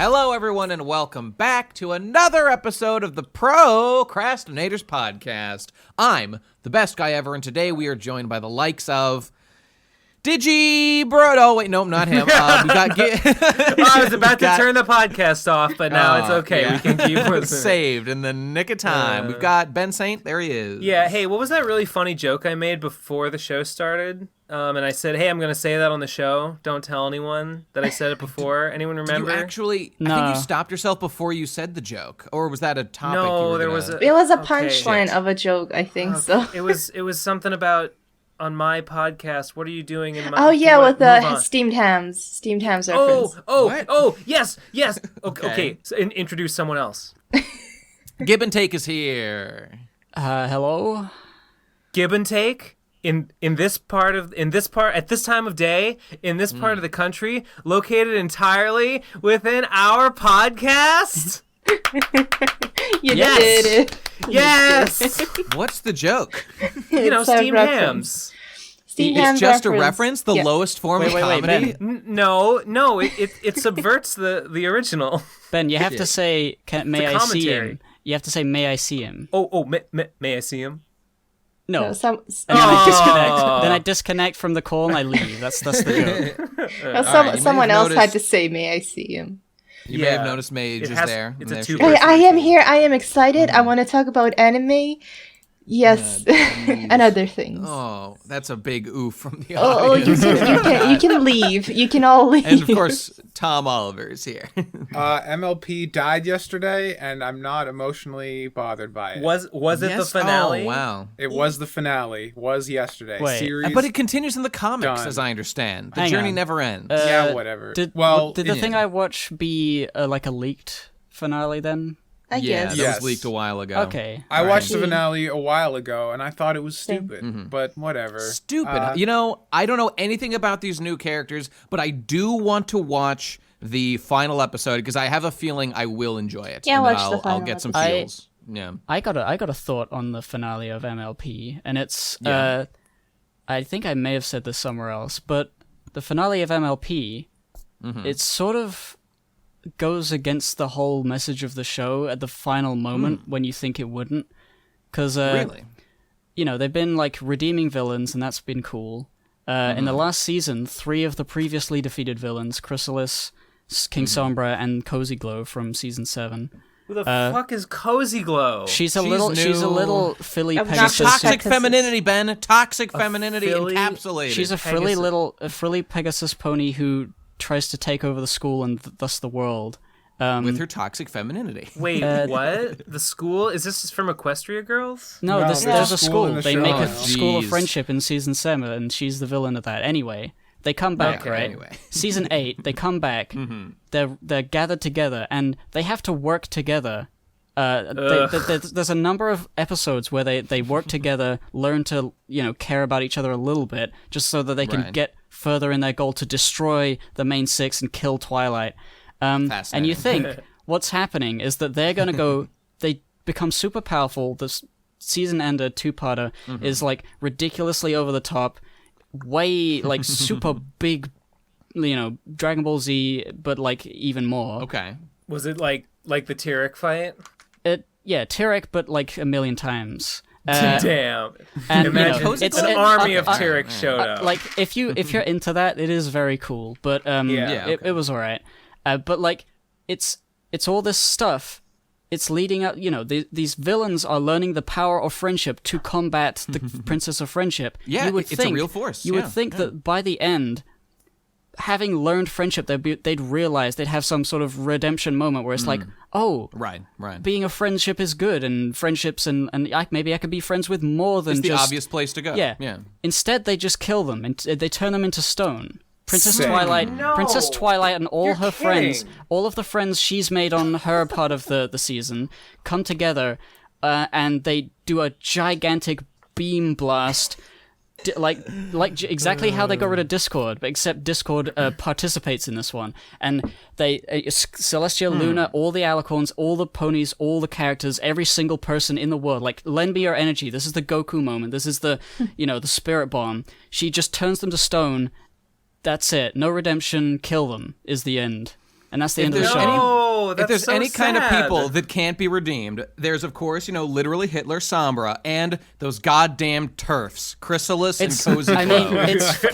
Hello, everyone, and welcome back to another episode of the Pro Crastinators podcast. I'm the best guy ever, and today we are joined by the likes of Digibro. Oh, wait, no, not him. We got I was about to turn the podcast off, but now it's okay. Yeah. We can keep listening. Saved in the nick of time. We've got Ben Saint. There he is. Yeah, hey, what was that really funny joke I made before the show started? And I said, hey, I'm going to say that on the show. Don't tell anyone that I said it before. Anyone remember? Did you actually, No. I think you stopped yourself before you said the joke. Or was that a topic? No, you there were was gonna... a... It was a Okay. punchline of a joke, I think so. It was something about on my podcast. What are you doing in my... Oh yeah, What? with the Move on. steamed hams reference. What? Yes. Okay. So introduce someone else. Give and Take is here. Hello? Give and take at this time of day, in this part of the country, located entirely within our podcast. You Yes. did it. Yes. What's the joke? It's a steamed reference. hams. Steamed It's hams just a reference, the Yeah. lowest form of Wait, comedy. Ben. No, it subverts the original. Ben, you have to say, may I see commentary. him? You have to say, may I see him? May I see him? No. No, And then I disconnect. Then I disconnect from the call and I leave. That's the joke. right, you someone may have else had noticed- to say, "May I see him?" You may have noticed Mage It is has- there. it's and a there she two-person- is. Hey, I am here. I am excited. I want to talk about anime. Yes, and other things. Oh, that's a big oof from the Oh, audience. you can leave. You can all leave. And of course, Tom Oliver is here. MLP died yesterday, and I'm not emotionally bothered by it. Was it the Yes? finale? Oh, wow. It was the finale. Was yesterday. Wait. Series. But it continues in the comics, Done. as I understand. The Hang journey on. never ends. yeah, whatever. Did well, the thing I watched be like a leaked finale then? I yeah, guess. that Yes. was leaked a while ago. Okay. I watched the Right. finale a while ago, and I thought it was Same. stupid. But whatever. Stupid. You know, I don't know anything about these new characters, but I do want to watch the final episode because I have a feeling I will enjoy it. Yeah, and then watch the I'll final get some episode. feels. Yeah. I got a thought on the finale of MLP, and it's Yeah. I think I may have said this somewhere else, but the finale of MLP, it sort of goes against the whole message of the show at the final moment when you think it wouldn't, because Really? you know, they've been like redeeming villains, and that's been cool. In the last season, 3 of the previously defeated villains, Chrysalis, King Sombra, and Cozy Glow from season 7. Who the fuck is Cozy Glow? She's a She's little new. Philly Of Pegasus. Toxic Pegasus. femininity, Ben. Toxic femininity Philly- encapsulated. She's a frilly Pegasus pony who tries to take over the school and thus the world. with her toxic femininity. Wait, what? The school? Is this from Equestria Girls? No, No, there's there's a a school. school in the They show. make a Oh, school of jeez. friendship in season 7, and she's the villain of that. Anyway, they come back, Okay, right? anyway. Season 8, they come back. They're gathered together, and they have to work together. There's a number of episodes where they work together, learn to care about each other a little bit, just so that they can Right. get further in their goal to destroy the main 6 and kill Twilight. And you think what's happening is that they're gonna go. They become super powerful. This season ender 2-parter is like ridiculously over the top, way like super big, Dragon Ball Z, but like even more. Okay. Was it like the Tyrek fight? Tyrek, but like a million times. Damn. And Imagine it's an army of Tyrek showed up. like if you're into that, it is very cool. But Yeah, it was alright. But like it's all this stuff. It's leading up. These villains are learning the power of friendship to combat the Princess of Friendship. Yeah, you would it's a think, real force, You yeah, would think that by the end, having learned friendship, they'd realize they'd have some sort of redemption moment where it's like, oh, Right. being a friendship is good, and friendships, and maybe I could be friends with more than It's the just obvious place to go. Yeah. Yeah. Instead, they just kill them and they turn them into stone. Princess Same. Twilight, No. Princess Twilight, and all You're her friends, kidding. all of the friends she's made on her part of the season, come together, and they do a gigantic beam blast. Exactly how they got rid of Discord, but except Discord participates in this one, and they Celestia, Luna, all the Alicorns, all the ponies, all the characters, every single person in the world, like, lend me your energy. This is the Goku moment. This is the the Spirit Bomb. She just turns them to stone. That's it. No redemption. Kill them is the end. And that's the end of the there's show. No, that's if there's so any kind of sad. people that can't be redeemed, there's of course, literally Hitler, Sombra, and those goddamn TERFs, Chrysalis and Cozy I Glow. mean,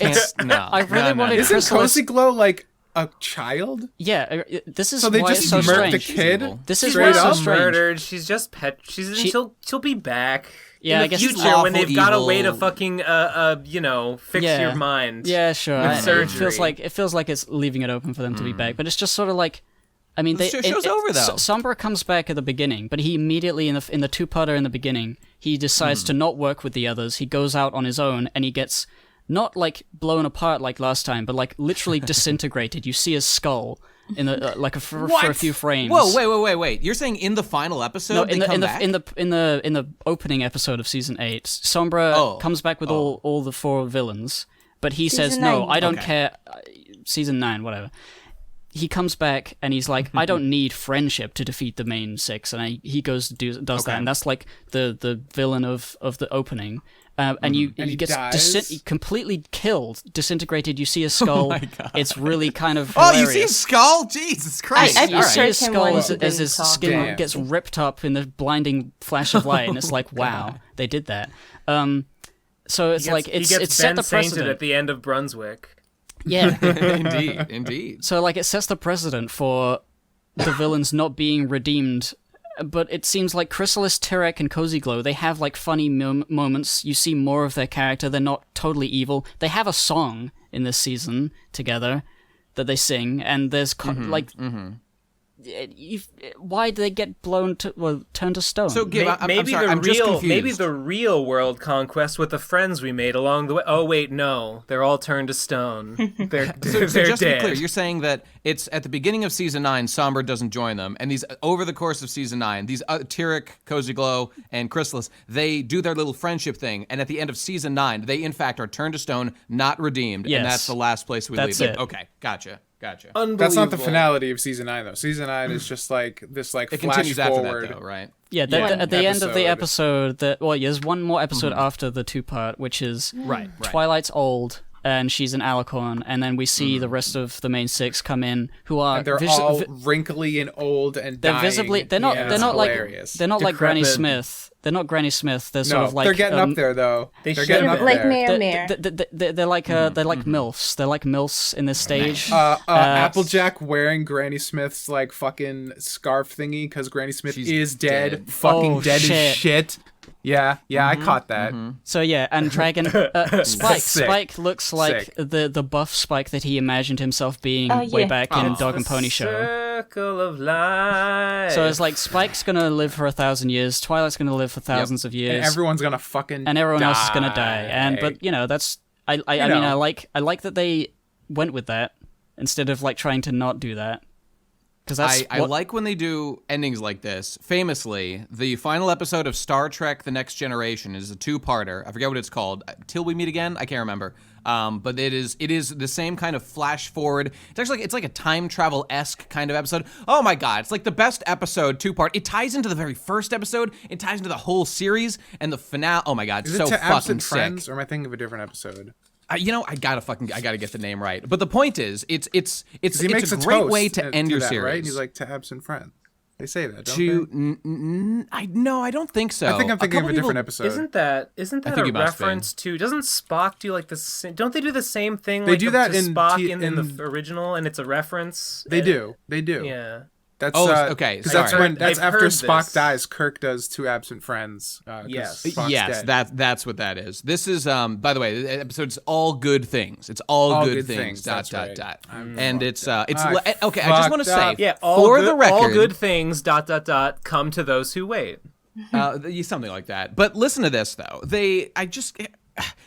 it's no, I really wanted Isn't Chrysalis. Cozy Glow like a child? Yeah, this is So they why just it's so murked the strange. kid? This is Straight why it's so up? strange. Murdered. She's just pet. She'll be back. Yeah, in the I guess it's future when awful they've got a way to evil. fucking fix your mind. Yeah, sure. With surgery. It feels like it's leaving it open for them to be back, but it's just sort of like, I mean, The show's over, though. Sombra comes back at the beginning, but he immediately in the two-parter in the beginning, he decides to not work with the others. He goes out on his own, and he gets not like blown apart like last time, but like literally disintegrated. You see his skull in the for a few frames. Whoa, wait. You're saying in the final episode No, they come back? in the opening episode of season 8, Sombra comes back with all the 4 villains, but he says Season no, 9. I don't care. Season 9, whatever. He comes back and he's like, I don't need friendship to defeat the main 6, and he goes to does that, and that's like the villain of the opening. And he gets dies? completely killed, disintegrated. You see his skull. my God. It's really kind of Oh, hilarious. you see his skull? Jesus Christ. I You All see right. his him skull once as he his didn't talk. skin Damn. gets ripped up in the blinding flash of light, and it's like, wow, they did that. So it's like he gets it's set the sainted precedent. at the end of Brunswick. Yeah. Indeed. So like it sets the precedent for the villains not being redeemed. But it seems like Chrysalis, Tyrek, and Cozy Glow, they have like funny moments. You see more of their character. They're not totally evil. They have a song in this season together that they sing, and there's why do they get turned to stone? So Gib, I'm maybe sorry, I'm just confused. maybe the real world conquest with the friends we made along the way. Oh wait, no, they're all turned to stone. They're So they're just to be dead. clear, you're saying that it's at the beginning of season 9, Sombra doesn't join them, and these over the course of season 9, these Tyrek, Cozy Glow, and Chrysalis, they do their little friendship thing, and at the end of season 9, they in fact are turned to stone, not redeemed, Yes. and that's the last place we That's leave it. them. Okay, gotcha. That's not the finality of season 9, though. Season 9 is just like this, like It flash continues after forward. that, though, right? Yeah, at the end of the episode, there's one more episode after the 2-part, which is Right. Twilight's old, and she's an alicorn, and then we see the rest of the main 6 come in, who are And they're all wrinkly and old and they're dying. visibly they're not Yeah, they're it's not hilarious. like they're not like Granny Decrepit. Smith. They're not Granny Smith. They're No, sort of like they're getting up there though. They They're should getting have up been. Like there. Mare. they're like they're like MILFs. They're like MILFs in this stage. Applejack wearing Granny Smith's like fucking scarf thingy because Granny Smith She's is dead, dead. fucking Oh, dead shit. as shit. Yeah, I caught that. So yeah, and Dragon Spike. Sick. Spike looks like Sick. the buff Spike that he imagined himself being Oh, way yeah. back in Dog and Pony Show. Circle of life. So it's like Spike's gonna live for 1,000 years, Twilight's gonna live for thousands of years, And everyone's gonna fucking and everyone die. else is gonna die. And but that's I mean I like that they went with that instead of like trying to not do that. Because that's I like when they do endings like this. Famously, the final episode of Star Trek: The Next Generation is a 2-parter. I forget what it's called. Till We Meet Again? I can't remember. But it is the same kind of flash forward. It's like a time travel-esque kind of episode. Oh my god, it's like the best episode, 2-part. It ties into the very first episode. It ties into the whole series and the finale. Oh my god, it's Is so it to fucking Absent sick. Friends, or am I thinking of a different episode? I gotta get the name right. But the point is, it's He makes a great toast way to end do your that, series. right? And he's like, to Absent Friends. They say that, don't they? I don't think so. I think I'm thinking of couple a different people- episode. Isn't that think a you must be. reference to? Doesn't Spock do like the same? Don't they do the same thing? They like do that to in Spock T- in in- the original, and it's a reference. They do. Yeah. That's okay, because sorry. that's I've after heard Spock this. dies. Kirk does Two Absent Friends. 'Cause Yes. Spock's Yes, dead. that's what that is. This is by the way, the episode's all good things. It's all good things. That's Dot right. dot. I'm And fucked it's up. it's I okay. I just want to fucked say, up. Yeah. All for good, the record, all good things. ... Come to those who wait. something like that. But listen to this though.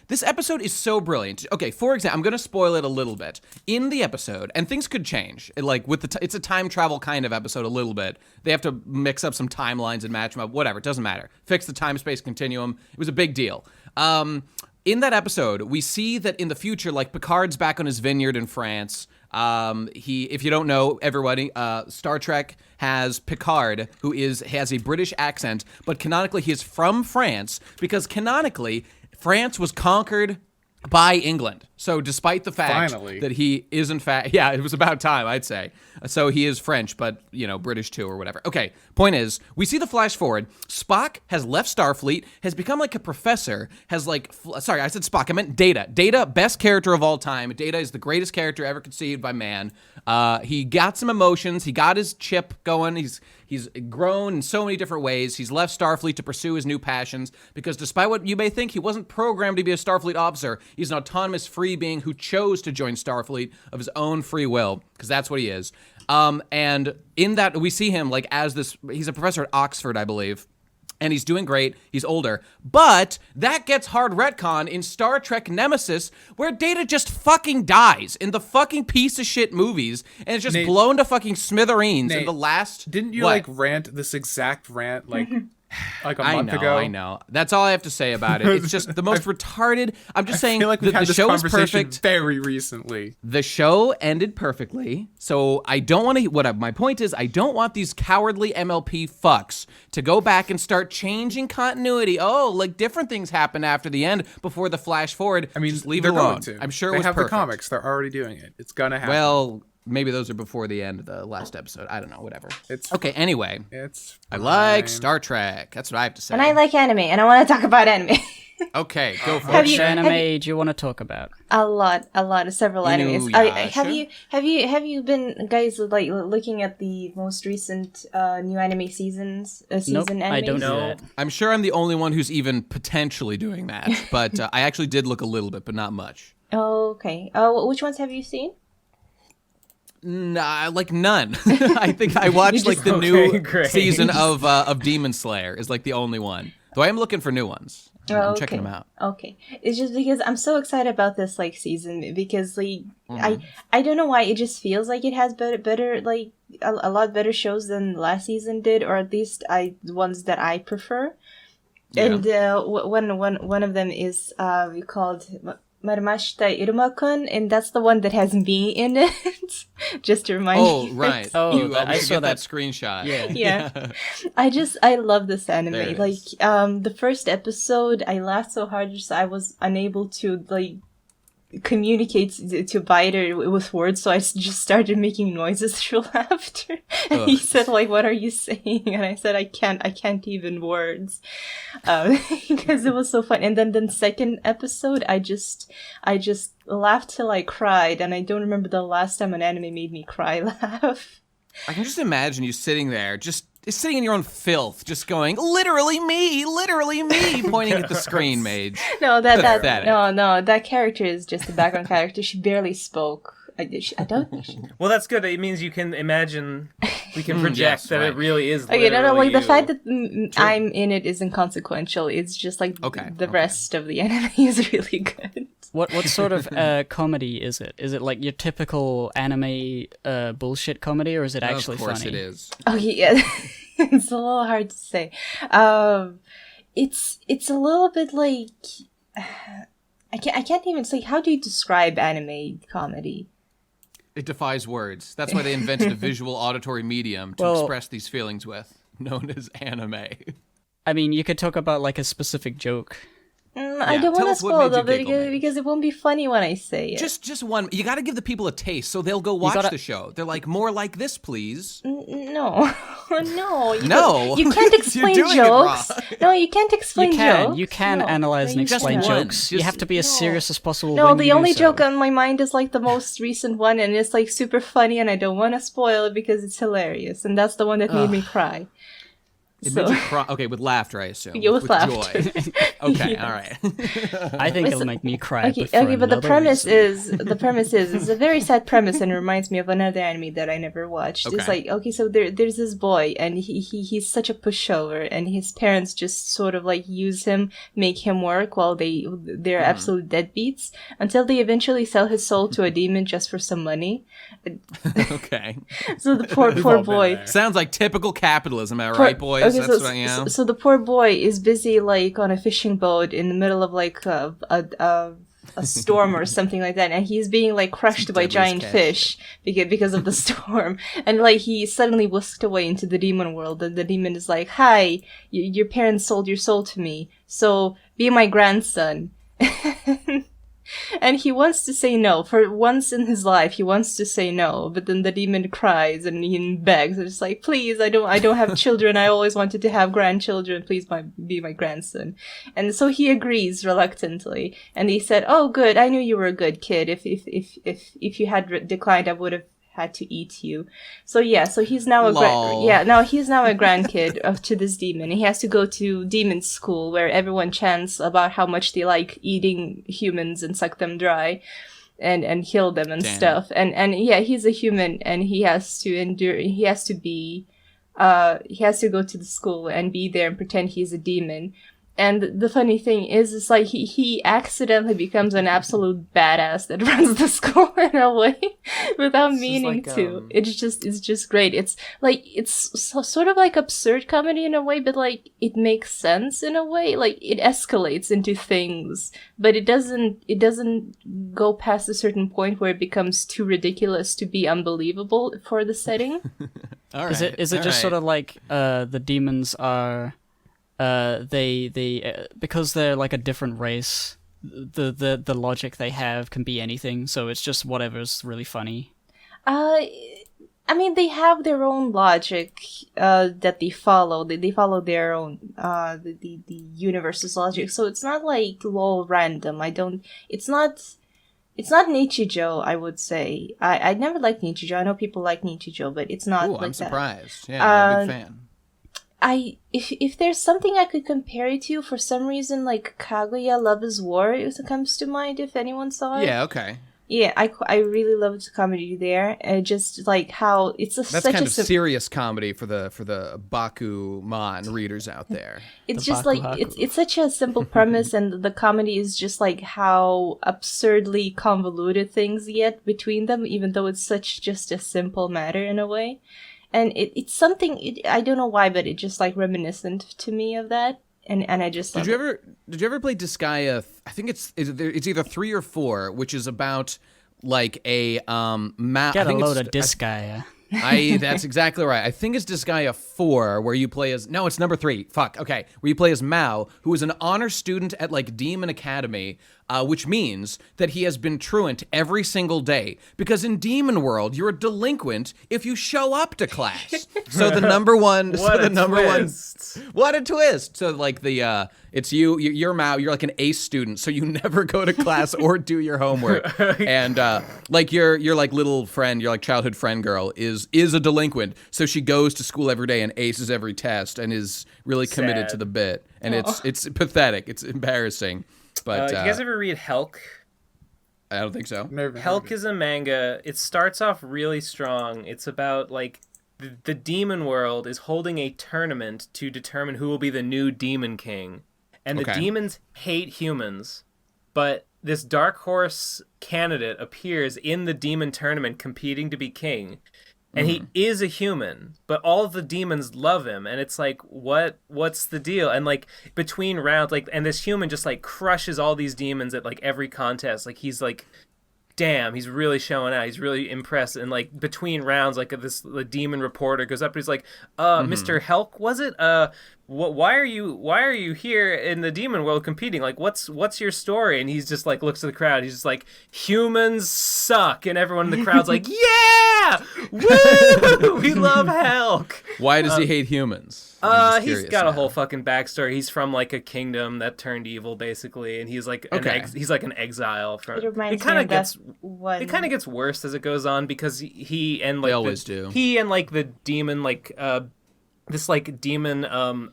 This episode is so brilliant. Okay, for example, I'm going to spoil it a little bit. In the episode, and things could change, like with it's a time travel kind of episode a little bit. They have to mix up some timelines and match them up, whatever, it doesn't matter. Fix the time-space continuum. It was a big deal. In that episode, we see that in the future, like Picard's back on his vineyard in France. If you don't know, everybody, Star Trek has Picard, who has a British accent, but canonically he is from France because canonically France was conquered by England. So despite the fact Finally. that he is in fact, yeah, it was about time, I'd say. So he is French, but, British too or whatever. Okay, point is, we see the flash forward. Spock has left Starfleet, has become like a professor, sorry, I said Spock, I meant Data. Data, best character of all time. Data is the greatest character ever conceived by man. He got some emotions, he got his chip going, He's grown in so many different ways. He's left Starfleet to pursue his new passions because despite what you may think, he wasn't programmed to be a Starfleet officer. He's an autonomous free being who chose to join Starfleet of his own free will, because that's what he is. And in that, we see him like as this, he's a professor at Oxford, I believe. And he's doing great. He's older. But that gets hard retcon in Star Trek Nemesis, where Data just fucking dies in the fucking piece of shit movies, and it's just Nate, blown to fucking smithereens in the last... Didn't you, what? rant this exact rant, like a month ago? I know. That's all I have to say about it. It's just the most retarded... I'm just saying I feel like we had the this show is conversation perfect. very recently. The show ended perfectly, so I don't want to... My point is, I don't want these cowardly MLP fucks to go back and start changing continuity. Oh, like different things happen after the end before the flash forward. I mean, just leave it they're alone. going to. I'm sure they it was have perfect. the comics. They're already doing it. It's gonna happen. Well, maybe those are before the end of the last episode. I don't know. Whatever. It's Okay. Anyway, It's I like fine. Star Trek. That's what I have to say. And I like anime, and I want to talk about anime. Okay, go for Have it. you- Which anime do you want to talk about? a lot of several animes. Inuyasha? Have you been guys like looking at the most recent new anime seasons? Nope, Season I don't animes? do No. that. I'm sure I'm the only one who's even potentially doing that, but I actually did look a little bit, but not much. Oh, okay. Which ones have you seen? Nah, like none. I think I watched like the Okay, new great. season of Demon Slayer is like the only one. Though I am looking for new ones. I'm checking them out. Okay, it's just because I'm so excited about this like season because like I don't know why it just feels like it has better like a lot better shows than last season did, or at least the ones that I prefer. Yeah. And one of them is called Marimashita Iruma-kun, and that's the one that has me in it. Just to remind Oh, you. right. Oh, you, I we saw get that that. screenshot. Yeah. Yeah. I love this anime. There it Like is. the first episode I laughed so hard just I was unable to like communicate to Biter with words, so I just started making noises through laughter. And he said like, "What are you saying?" And I said, I can't even words," because it was so fun. And then the second episode, I just laughed till I cried, and I don't remember the last time an anime made me cry laugh. I can just imagine you sitting there, just sitting in your own filth, just going, literally me, pointing at the screen, Mage. No, Pathetic. that character is just a background character. She barely spoke. I don't think she. Well, that's good. It means you can imagine, we can project yes, that right. it really is. Okay, no, like the you. fact that I'm in it is inconsequential. It's just like the rest of the anime is really good. What sort of comedy is it? Is it like your typical anime bullshit comedy, or is it actually Of course funny? it is. Oh yeah, it's a little hard to say. It's a little bit like I can't even say. How do you describe anime comedy? It defies words. That's why they invented a visual auditory medium to Well- express these feelings with, known as anime. I mean, you could talk about like a specific joke. I Yeah, don't tell want to us what spoil made you though, giggle, Mage. because it won't be funny when I say it. Just one. You got to give the people a taste so they'll go watch gotta- the show. They're like, more like this, please. No, no, No. You can't You're explain doing it wrong. jokes. No, you can't explain jokes. You can No. analyze and you Just explain one. jokes. You Just- have to be as serious as possible. No, when the you do only so. joke on my mind is like the most recent one, and it's like super funny, and I don't want to spoil it because it's hilarious, and that's the one that made me cry. It So- made you cry. Okay, with laughter, I assume. Yeah, with laughter. joy. Okay, Yes. all right. I think it'll make me cry. Okay, but for but the another premise reason. is it's a very sad premise and reminds me of another anime that I never watched. It's Okay. like, okay, so there's this boy and he's such a pushover, and his parents just sort of like use him, make him work while they're absolute deadbeats until they eventually sell his soul to a demon just for some money. Okay. So the poor We've all been boy. there. Sounds like typical capitalism, am I right, boys? Okay, That's what, you know. so the poor boy is busy like on a fishing boat in the middle of like a storm or something like that, and he's being like crushed by Deadliest giant catch. fish because of the storm, and like he's suddenly whisked away into the demon world, and the demon is like, "Hi, your parents sold your soul to me, so be my grandson." And he wants to say no. For once in his life, he wants to say no. But then the demon cries and he begs. And it's like, please, I don't have children. I always wanted to have grandchildren. Please be my grandson. And so he agrees reluctantly. And he said, oh, good. I knew you were a good kid. If you had declined, I would have had to eat you. So he's now a grandkid to this demon. He has to go to demon school where everyone chants about how much they like eating humans and suck them dry and kill them and stuff. And he's a human and he has to endure. He has to go to the school and be there and pretend he's a demon. And the funny thing is, it's like he accidentally becomes an absolute badass that runs the school in a way without meaning to. It's just great. It's like, sort of like absurd comedy in a way, but like it makes sense in a way. Like it escalates into things, but it doesn't go past a certain point where it becomes too ridiculous to be unbelievable for the setting. All right. Is it just sort of like the demons are... they because they're like a different race, the logic they have can be anything, so it's just whatever's really funny. I mean, they have their own logic that they follow. They follow their own the universe's logic, so it's not like lol random. It's not Nichijou, I would say. I never liked Nichijou. I know people like Nichijou, but it's not. Ooh, like I'm surprised. That. Yeah, I'm a big fan. If there's something I could compare it to, for some reason, like Kaguya Love is War, it comes to mind if anyone saw it. Yeah, okay. Yeah, I really loved the comedy there. Just like how it's that's such kind of serious comedy for the Bakuman readers out there. It's just like it's such a simple premise, and the comedy is just like how absurdly convoluted things get between them, even though it's such just a simple matter in a way. And it's something, I don't know why, but it just like reminiscent to me of that. And I just Did you ever play Disgaea? I think it's either 3 or 4, which is about like a Get a load of Disgaea. That's exactly right. I think it's Disgaea 4, where you play as... No, it's number 3. Fuck. Okay. Where you play as Mao, who is an honor student at, like, Demon Academy, which means that he has been truant every single day. Because in Demon World, you're a delinquent if you show up to class. So the number one... What a twist! So, like, it's you're Mao, you're like an ace student, so you never go to class or do your homework. And, like, your like, little friend, your, like, childhood friend girl is a delinquent, so she goes to school every day and aces every test and is really committed to the bit. And it's pathetic. It's embarrassing. But you guys ever read Helck? I don't think so. Helck is a manga. It starts off really strong. It's about, like, the demon world is holding a tournament to determine who will be the new demon king. And the demons hate humans, but this dark horse candidate appears in the demon tournament competing to be king. And he is a human, but all of the demons love him, and it's like, what's the deal? And like between rounds, like, and this human just like crushes all these demons at like every contest. Like he's like, damn, he's really showing out. He's really impressed. And like between rounds, like the demon reporter goes up and he's like, Mr. Helck, was it? Why are you here in the demon world competing? Like, what's your story? And he's just like looks at the crowd. He's just like, humans suck, and everyone in the crowd's like, yeah, woo, we love Helck. Why does he hate humans? He's got a whole fucking backstory. He's from like a kingdom that turned evil, basically, and he's like he's like an exile from. It kind of gets worse as it goes on because he and like they always do. He and like the demon this like demon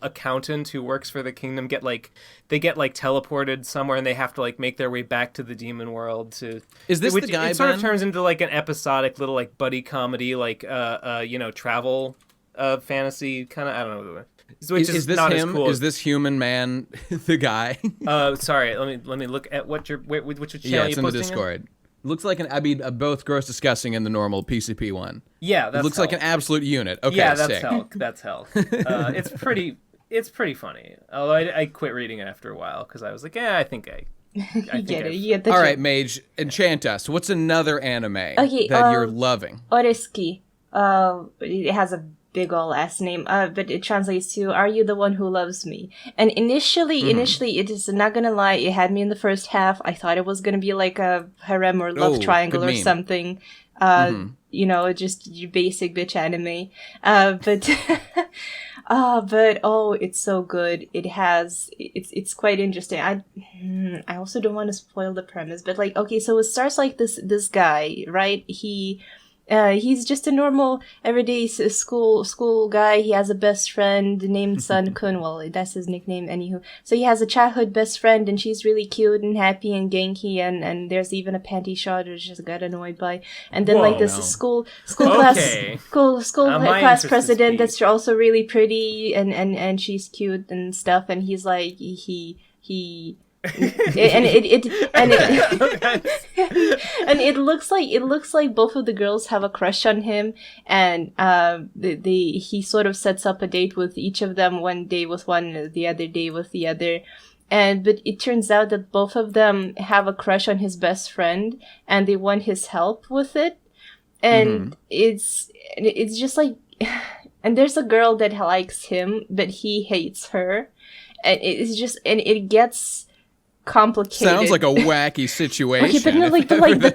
accountant who works for the kingdom get teleported somewhere, and they have to like make their way back to the demon world to. Is this the guy? It sort of turns into like an episodic little like buddy comedy, like travel fantasy kind of. I don't know. Which is this not him? As cool. Is this human man the guy? Sorry. Let me look at which channel you're posting. Yeah, it's in the Discord. Looks like both gross disgusting and the normal PCP one. Yeah, that's it looks Helck. like an absolute unit. Okay, yeah, that's sick. Helck. That's Helck. It's pretty funny. Although I quit reading it after a while because I was like, I think I get it. All right, Mage, enchant us. What's another anime that you're loving? Oresuki. It has a big ol' last name. But it translates to "Are you the one who loves me?" And initially, it is not gonna lie, it had me in the first half. I thought it was gonna be like a harem or love triangle or something. You know, just your basic bitch anime. But it's so good. It's quite interesting. I also don't want to spoil the premise, but like, okay, so it starts like this guy, right? He's just a normal everyday school guy. He has a best friend named Sun-kun. Well, that's his nickname, anywho. So he has a childhood best friend, and she's really cute and happy and genki, and there's even a panty shot which just got annoyed by. And then school class president that's also really pretty, and she's cute and stuff. And he's like he. and it looks like both of the girls have a crush on him, and he sort of sets up a date with each of them, one day with one, the other day with the other. But it turns out that both of them have a crush on his best friend, and they want his help with it. And it's just like, and there's a girl that likes him, but he hates her, and it gets complicated. Sounds like a wacky situation. Okay, but no, like the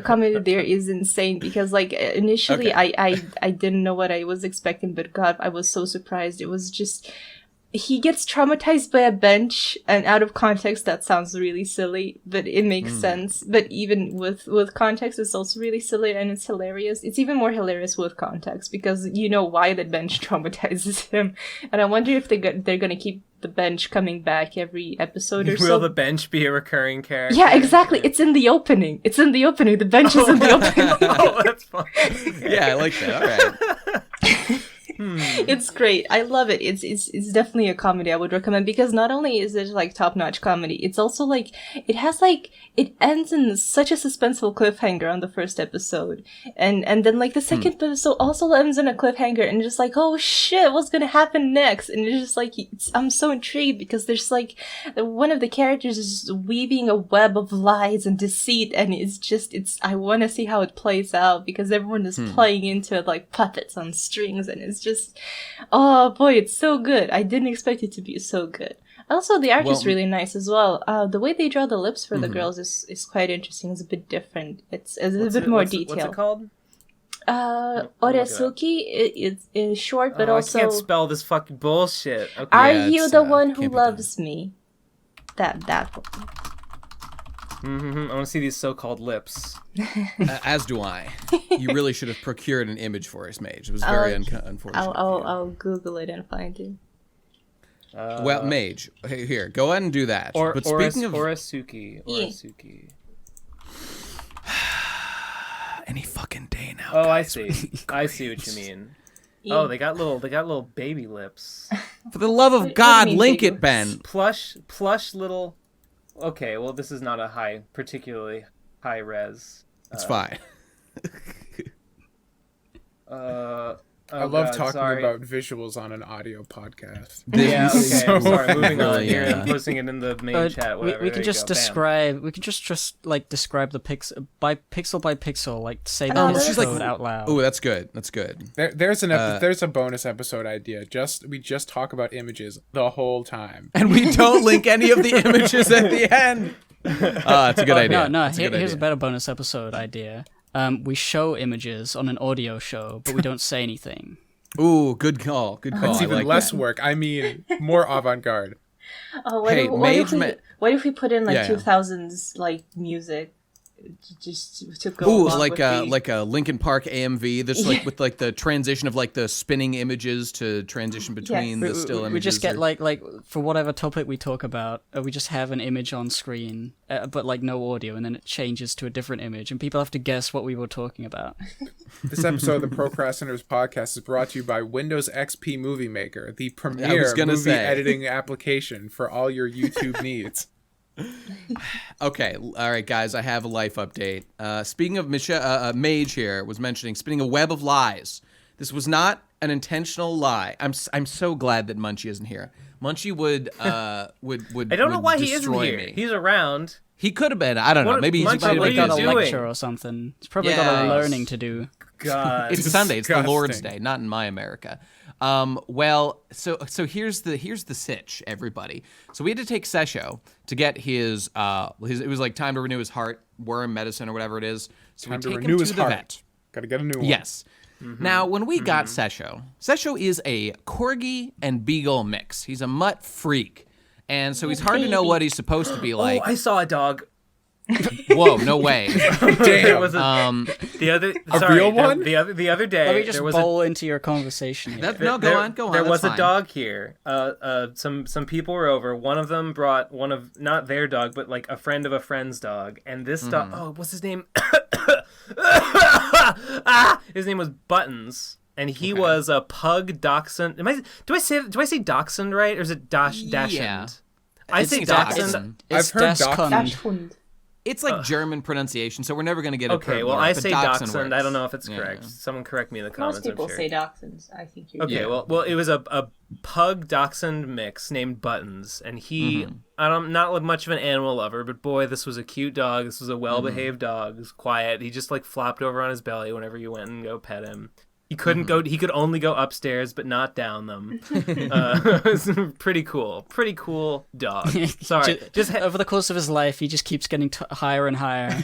comedy there is insane, because like initially I didn't know what I was expecting, but God, I was so surprised. It was just, he gets traumatized by a bench, and out of context that sounds really silly, but it makes sense. But even with context, it's also really silly, and it's hilarious. It's even more hilarious with context, because you know why the bench traumatizes him. And I wonder if they're gonna keep the bench coming back every episode or so. Will the bench be a recurring character? Yeah, exactly. It's in the opening. The bench is in the opening. Oh, that's fun. Yeah, I like that. All right. It's great. I love it. It's definitely a comedy I would recommend, because not only is it like top-notch comedy, it's also like it ends in such a suspenseful cliffhanger on the first episode, and then like the second episode also ends in a cliffhanger, and just like, oh shit, what's gonna happen next? And it's just like, I'm so intrigued, because there's like one of the characters is weaving a web of lies and deceit, and I want to see how it plays out, because everyone is playing into it like puppets on strings, and it's just, oh boy, it's so good. I didn't expect it to be so good. Also, the art is really nice as well. The way they draw the lips for the girls is quite interesting. It's a bit different. It's a bit more detailed. What's it called? Oresuki is short, but also... I can't spell this fucking bullshit. Okay. Are you the one who loves me? That one. I want to see these so-called lips. As do I. You really should have procured an image for us, Mage. It was very unfortunate. I'll Google it and find it. Well, Mage, here, go ahead and do that. But speaking of Oresuki. Any fucking day now. Oh, guys. I see. I see what you mean. Oh, they got little baby lips. For the love of God, link it, Ben. Plush little. Okay, well, this is not a particularly high res. It's fine. I love talking about visuals on an audio podcast. Yeah, okay. Sorry, moving on here. I'm posting it in the main chat. Whatever. We can just describe. We can just describe the by pixel, like say the episode out loud. Oh, that's good. That's good. There's a bonus episode idea. We just talk about images the whole time, and we don't link any of the images at the end. It's a good idea. No. Here's a better bonus episode idea. We show images on an audio show, but we don't say anything. Ooh, good call. Good call. It's even less work. I mean, more avant-garde. Oh, what if we put in like 2000s like music? Just to go along like with like a Linkin Park AMV. This like with like the transition of like the spinning images to transition between the still images. We just get like for whatever topic we talk about, we just have an image on screen, but like no audio, and then it changes to a different image, and people have to guess what we were talking about. This episode of the Pro Crastinators podcast is brought to you by Windows XP Movie Maker, the premier movie editing application for all your YouTube needs. Okay, all right, guys. I have a life update. Speaking of Mage here was mentioning spinning a web of lies. This was not an intentional lie. I'm so glad that Munchie isn't here. Munchie would I don't know why he isn't here. Me. He's around. He could have been. I don't know. Maybe he's probably got a doing? lecture or something. He's probably got a learning to do. God, it's Sunday. It's the Lord's Day, not in my America. Well, so here's the sitch, everybody. So we had to take Sesho to get his it was like time to renew his heartworm medicine or whatever it is. So we take him to the vet. Gotta get a new one. Yes. Now, when we got Sesho is a corgi and beagle mix. He's a mutt freak, and so he's hard to know what he's supposed to be like. Oh, I saw a dog. Whoa, no way. Damn. Was real one? The other day. Let me just bowl into your conversation here. Go on. There was fine. a dog here. Some people were over. One of them brought one of, not their dog, but like a friend of a friend's dog. And this dog, what's his name? His name was Buttons. And he was a pug dachshund. Do I say dachshund right? Or is it dachshund? Yeah. I say dachshund. I've heard Dachshund. It's like German pronunciation, so we're never going to get it Okay, well, I say dachshund. I don't know if it's correct. Yeah. Someone correct me in the comments. Most people say dachshunds. I think you're okay. Well, it was a pug dachshund mix named Buttons, and he. I'm not much of an animal lover, but boy, this was a cute dog. This was a well-behaved dog. He was quiet. He just like flopped over on his belly whenever you went and go pet him. He couldn't go. He could only go upstairs, but not down them. It was pretty cool. Pretty cool dog. Sorry. Just over the course of his life, he just keeps getting higher and higher.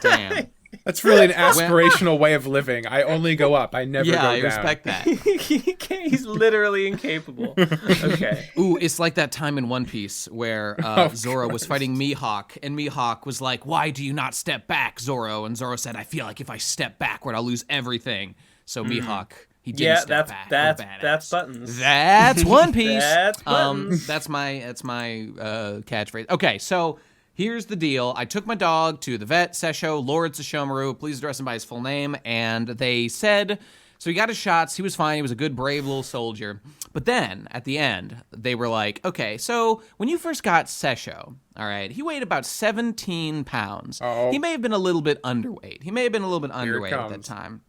Damn. That's really an aspirational way of living. I only go up. I never go down. Yeah, I respect that. He's literally incapable. Okay. Ooh, it's like that time in One Piece where Zoro was fighting Mihawk, and Mihawk was like, "Why do you not step back, Zoro?" And Zoro said, "I feel like if I step backward, I'll lose everything." So Mihawk, he didn't step back. That's Buttons. That's One Piece. That's Buttons. That's my catchphrase. Okay, so here's the deal. I took my dog to the vet, Sesho, Lord Sesshomaru. Please address him by his full name. And they said, so he got his shots. He was fine. He was a good, brave little soldier. But then, at the end, they were like, okay, so when you first got Sesho, all right, he weighed about 17 pounds. Uh-oh. He may have been a little bit underweight. At that time.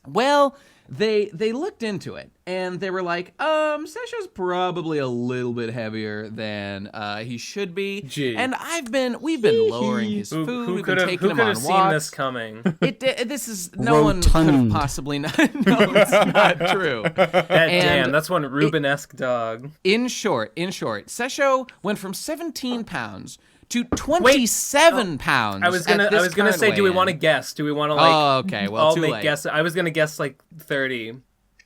Well, they looked into it, and they were like, Sesho's probably a little bit heavier than he should be. Gee. And we've been lowering his food. We've been taking him on walks. Seen this coming? No one could have possibly not. No, it's not true. That's one Rubenesque dog. In short, Sesho went from 17 pounds to 27 pounds. I was gonna say, do we want to guess? Do we want to like? Oh, okay. Well, too late. Guess. I was gonna guess like 30,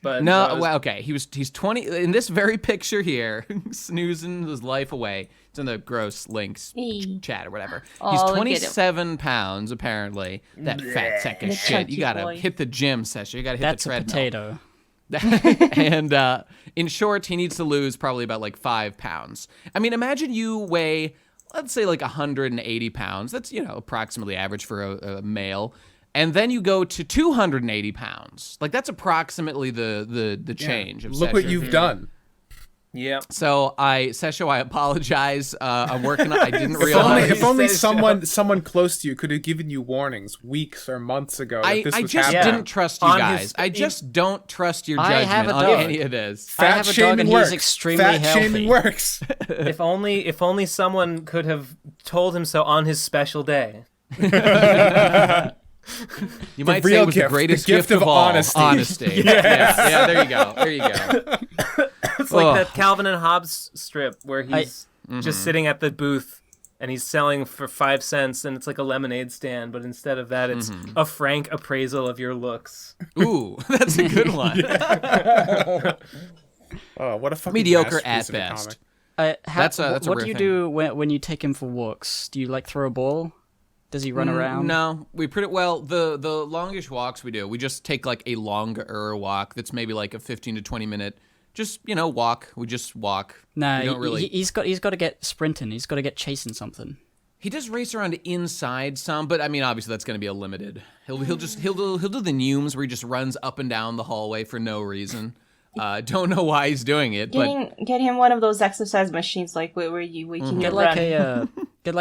but no. Well, okay. He's 20 in this very picture here, snoozing his life away. It's in the gross links chat or whatever. He's 27 pounds apparently. That fat sack of shit. You gotta hit the gym, Sesho. You gotta hit the treadmill. That's a potato. And in short, he needs to lose probably about like 5 pounds. I mean, imagine you weigh, let's say like 180 pounds. That's, approximately average for a male. And then you go to 280 pounds. Like that's approximately the change. Of Look Sesho. what you've done. Yeah. So Sesho, I apologize. I'm working on, I didn't realize. If only someone close to you could have given you warnings weeks or months ago that this was happening. Didn't trust you guys. I just don't trust your judgment on any of this. I have a dog and he's extremely healthy. Fat shaming works. If only someone could have told him so on his special day. You might say it was the greatest gift of all. Honesty. Yes. Yeah, there you go. It's like that Calvin and Hobbes strip where he's just sitting at the booth and he's selling for 5 cents and it's like a lemonade stand, but instead of that, it's a frank appraisal of your looks. Ooh, that's a good one. Oh, what a fucking mediocre at best. That's what do you do when you take him for walks? Do you like throw a ball? Does he run around? No, we pretty well. The longish walks we do, we just take like a longer walk that's maybe like a 15 to 20 minute. Just walk. We just walk. Nah, he's got to get sprinting. He's got to get chasing something. He does race around inside some, but I mean, obviously that's going to be a limited. He'll do the Neumes where he just runs up and down the hallway for no reason. Don't know why he's doing it. Get him one of those exercise machines like where you can get like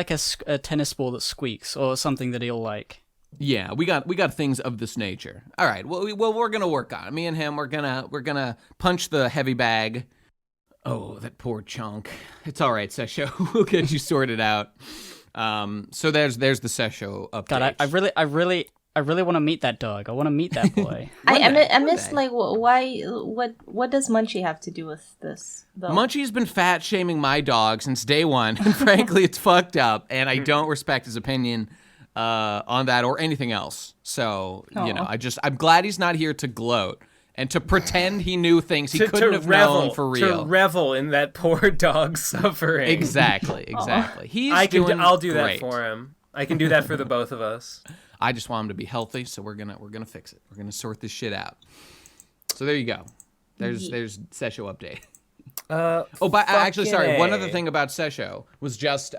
a tennis ball that squeaks or something that he'll like. Yeah, we got things of this nature. All right, well we're gonna work on it. Me and him, we're gonna punch the heavy bag Oh, that poor chunk. It's all right, Sesho. We'll get you sorted out. So there's the Sesho update. God, I really want to meet that dog. I want to meet that boy. I miss like why what does Munchie have to do with this though? Munchie's been fat shaming my dog since day one, and frankly, it's fucked up, and I don't respect his opinion on that or anything else. So I'm glad he's not here to gloat and to pretend he knew things he couldn't have known for real. To revel in that poor dog's suffering. Exactly. I'll do that for him. I can do that for the both of us. I just want him to be healthy, so we're gonna fix it. We're gonna sort this shit out. So there you go. There's Sesho update. Actually, sorry. One other thing about Sesho was just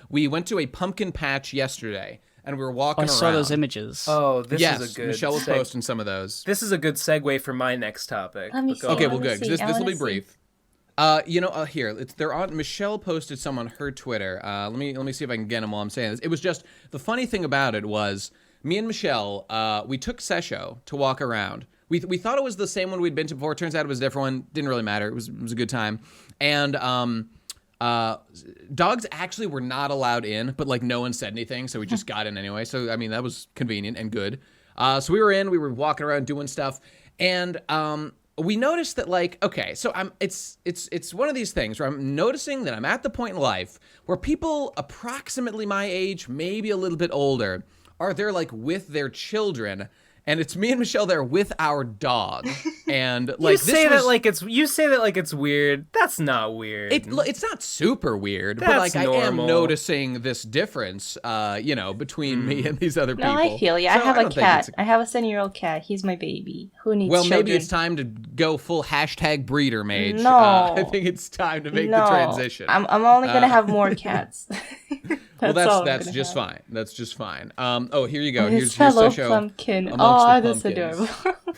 we went to a pumpkin patch yesterday, and we were walking around. I saw those images. Oh, this is a good. Michelle was posting some of those. This is a good segue for my next topic. Okay, well, good. This will be brief. Here they're on. Michelle posted some on her Twitter. Let me see if I can get them while I'm saying this. It was just the funny thing about it was me and Michelle. We took Sesho to walk around. We thought it was the same one we'd been to before. It turns out it was a different one. Didn't really matter. It was a good time. And dogs actually were not allowed in, but like no one said anything, so we just got in anyway. So I mean that was convenient and good. So we were in. We were walking around doing stuff, and we noticed that so it's one of these things where I'm noticing that I'm at the point in life where people approximately my age, maybe a little bit older, are there with their children. And it's me and Michelle there with our dog, and you say that like it's weird. That's not weird. It's not super weird, but normal. I am noticing this difference, between me and these other people. No, I feel you. So I have a cat. I have a 7-year-old cat. He's my baby. Who needs children? Maybe it's time to go full #breeder mage. No, I think it's time to make the transition. I'm only gonna have more cats. That's just fine. That's just fine. Here you go. Here's fellow Sesho pumpkin. Oh, that's adorable.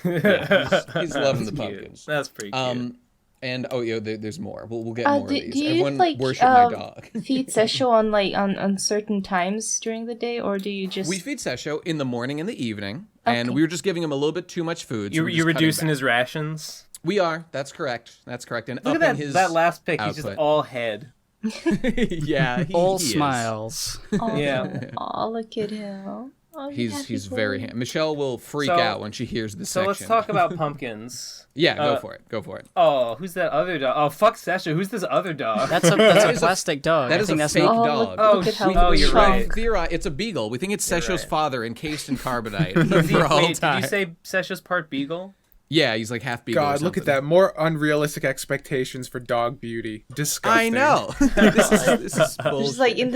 He's loving the pumpkins. That's pretty cute. And there's more. We'll get more of these. Do you Everyone worship my dog. Feed Sesho on certain times during the day, or do you just? We feed Sesho in the morning and the evening, and we were just giving him a little bit too much food. So you're reducing his rations. We are. That's correct. And look at that last pic. Output. He's just all head. Yeah, all he smiles. Oh, yeah. Oh, look at him. Oh, he's very handsome. Michelle will freak out when she hears this section. So let's talk about pumpkins. Yeah, go for it. Oh, who's that other dog? Oh, fuck Sesho. Who's this other dog? That's a plastic dog. That is a fake dog. You're right. Theorize it's a beagle. We think it's Sesho's father encased in carbonite for all time. Did you say Sesho's part beagle? Yeah, he's like half beagle. God, look at that. More unrealistic expectations for dog beauty. Disgusting. I know. This is bullshit. Just like in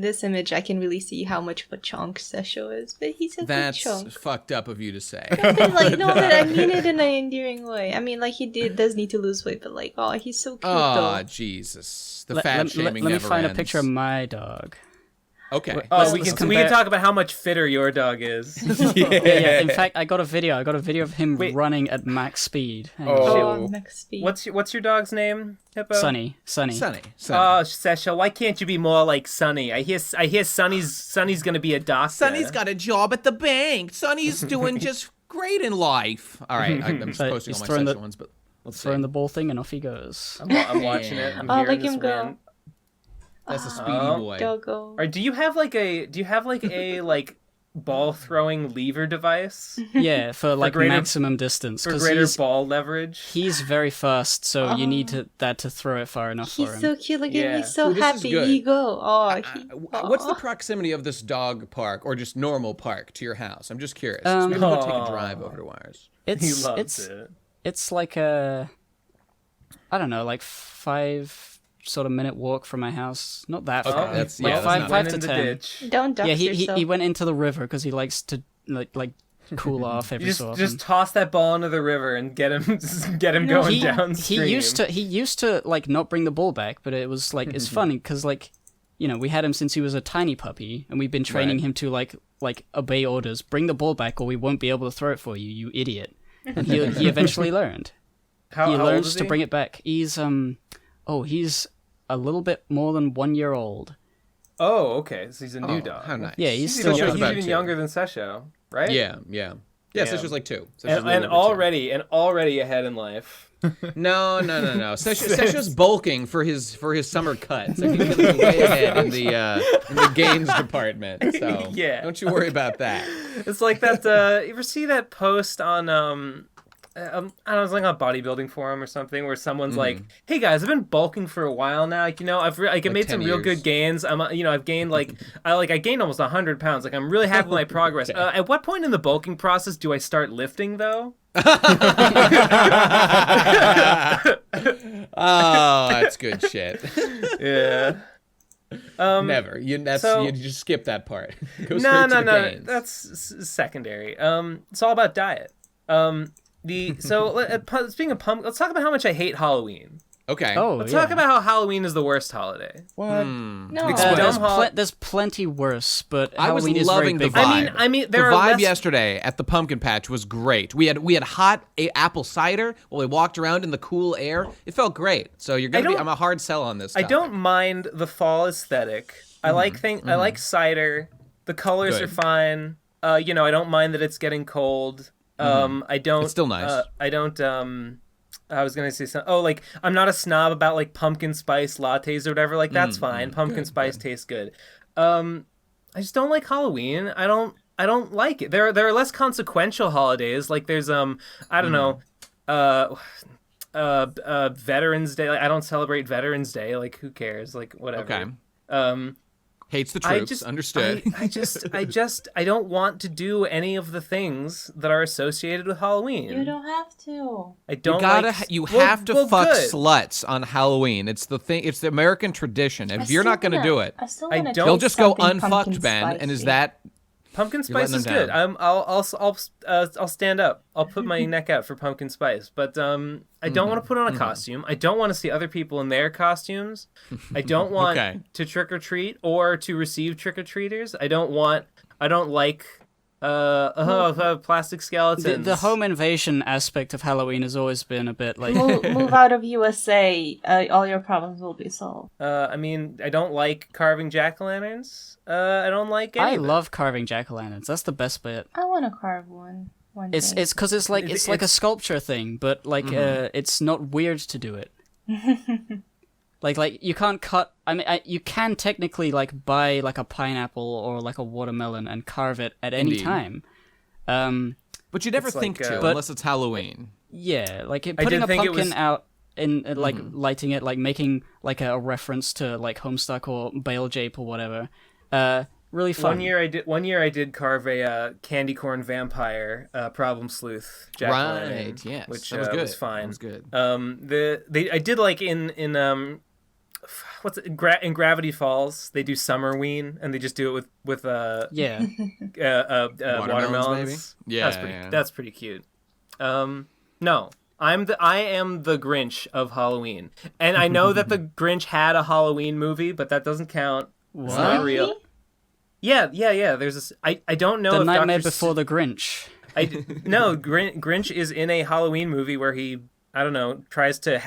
this image, I can really see how much of a chunk Sesho is, but he's a good chunk. That's fucked up of you to say. But I mean it in an endearing way. I mean, he does need to lose weight, but he's so cute though. Oh, Jesus. The fat shaming Let me never find ends. a picture of my dog. Okay. We can talk about how much fitter your dog is. Yeah. In fact, I got a video of him running at max speed. Max speed. What's your dog's name, Hippo? Sunny. Oh, Sesho, why can't you be more like Sunny? I hear Sunny's gonna be a doctor. Sunny's got a job at the bank. Sunny's doing just great in life. All right, I'm just posting all my Sesho ones, but let's throwing the ball thing and off he goes. I'm watching it. I'm hearing let this him go. wind. That's a speedy boy. Go. Or do you have a ball throwing lever device? Yeah, for maximum distance. For greater ball leverage. He's very fast, so you need that to throw it far enough for him. He's so cute. Look at him. He's so happy. He go. What's the proximity of this dog park or just normal park to your house? I'm just curious. Maybe we'll take a drive over to ours. He loves it. It's like I don't know, 5 sort of minute walk from my house. Not that far. That's 5 to 10. Don't dox yourself. He went into the river because he likes to cool off every so often. Just toss that ball into the river and get him going downstream. He used to not bring the ball back, but it was it's funny because we had him since he was a tiny puppy, and we've been training him to obey orders. Bring the ball back, or we won't be able to throw it for you, you idiot. And he eventually learned. How learns old is he? to bring it back. He's he's a little bit more than 1 year old. Oh, okay. So he's a new dog. How nice. Yeah, he's even still younger than Sesho, right? Yeah. Yeah, Sesho's like 2. And already ahead in life. No. Sesho's bulking for his summer cut. So he's way ahead in the gains department. So don't you worry about that. It's like that. You ever see that post on I don't know, it was like on a bodybuilding forum or something where someone's like, "Hey guys, I've been bulking for a while now. Like, I've made some real good gains. I've gained I gained almost 100 pounds. Like, I'm really happy with my progress. At what point in the bulking process do I start lifting though?" Oh, that's good shit. Yeah. Never. You just skip that part. Go straight to the gains. That's secondary. It's all about diet. Speaking of pumpkin, let's talk about how much I hate Halloween. Okay. Let's talk about how Halloween is the worst holiday. What? No. There's plenty worse, but I was Halloween loving is the very vibe. big. I mean, the vibe yesterday at the pumpkin patch was great. We had hot apple cider while we walked around in the cool air. It felt great. So I'm a hard sell on this topic. I don't mind the fall aesthetic. I like cider. The colors are fine. I don't mind that it's getting cold. I don't. It's still nice. I don't. I was gonna say something. Oh, like I'm not a snob about like pumpkin spice lattes or whatever. Like that's fine. Pumpkin spice tastes good. I just don't like Halloween. I don't like it. There are less consequential holidays. Like there's I don't know. Veterans Day. Like, I don't celebrate Veterans Day. Like who cares? Like whatever. Okay. Hates the troops. Understood. I don't want to do any of the things that are associated with Halloween. You don't have to. I don't. You have to fuck sluts on Halloween. It's the thing. It's the American tradition. And if you're not going to do it, they'll just go unfucked, Ben. And is that? Pumpkin spice is good. I'll stand up. I'll put my neck out for pumpkin spice. But I don't want to put on a costume. I don't want to see other people in their costumes. I don't want to trick or treat or to receive trick or treaters. I don't like plastic skeletons. The home invasion aspect of Halloween has always been a bit like move out of USA. All your problems will be solved. I mean, I don't like carving jack-o'-lanterns. I don't like any I love carving jack-o'-lanterns. That's the best bit. I want to carve one. It's because it's like a sculpture thing, but like it's not weird to do it. like you can't cut. I mean, you can technically like buy like a pineapple or like a watermelon and carve it at any time. But you never think to unless it's Halloween. Yeah, like putting a pumpkin out in like lighting it, like making like a reference to like Homestuck or Bale Jape or whatever. Really fun. One year I did carve a candy corn vampire problem sleuth jack-o'-lantern. Right. Yes. Which that was good. Was fine. That was good. I did like in in Gravity Falls they do Summerween and they just do it with watermelons. Maybe? Yeah, that's pretty cute. No. I am the Grinch of Halloween. And I know that the Grinch had a Halloween movie, but that doesn't count. What? It's not real. Yeah. There's this. I don't know. The Nightmare Before the Grinch. Grinch is in a Halloween movie where he, I don't know, tries to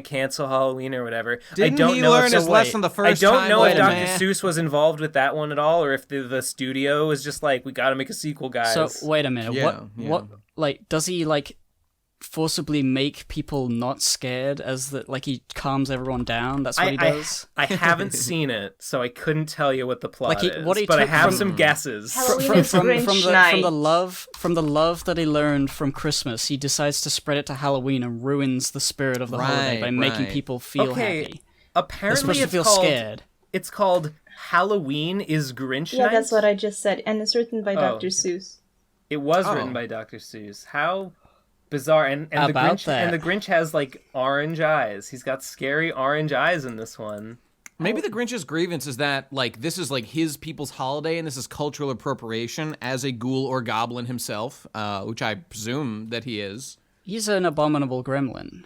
#cancel Halloween or whatever. Didn't he learn his lesson the first time? I don't know if Dr. Seuss was involved with that one at all, or if the studio was just like, we got to make a sequel, guys. So wait a minute. What like does he like forcibly make people not scared as that like he calms everyone down? That's what he does. I haven't seen it, so I couldn't tell you what the plot is. What he but I took have from, some guesses. from the love that he learned from Christmas, he decides to spread it to Halloween and ruins the spirit of the holiday by making people feel happy. Apparently, they're supposed to feel scared. It's called Halloween is Grinch Night. Yeah, that's what I just said, and it's written by Dr. Seuss. It was written by Dr. Seuss. How bizarre! And the Grinch has like orange eyes. He's got scary orange eyes in this one. Maybe the Grinch's grievance is that like this is like his people's holiday and this is cultural appropriation as a ghoul or goblin himself, which I presume that he is. He's an abominable gremlin.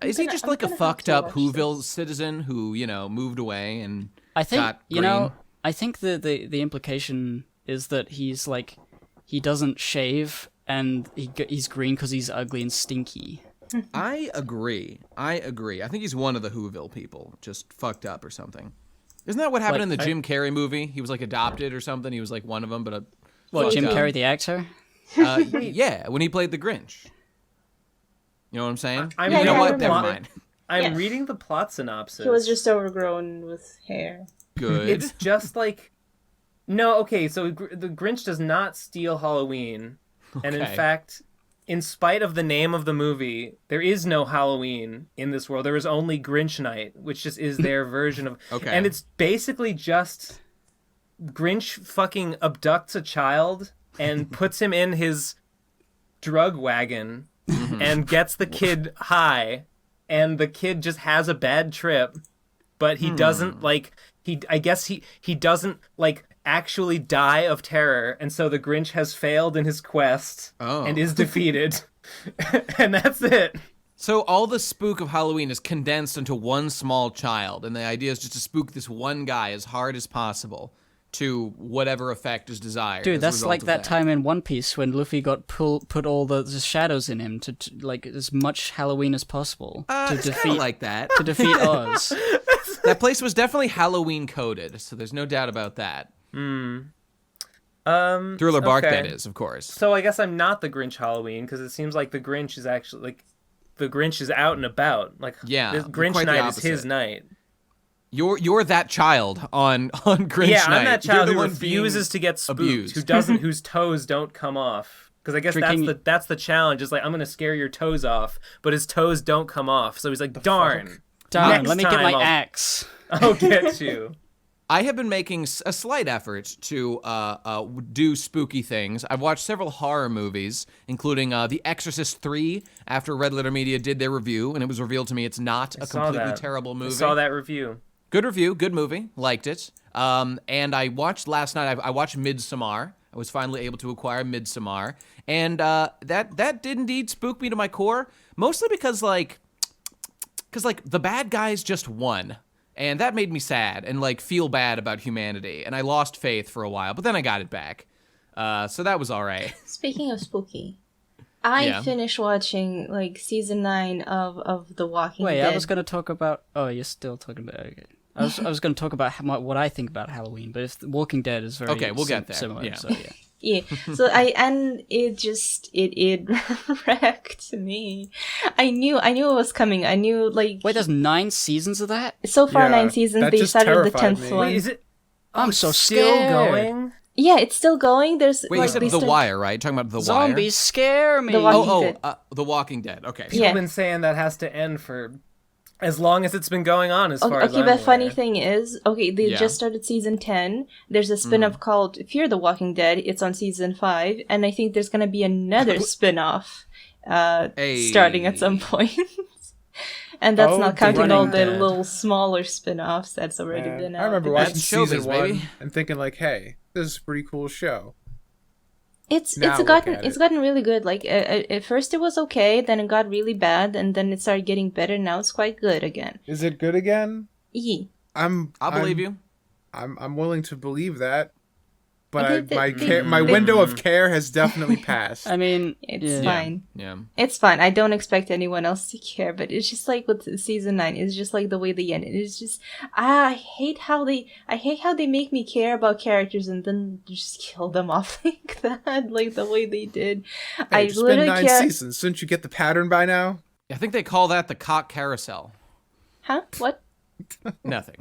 Is he just like a fucked up Whoville citizen who, moved away and got green? I think the implication is that he's like he doesn't shave and he's green because he's ugly and stinky. I agree. I think he's one of the Whoville people, just fucked up or something. Isn't that what happened in the Jim Carrey movie? He was like adopted or something. He was like one of them, but Jim Carrey the actor? Yeah, when he played the Grinch. You know what I'm saying? You know what? Never mind. I'm reading the plot synopsis. He was just overgrown with hair. Good. It's just like... No, okay, so the Grinch does not steal Halloween. Okay. And in fact, in spite of the name of the movie, there is no Halloween in this world. There is only Grinch Night, which just is their version of... Okay. And it's basically just... Grinch fucking abducts a child and puts him in his drug wagon and gets the kid high, and the kid just has a bad trip, but he doesn't, like... I guess he doesn't, like... actually die of terror, and so the Grinch has failed in his quest and is defeated. And that's it. So all the spook of Halloween is condensed into one small child, and the idea is just to spook this one guy as hard as possible to whatever effect is desired. Dude, that's like that time in One Piece when Luffy got put all the shadows in him to like as much Halloween as possible to defeat like that. To defeat Oz. That place was definitely Halloween coded, so there's no doubt about that. Thriller Bark, that is, of course. So I guess I'm not the Grinch Halloween, because it seems like the Grinch is actually, like, the Grinch is out and about. Like, this Grinch night is his night. You're that child on Grinch night. Yeah, I'm that child who refuses to get spooked, abused. whose toes don't come off. Because I guess that's the challenge, is like, I'm going to scare your toes off, but his toes don't come off. So he's like, darn, let me get my axe. I'll get you. I have been making a slight effort to do spooky things. I've watched several horror movies, including The Exorcist 3, after Red Letter Media did their review, and it was revealed to me it's not a completely terrible movie. I saw that review. Good review, good movie, liked it. And I watched last night, I watched Midsommar. I was finally able to acquire Midsommar. And that did indeed spook me to my core, mostly because the bad guys just won. And that made me sad and, like, feel bad about humanity. And I lost faith for a while, but then I got it back. So that was all right. Speaking of spooky, I finished watching, like, season 9 of The Walking Dead. Wait, I was going to talk about... Oh, you're still talking about... Okay. I was going to talk about what I think about Halloween, but if The Walking Dead is very okay, we'll get there. Similar, yeah. So, yeah. Yeah, so it wrecked me. I knew it was coming. I knew, like... Wait, there's 9 seasons of that? So far, 9 seasons. They started the 10th one. Wait, is it... I'm so still scared. going? Yeah, it's still going. There's Wait, you said The Wire, right? You're talking about The Wire? Zombies scare me. The Walking Dead. The Walking Dead. Okay. People have been saying that has to end for... as long as it's been going on, as far as I'm aware. Okay, but funny thing is, they just started season 10. There's a spin-off called Fear the Walking Dead. It's on season 5. And I think there's going to be another spin-off starting at some point. And that's not counting all the little smaller spin-offs that's already been out. I remember watching season 1 and thinking, like, hey, this is a pretty cool show. It's gotten really good. Like at first it was okay, then it got really bad, and then it started getting better. Now it's quite good again. Is it good again? Yeah. I'll believe you. I'm willing to believe that, but my window of care has definitely passed. I mean, it's fine. Yeah, it's fine. I don't expect anyone else to care, but it's just like with season 9. It's just like the way they ended. It's just I hate how they make me care about characters and then just kill them off like that, like the way they did. Hey, it's been 9 seasons. Shouldn't you get the pattern by now? I think they call that the cock carousel. Huh? What? Nothing.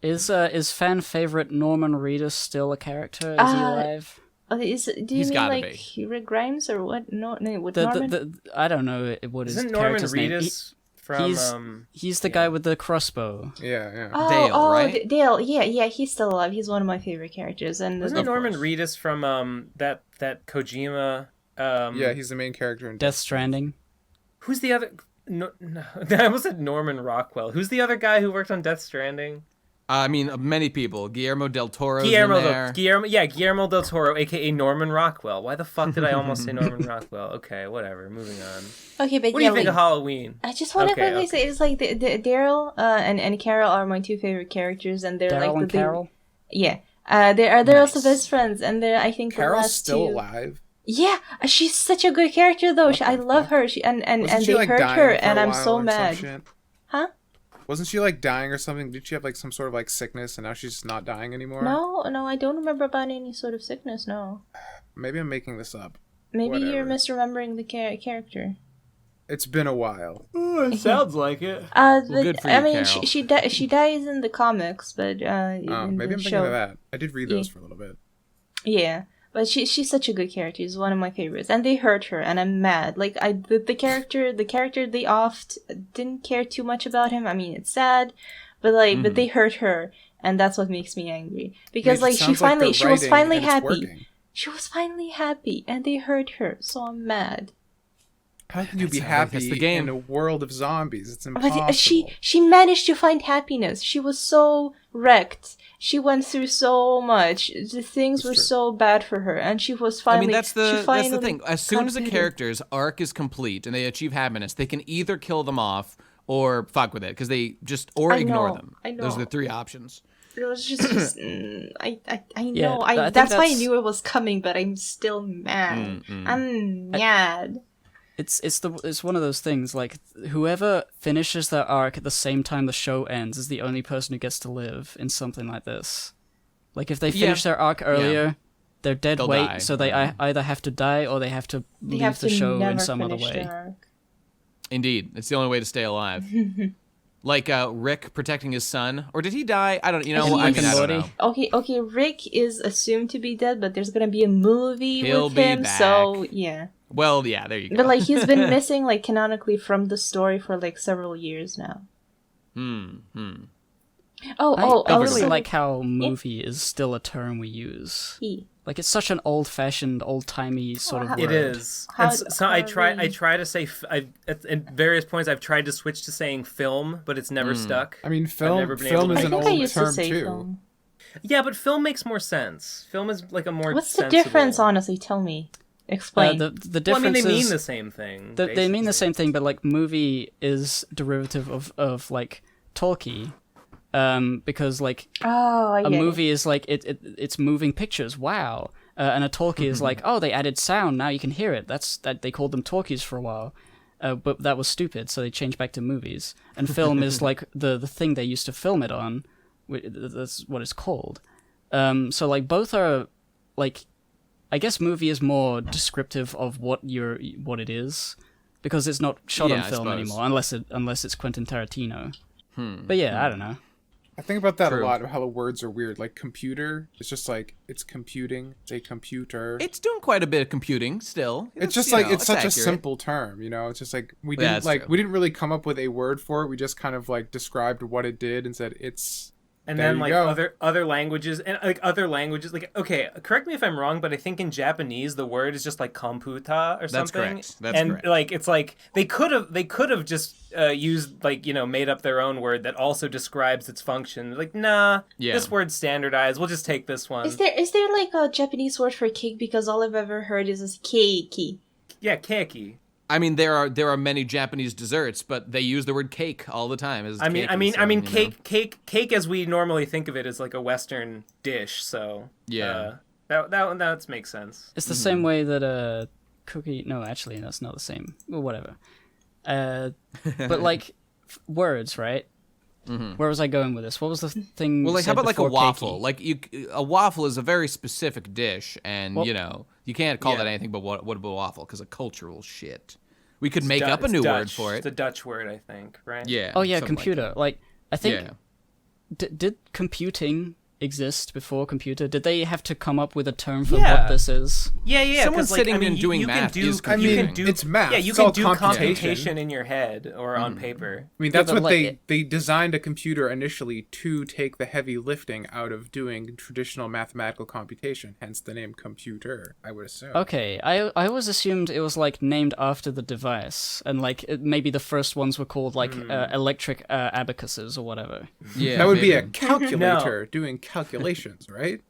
Is fan favorite Norman Reedus still a character? Is he alive? Do you mean like Rick Grimes or what? No, with Norman? I don't know what his character's name. Reedus from he's the guy with the crossbow. Yeah. Dale, right? Dale. Yeah. He's still alive. He's one of my favorite characters. And wasn't it Norman Reedus from that Kojima? Yeah, he's the main character in Death Stranding. Who's the other? No, I almost said Norman Rockwell. Who's the other guy who worked on Death Stranding? I mean, many people. Guillermo del Toro's in there. Guillermo del Toro, a.k.a. Norman Rockwell. Why the fuck did I almost say Norman Rockwell? Okay, whatever. Moving on. Okay, but what do you think of Halloween? I just want to quickly say, it's like the Daryl and Carol are my 2 favorite characters, and they're Daryl and Carol? Yeah. They're also best friends, and I think Carol's the last still 2... alive. Yeah, she's such a good character, though. I love her. And they hurt her, and I'm so mad. Huh? Wasn't she like dying or something? Did she have like some sort of like sickness and now she's just not dying anymore? No, I don't remember about any sort of sickness, no. Maybe I'm making this up. Maybe Whatever. you're misremembering the character. It's been a while. Oh, it sounds like it. Good for you, I mean, Carol. she dies in the comics, but Maybe I'm thinking of that. I did read those for a little bit. Yeah, but she's such a good character. She's one of my favorites, and they hurt her, and I'm mad. Like the character they oft didn't care too much about him. I mean, it's sad, but but they hurt her, and that's what makes me angry because she was finally happy. She was finally happy, and they hurt her, so I'm mad. How can you be happy in a world of zombies? It's impossible. But she managed to find happiness. She was so wrecked. She went through so much. The things were so bad for her, and she was finally. I mean, that's the thing. As soon as a character's arc is complete and they achieve happiness, they can either kill them off or fuck with it because they just ignore them. I know. Those are the three options. It was just I know. Yeah, that's why I knew it was coming, but I'm still mad. I'm mad. It's one of those things, like, whoever finishes their arc at the same time the show ends is the only person who gets to live in something like this. Like, if they finish their arc earlier, they're dead weight, die. So they either have to die or they have to leave the show in some other way. Indeed. It's the only way to stay alive. Like Rick protecting his son. Or did he die? I don't know. I don't know. Okay, Rick is assumed to be dead, but there's gonna be a movie with him, back. so yeah. Well, yeah, there you go. But like he's been missing canonically from the story for several years now. I really like how movie is still a term we use. Like, it's such an old-fashioned, old-timey sort of word. It is. So I try to say at various points I've tried to switch to saying film, but it's never stuck. I mean, film is an old term too. Film. Yeah, but film makes more sense. Film is like a more. What's sensible... the difference? Honestly, tell me. Explain. The difference well, I mean, they is, mean the same thing. They mean the same thing, but like movie is derivative of like talkie. Because like a movie is like it's moving pictures, wow, and a talkie is like, oh, they added sound, now you can hear it. That they called them talkies for a while, but that was stupid, so they changed back to movies. And film is like the thing they used to film it on. That's what it's called. So like both are like, I guess movie is more descriptive of what it is, because it's not shot on film anymore, unless it's Quentin Tarantino. But yeah, I don't know. I think about that a lot, how the words are weird. Like computer, it's just like, it's computing, a computer. It's doing quite a bit of computing still. It's just like, it's such accurate. A simple term, It's just like, we didn't really come up with a word for it. We just kind of like described what it did and said it's. And then like other languages like, okay, correct me if I'm wrong, but I think in Japanese the word is just like komputa or something. That's correct. Like it's like they could have just used like, made up their own word that also describes its function. Like, nah, this word's standardized. We'll just take this one. Is there like a Japanese word for cake? Because all I've ever heard is keiki. Yeah, keiki. I mean, there are many Japanese desserts, but they use the word cake all the time. Cake as we normally think of it is like a Western dish. So that makes sense. It's the same way that a cookie. No, actually, that's not the same. Well, whatever. But like words, right? Where was I going with this? What was the thing? Well, like how about like a waffle? Cakey? Like a waffle is a very specific dish, and you can't call that anything but what a waffle, because of cultural shit. We could make up a new word for it. It's a Dutch word, I think, right? Yeah. Oh yeah, computer. Like I think. Did computing exist before computer? Did they have to come up with a term for what this is? Yeah. Someone sitting and doing math is computing. It's math. Yeah, you can do computation in your head or on paper. I mean, that's what they designed a computer initially to take the heavy lifting out of doing traditional mathematical computation, hence the name computer, I would assume. Okay, I always assumed it was like named after the device, and like maybe the first ones were called like electric abacuses or whatever. Yeah, that would be a calculator doing calculations, right?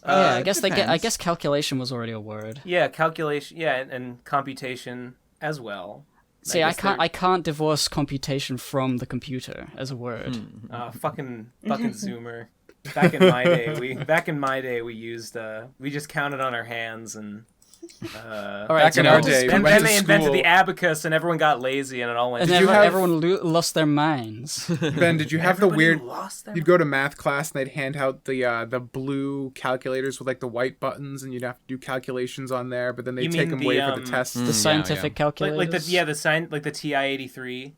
Yeah, I guess calculation was already a word. Yeah, calculation. Yeah, and computation as well. See, I can't divorce computation from the computer as a word. Fucking Zoomer. Back in my day, we used we just counted on our hands and All right, back in our day, and we then went they to invented school. the abacus, and everyone got lazy, and it all went. And everyone lost their minds. Ben, did you have the weird? Lost their You'd go to math class and they'd hand out the blue calculators with like the white buttons, and you'd have to do calculations on there. But then they'd take them away for the tests. The scientific calculators, like the TI-83.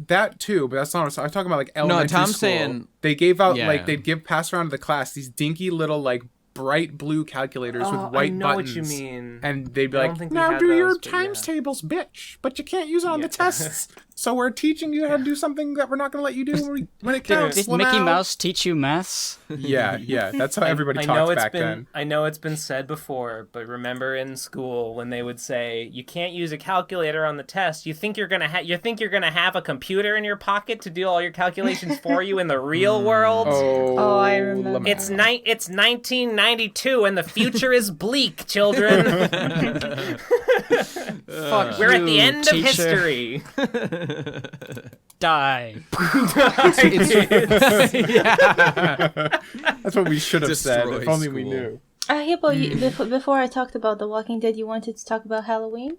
That too, but that's not what I'm talking about. Like elementary Tom's school. saying They gave out Yeah. they'd pass around to the class these dinky little like bright blue calculators with white I know buttons. what you mean. And they'd be I like, don't think we now had do your those, but times yeah. tables, bitch. But you can't use it on the tests. So we're teaching you how to do something that we're not going to let you do when it counts. Did Mickey Mouse teach you maths? Yeah. That's how everybody talked back then. I know it's been said before, but remember in school when they would say you can't use a calculator on the test. You think you're gonna have a computer in your pocket to do all your calculations for you in the real world? Oh, I remember. It's 1992 and the future is bleak, children. Fuck We're you, at the end teacher. of history. Die. That's what we should have said. Destroy If only we school. knew. Hippo, before I talked about The Walking Dead, you wanted to talk about Halloween?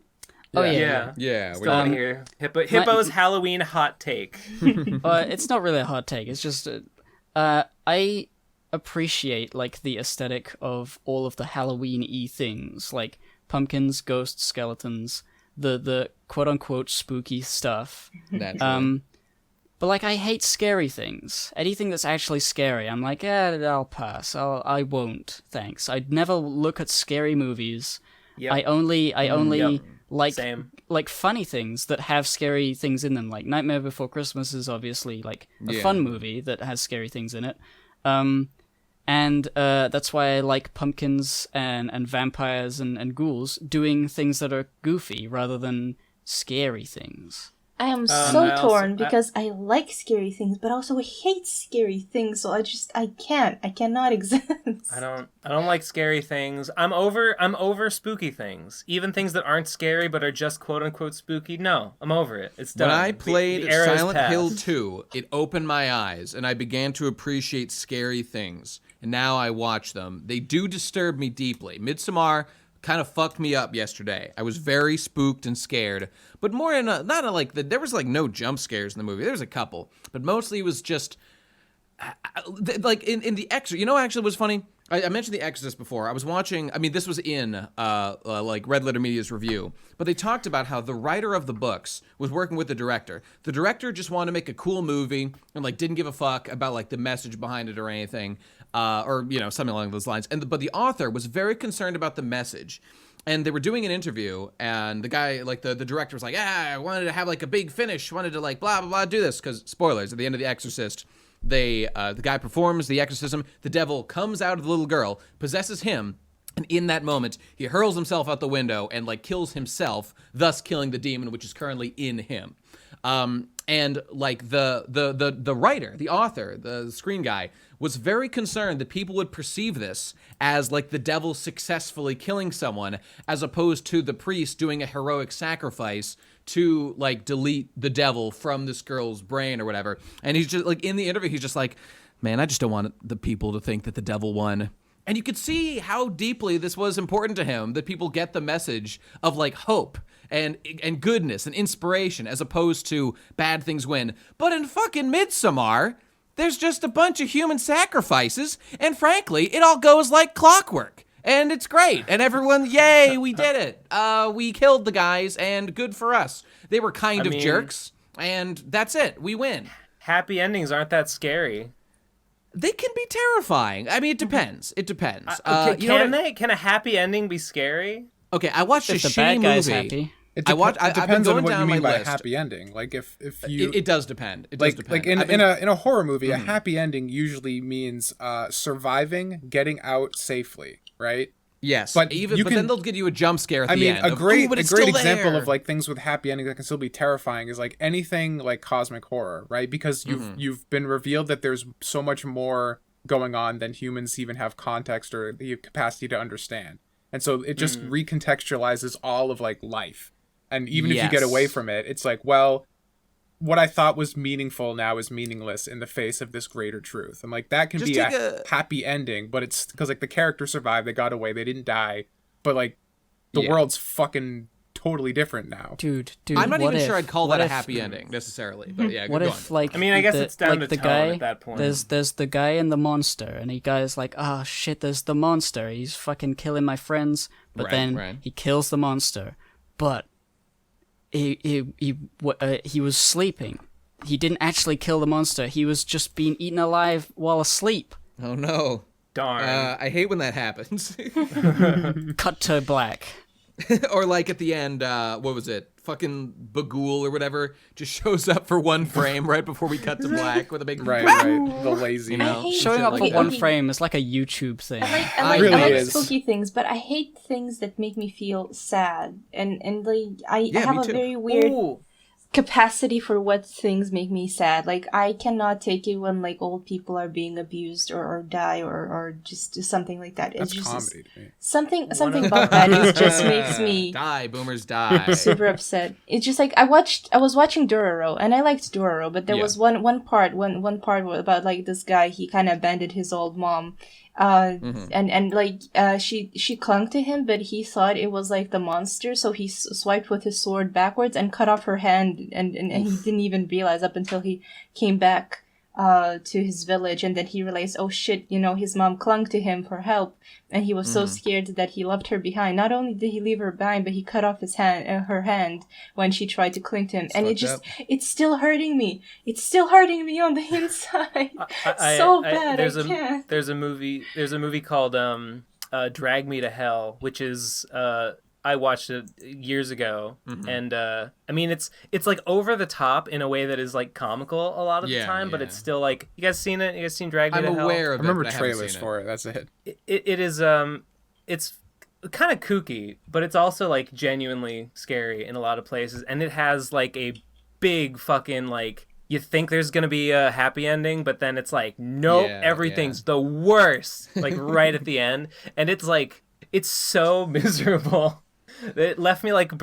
Oh Yeah. Yeah, Still want to hear Hippo's Halloween hot take. It's not really a hot take. It's just I appreciate like the aesthetic of all of the Halloween-y things, like pumpkins, ghosts, skeletons, the quote unquote spooky stuff. naturally. But like I hate scary things. Anything that's actually scary, I'm like, I'll pass. I won't. Thanks. I'd never look at scary movies. Yep. I only Yep. like Same. like funny things that have scary things in them. Like Nightmare Before Christmas is obviously like a fun movie that has scary things in it. And that's why I like pumpkins and vampires and ghouls doing things that are goofy rather than scary things. I am I so also- torn because I like scary things, but also hate scary things. So I cannot exist. I don't like scary things. I'm over spooky things. Even things that aren't scary but are just quote unquote spooky. No, I'm over it. It's done. When I played the era's Silent passed. Hill 2, it opened my eyes, and I began to appreciate scary things. And now I watch them. They do disturb me deeply. Midsommar kind of fucked me up yesterday. I was very spooked and scared, but more in a, not a, like, there was like no jump scares in the movie. There was a couple, but mostly it was just, like in The Exorcist. You know, actually, was funny. I mentioned The Exorcist before. I was watching. I mean, this was in like Red Letter Media's review, but they talked about how the writer of the books was working with the director. The director just wanted to make a cool movie and like didn't give a fuck about like the message behind it or anything, or you know, something along those lines. But the author was very concerned about the message. And they were doing an interview, and the guy, like the director, was like, I wanted to have like a big finish, wanted to like blah blah blah do this, because spoilers, at the end of The Exorcist, the guy performs the exorcism, the devil comes out of the little girl, possesses him, and in that moment he hurls himself out the window and like kills himself, thus killing the demon which is currently in him. And like the writer, the author, the screen guy was very concerned that people would perceive this as like the devil successfully killing someone, as opposed to the priest doing a heroic sacrifice to like delete the devil from this girl's brain or whatever. And he's just like, in the interview, he's just like, man, I just don't want the people to think that the devil won. And you could see how deeply this was important to him, that people get the message of like hope and goodness and inspiration, as opposed to bad things win. But in fucking Midsommar, there's just a bunch of human sacrifices, and frankly, it all goes like clockwork. And it's great. And everyone, yay, we did it. We killed the guys, and good for us. They were kind of jerks, and that's it. We win. Happy endings aren't that scary. They can be terrifying. I mean, it depends. It depends. Can a happy ending be scary? Okay, I watched a If the shitty bad guy's movie. happy. It I've been depends on going what you down mean my by a list. happy ending. Like if you, It does depend. It does depend. like in a horror movie, a happy ending usually means surviving, getting out safely, right? Yes, But but then they'll give you a jump scare at I the mean, end. a great still example there. of like things with happy endings that can still be terrifying is like anything like cosmic horror, right? Because you've been revealed that there's so much more going on than humans even have context or the capacity to understand, and so it just recontextualizes all of like life. And even if you get away from it, it's like, well, what I thought was meaningful now is meaningless in the face of this greater truth. And like that can Just be take a happy ending, but it's because like the character survived, they got away, they didn't die, but like the world's fucking totally different now. Dude. I'm not even if, sure I'd call that a if- happy ending necessarily, but yeah. What go if on. like I mean, I guess it's down like to the tone guy at that point. there's the guy and the monster, and he guy's like, oh shit, there's the monster. He's fucking killing my friends, but Right, then right. he kills the monster. But he was sleeping. He didn't actually kill the monster. He was just being eaten alive while asleep. Oh no. Darn. I hate when that happens. Cut to black. Or like at the end, what was it? Fucking Bagul or whatever just shows up for one frame right before we cut to black with a big Right. The lazy. You know, hate- Showing shit up like for that. one frame is like a YouTube thing. I really like is. spooky things, but I hate things that make me feel sad. And like I Yeah, have me a too. very weird Ooh. capacity for what things make me sad. Like I cannot take it when like old people are being abused or die or just something like that. That's It's just comedy to me. something about that is just makes me Die, boomers, die. super upset. It's just like I was watching Dororo and I liked Dororo, but there Yeah. was one part about like this guy, he kind of abandoned his old mom. And like she clung to him, but he thought it was like the monster, so he swiped with his sword backwards and cut off her hand, and he didn't even realize up until he came back to his village, and then he realized, oh shit, his mom clung to him for help, and he was so scared that he left her behind. Not only did he leave her behind, but he cut off her hand when she tried to cling to him, and it's still hurting me. It's still hurting me on the inside. So bad. I can't. There's a movie called Drag Me to Hell, which is I watched it years ago, and I mean it's like over the top in a way that is like comical a lot of the time, but it's still like, you guys seen it? You guys seen Drag Me I'm to Hell? aware of I remember it, but I haven't trailers seen for it. That's it. It is it's kind of kooky, but it's also like genuinely scary in a lot of places, and it has like a big fucking like, you think there's gonna be a happy ending, but then it's like, nope, Yeah, everything's the worst, like right at the end, and it's like, it's so miserable. It left me like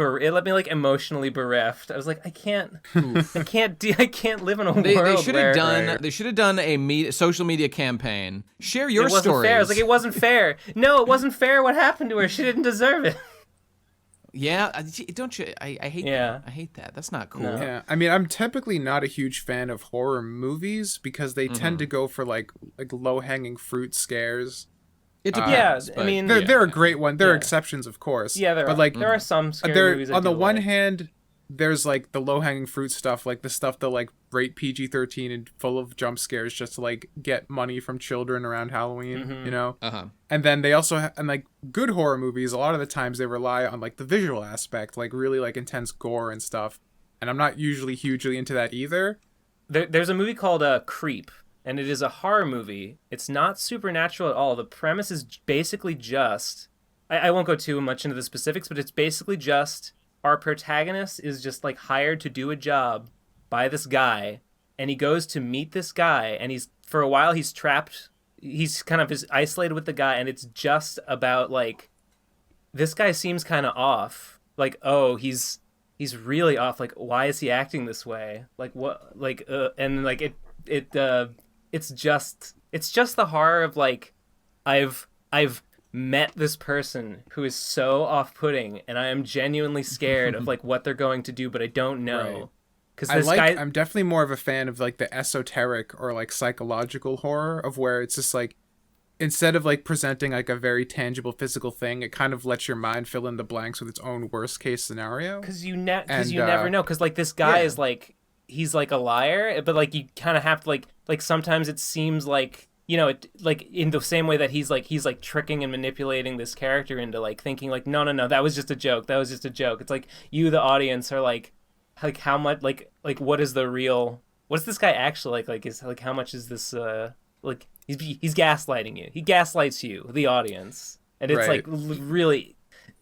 emotionally bereft. I was like, I can't live in a world They should have where done. They should have done a social media campaign. Share your it wasn't stories. fair. I was like, it wasn't fair. No, it wasn't fair. What happened to her? She didn't deserve it. Yeah, don't you? I hate. Yeah. That. I hate that. That's not cool. No. Yeah, I mean, I'm typically not a huge fan of horror movies because they tend to go for like low-hanging fruit scares. It Yeah, depends. I but- mean, They're a great one. There are Yeah. exceptions, of course. Yeah, there but are. like There are some scary movies. I on the do one like. hand, there's like the low-hanging fruit stuff, like the stuff that like rate PG-13 and full of jump scares just to like get money from children around Halloween, you know. And then they also and like good horror movies, a lot of the times they rely on like the visual aspect, like really like intense gore and stuff. And I'm not usually hugely into that either. There's a movie called Creep, and it is a horror movie. It's not supernatural at all. The premise is basically just, I won't go too much into the specifics, but it's basically just our protagonist is just like hired to do a job by this guy, and he goes to meet this guy, and for a while he's trapped. He's kind of isolated with the guy, and it's just about like, this guy seems kind of off. Like, oh, he's really off. Like, why is he acting this way? Like, what? Like, and like it's just the horror of like, I've met this person who is so off-putting, and I am genuinely scared of like what they're going to do, but I don't know. Because I'm definitely more of a fan of like the esoteric or like psychological horror of where it's just like, instead of like presenting like a very tangible physical thing, it kind of lets your mind fill in the blanks with its own worst case scenario. Because you never know. Because like this guy is like, he's like a liar, but like you kind of have to like sometimes it seems like, you know, it like in the same way that he's like tricking and manipulating this character into like thinking like, no, that was just a joke. It's like you, the audience, are like how much like what is the real, what's this guy actually like is like, how much is this like he's gaslighting you. He gaslights you, the audience, and it's like really,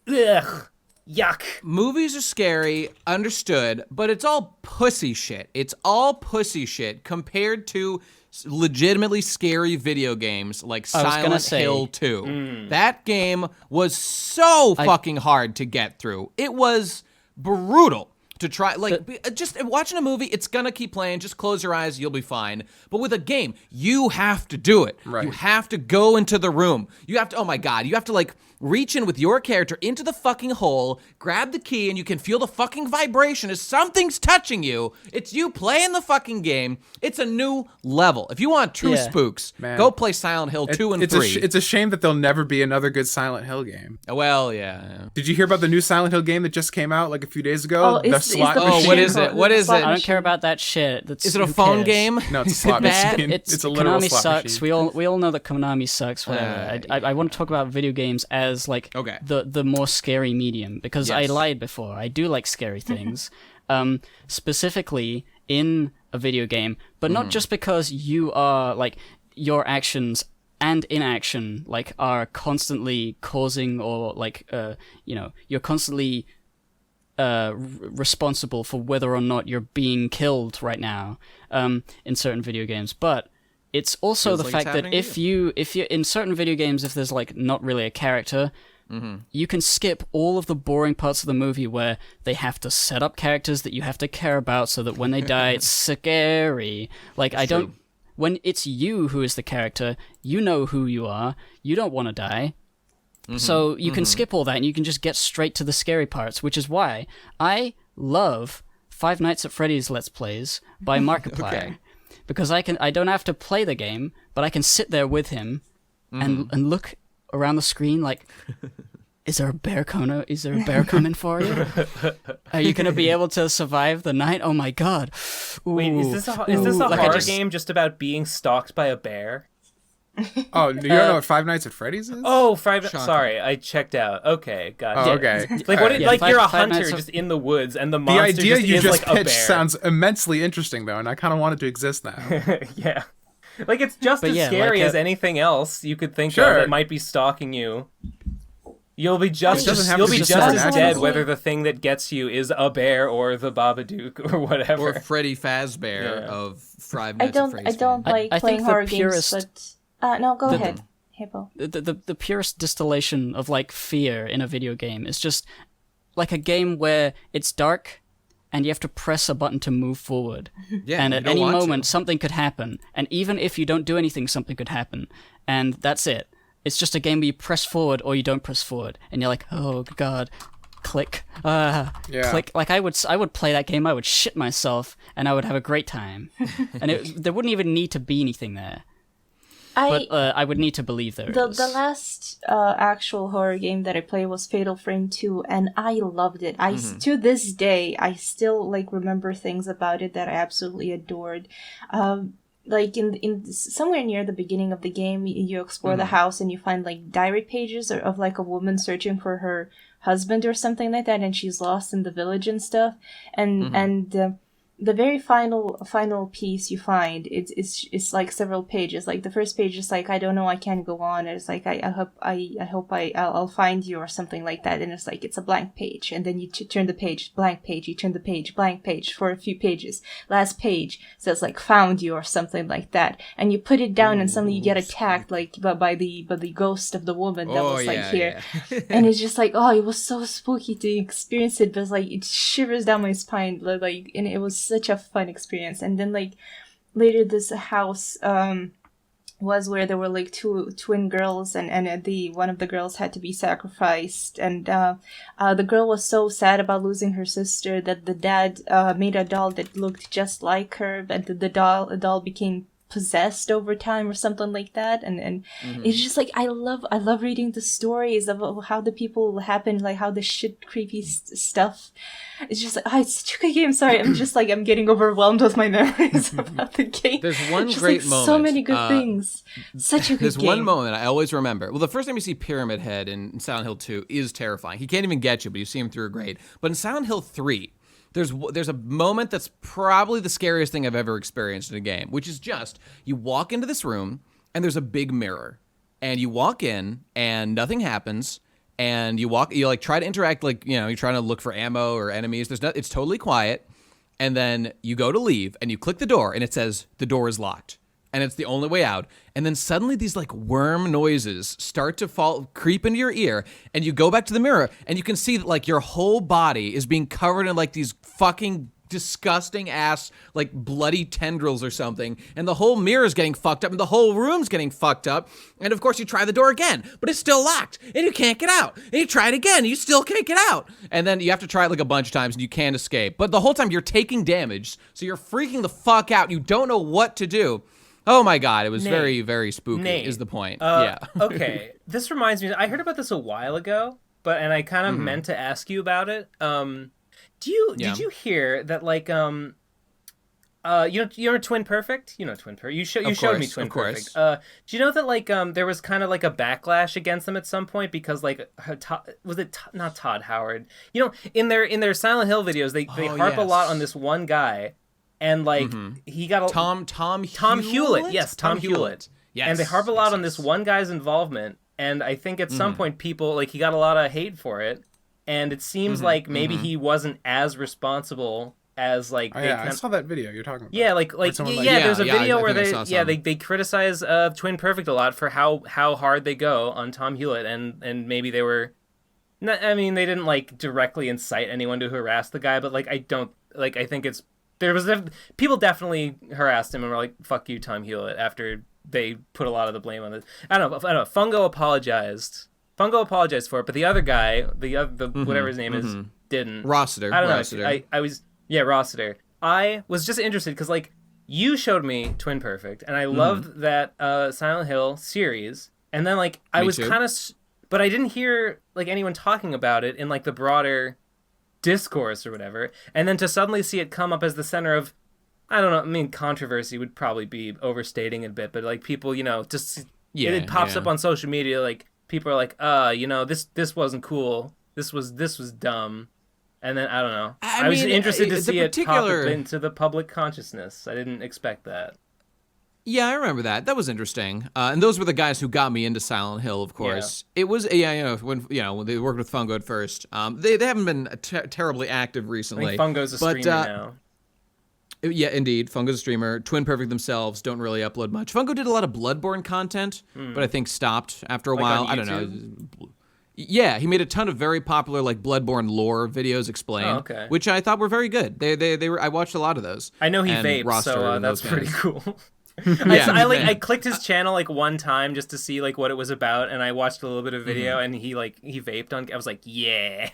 ugh, yuck. Movies are scary, understood, but it's all pussy shit. It's all pussy shit compared to legitimately scary video games like Silent Hill 2. That game was so fucking hard to get through. It was brutal to try. Like, just watching a movie, it's gonna keep playing. Just close your eyes, you'll be fine. But with a game, you have to do it. Right. You have to go into the room. You have to, oh my God, you have to like reach in with your character into the fucking hole, grab the key, and you can feel the fucking vibration as something's touching you. It's you playing the fucking game. It's a new level. If you want true spooks, go play Silent Hill 2 and 3. It's a shame that there'll never be another good Silent Hill game. Well, yeah. Did you hear about the new Silent Hill game that just came out like a few days ago? What is it? What is it? I don't care about that shit. Is it a phone game? No, it's a slot machine. It's a literal Konami slot sucks. machine. We all know that Konami sucks. Whatever. I want to talk about video games as like the more scary medium, because I lied before. I do like scary things, specifically in a video game, but not just because you are like your actions and inaction like are constantly causing or like you're constantly responsible for whether or not you're being killed right now in certain video games, but it's also the fact that if you're in certain video games, if there's like not really a character, you can skip all of the boring parts of the movie where they have to set up characters that you have to care about so that when they die it's scary. Like when it's you who is the character, you know who you are, you don't want to die. So you can skip all that and you can just get straight to the scary parts, which is why I love Five Nights at Freddy's Let's Plays by Markiplier. Because I don't have to play the game, but I can sit there with him and look around the screen like, is there a bear coming for you? Are you gonna be able to survive the night? Oh my god! Ooh, wait, is this a horror game just about being stalked by a bear? Oh, you don't know what Five Nights at Freddy's is? Oh, sorry, I checked out. Okay, gotcha. Oh, okay. Like what? Like you're a hunter just in the woods, and the monster the idea you is just like pitched a bear. sounds immensely interesting, though, and I kind of want it to exist now. Yeah, like it's just as scary as anything else you could think of that might be stalking you. You'll be just as dead whether the thing that gets you is a bear or the Babadook or whatever. Or Freddy Fazbear of Five Nights at Freddy's. I don't like playing horror games, but no, go ahead, Hippo. The purest distillation of like fear in a video game is just like a game where it's dark and you have to press a button to move forward. Yeah, and at any moment something could happen, and even if you don't do anything, something could happen, and that's it. It's just a game where you press forward or you don't press forward, and you're like, oh god, click, click. Like I would play that game, I would shit myself, and I would have a great time, and there wouldn't even need to be anything there. But I would need to believe there is. The last actual horror game that I played was Fatal Frame 2, and I loved it. To this day, I still like remember things about it that I absolutely adored. Like in somewhere near the beginning of the game, you explore the house and you find like diary pages of like a woman searching for her husband or something like that, and she's lost in the village and stuff. And the very final piece you find, it's like several pages. Like the first page is like, I don't know, I can't go on. And it's like I hope I'll find you or something like that. And it's like it's a blank page, and then you turn the page, blank page. You turn the page, blank page for a few pages. Last page says like found you or something like that, and you put it down, and suddenly you get attacked like by the ghost of the woman that was like here, and it's just like, oh, it was so spooky to experience it, but it's like it shivers down my spine, like, and it was such a fun experience. And then like later this house was where there were like two twin girls, and one of the girls had to be sacrificed, and the girl was so sad about losing her sister that the dad made a doll that looked just like her, but the doll became possessed over time or something like that, and it's just like I love reading the stories of how the people happen, like how the shit creepy stuff. It's just like, it's such a good game. Sorry, I'm just like, I'm getting overwhelmed with my memories about the game. There's one great moment. So many good things. Such a good game. There's one moment I always remember. Well, the first time you see Pyramid Head in Silent Hill 2 is terrifying. He can't even get you, but you see him through a grate. But in Silent Hill 3, there's a moment that's probably the scariest thing I've ever experienced in a game, which is just, you walk into this room, and there's a big mirror. And you walk in, and nothing happens. And you like try to interact, like, you know, you're trying to look for ammo or enemies. It's totally quiet. And then you go to leave, and you click the door, and it says the door is locked. And it's the only way out. And then suddenly these like worm noises start to creep into your ear, and you go back to the mirror, and you can see that like your whole body is being covered in like these fucking disgusting ass, like bloody tendrils or something, and the whole mirror's getting fucked up, and the whole room's getting fucked up, and of course you try the door again, but it's still locked, and you can't get out, and you try it again, and you still can't get out, and then you have to try it like a bunch of times, and you can't escape, but the whole time you're taking damage, so you're freaking the fuck out, and you don't know what to do. Oh my god, it was very, very spooky, is the point. Yeah. Okay, this reminds me, I heard about this a while ago, and I kind of meant to ask you about it. Did you hear that, like, you're Twin Perfect? You know Twin Perfect. You showed me Twin Perfect. Do you know that, like, there was kind of like a backlash against them at some point because, like, not Todd Howard? You know, in their Silent Hill videos, they harp a lot on this one guy, and like he got Tom Hewlett. Yes, Tom Hewlett. Yes, and they harp a lot on this one guy's involvement, and I think at some point people, like, he got a lot of hate for it. And it seems like maybe he wasn't as responsible as, like, I saw that video you're talking about. Yeah, there's a video where they criticize Twin Perfect a lot for how hard they go on Tom Hewlett, and maybe they were, I mean, they didn't, like, directly incite anyone to harass the guy, but, like, I think people definitely harassed him and were like, fuck you, Tom Hewlett, after they put a lot of the blame on this. I don't know. Fungo apologized for it, but the other guy, whatever his name is, didn't. Rossiter. I don't know. Rossiter. I was just interested because, like, you showed me Twin Perfect, and I loved that Silent Hill series, and then, like, I was kind of, but I didn't hear, like, anyone talking about it in, like, the broader discourse or whatever, and then to suddenly see it come up as the center of, I don't know, I mean, controversy would probably be overstating it a bit, but, like, people, you know, just, it pops up on social media, like, people are like, this wasn't cool. This was dumb. And then, I don't know. I was interested to see it pop into the public consciousness. I didn't expect that. Yeah, I remember that. That was interesting. And those were the guys who got me into Silent Hill, of course. Yeah. It was, when they worked with Fungo at first. They haven't been terribly active recently. I think Fungo's a streamer now. Yeah, indeed. Fungo's a streamer. Twin Perfect themselves don't really upload much. Fungo did a lot of Bloodborne content, but I think stopped after a while. I don't know. Yeah, he made a ton of very popular, like, Bloodborne lore videos explained, which I thought were very good. They were. I watched a lot of those. I know he vapes, so that's pretty cool. I clicked his channel, like, one time just to see, like, what it was about, and I watched a little bit of video, and he vaped on. I was like, yeah,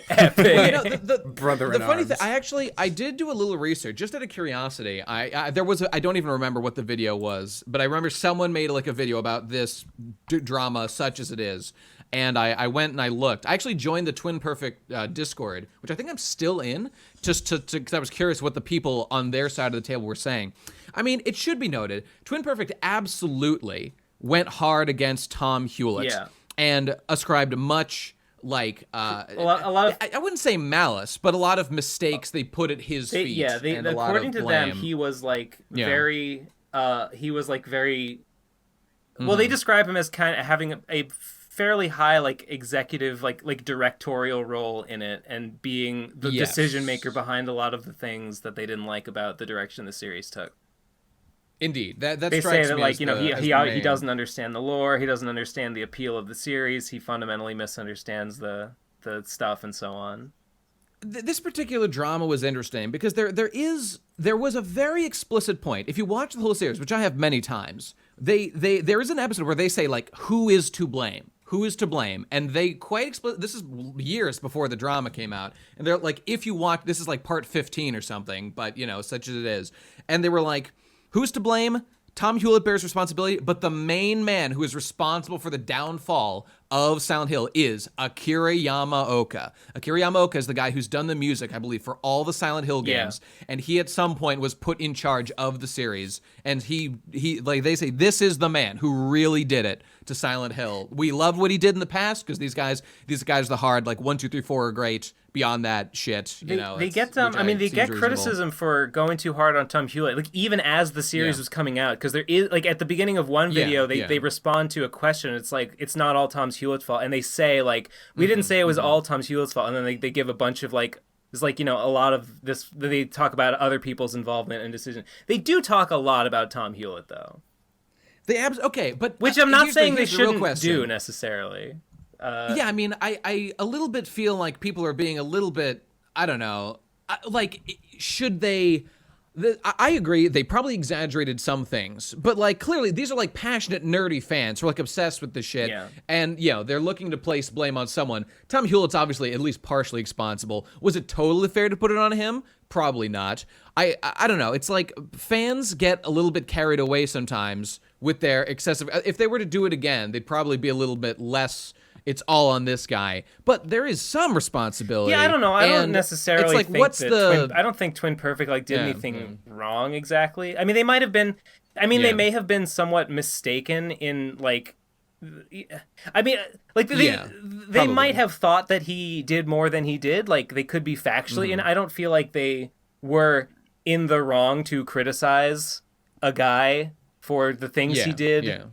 epic. Well, the brother in the funny arms. thing, I did do a little research just out of curiosity. I don't even remember what the video was, but I remember someone made, like, a video about this drama, such as it is. And I went and I looked. I actually joined the Twin Perfect Discord, which I think I'm still in, just because I was curious what the people on their side of the table were saying. I mean, it should be noted, Twin Perfect absolutely went hard against Tom Hewlett and ascribed much, like, a lot of, I wouldn't say malice, but a lot of mistakes they put at his feet. Yeah, according to them, he was, like, very, well, they describe him as kind of having a fairly high, like, executive, like directorial role in it, and being the decision maker behind a lot of the things that they didn't like about the direction the series took. Indeed, that they strikes say that, me like, as you know, the he doesn't understand the lore, he doesn't understand the appeal of the series, he fundamentally misunderstands the stuff, and so on. This particular drama was interesting because there was a very explicit point. If you watch the whole series, which I have many times, there is an episode where they say, like, who is to blame? Who is to blame? And they quite explicit. This is years before the drama came out, and they're like, if you watch, this is like part 15 or something, but, you know, such as it is. And they were like, who's to blame? Tom Hewlett bears responsibility, but the main man who is responsible for the downfall of Silent Hill is Akira Yamaoka. Akira Yamaoka is the guy who's done the music, I believe, for all the Silent Hill games, and he at some point was put in charge of the series, and he like, they say, this is the man who really did it to Silent Hill. We loved what he did in the past, because these guys are the hard, like, 1, 2, 3, 4 are great. Beyond that shit, you know, they get they get criticism for going too hard on Tom Hewlett, like, even as the series was coming out, because there is, like, at the beginning of one video, they respond to a question. It's like, it's not all Tom Hewlett's fault, and they say, like, we didn't say it was all Tom Hewlett's fault, and then they give a bunch of, like, it's like, you know, a lot of this. They talk about other people's involvement and decision. They do talk a lot about Tom Hewlett, though. But which I'm not saying they shouldn't do necessarily. I mean, I a little bit feel like people are being a little bit, I don't know, should they? I agree. They probably exaggerated some things, but like clearly these are like passionate, nerdy fans who are like obsessed with this shit, and they're looking to place blame on someone. Tom Hewlett's obviously at least partially responsible. Was it totally fair to put it on him? Probably not. I don't know. It's like fans get a little bit carried away sometimes with their excessive. If they were to do it again, they'd probably be a little bit less. It's all on this guy, but there is some responsibility. Yeah, I don't know. I don't necessarily like, think what's I don't think Twin Perfect did anything wrong exactly. I mean, they might have been. I mean, they may have been somewhat mistaken in like. I mean, like they might have thought that he did more than he did. Like they could be factually, and I don't feel like they were in the wrong to criticize a guy for the things he did. Yeah.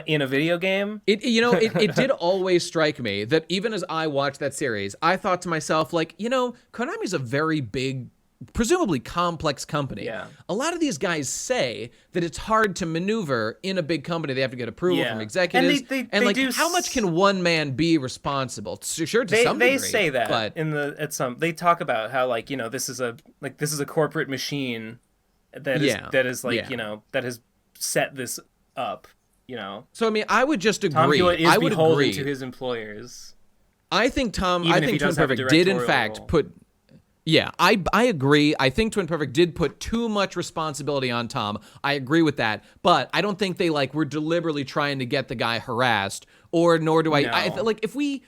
In a video game. It did always strike me that even as I watched that series, I thought to myself, like, Konami's a very big, presumably complex company. Yeah. A lot of these guys say that it's hard to maneuver in a big company. They have to get approval from executives. And they how much can one man be responsible? Sure, to some degree. They say that, but they talk about how this is a corporate machine that has set this up. So I mean, I would just agree. Tom Hewitt is beholden agree to his employers. I think Twin Perfect did in fact put. Yeah, I agree. I think Twin Perfect did put too much responsibility on Tom. I agree with that, but I don't think they were deliberately trying to get the guy harassed, nor do I. No. I like if we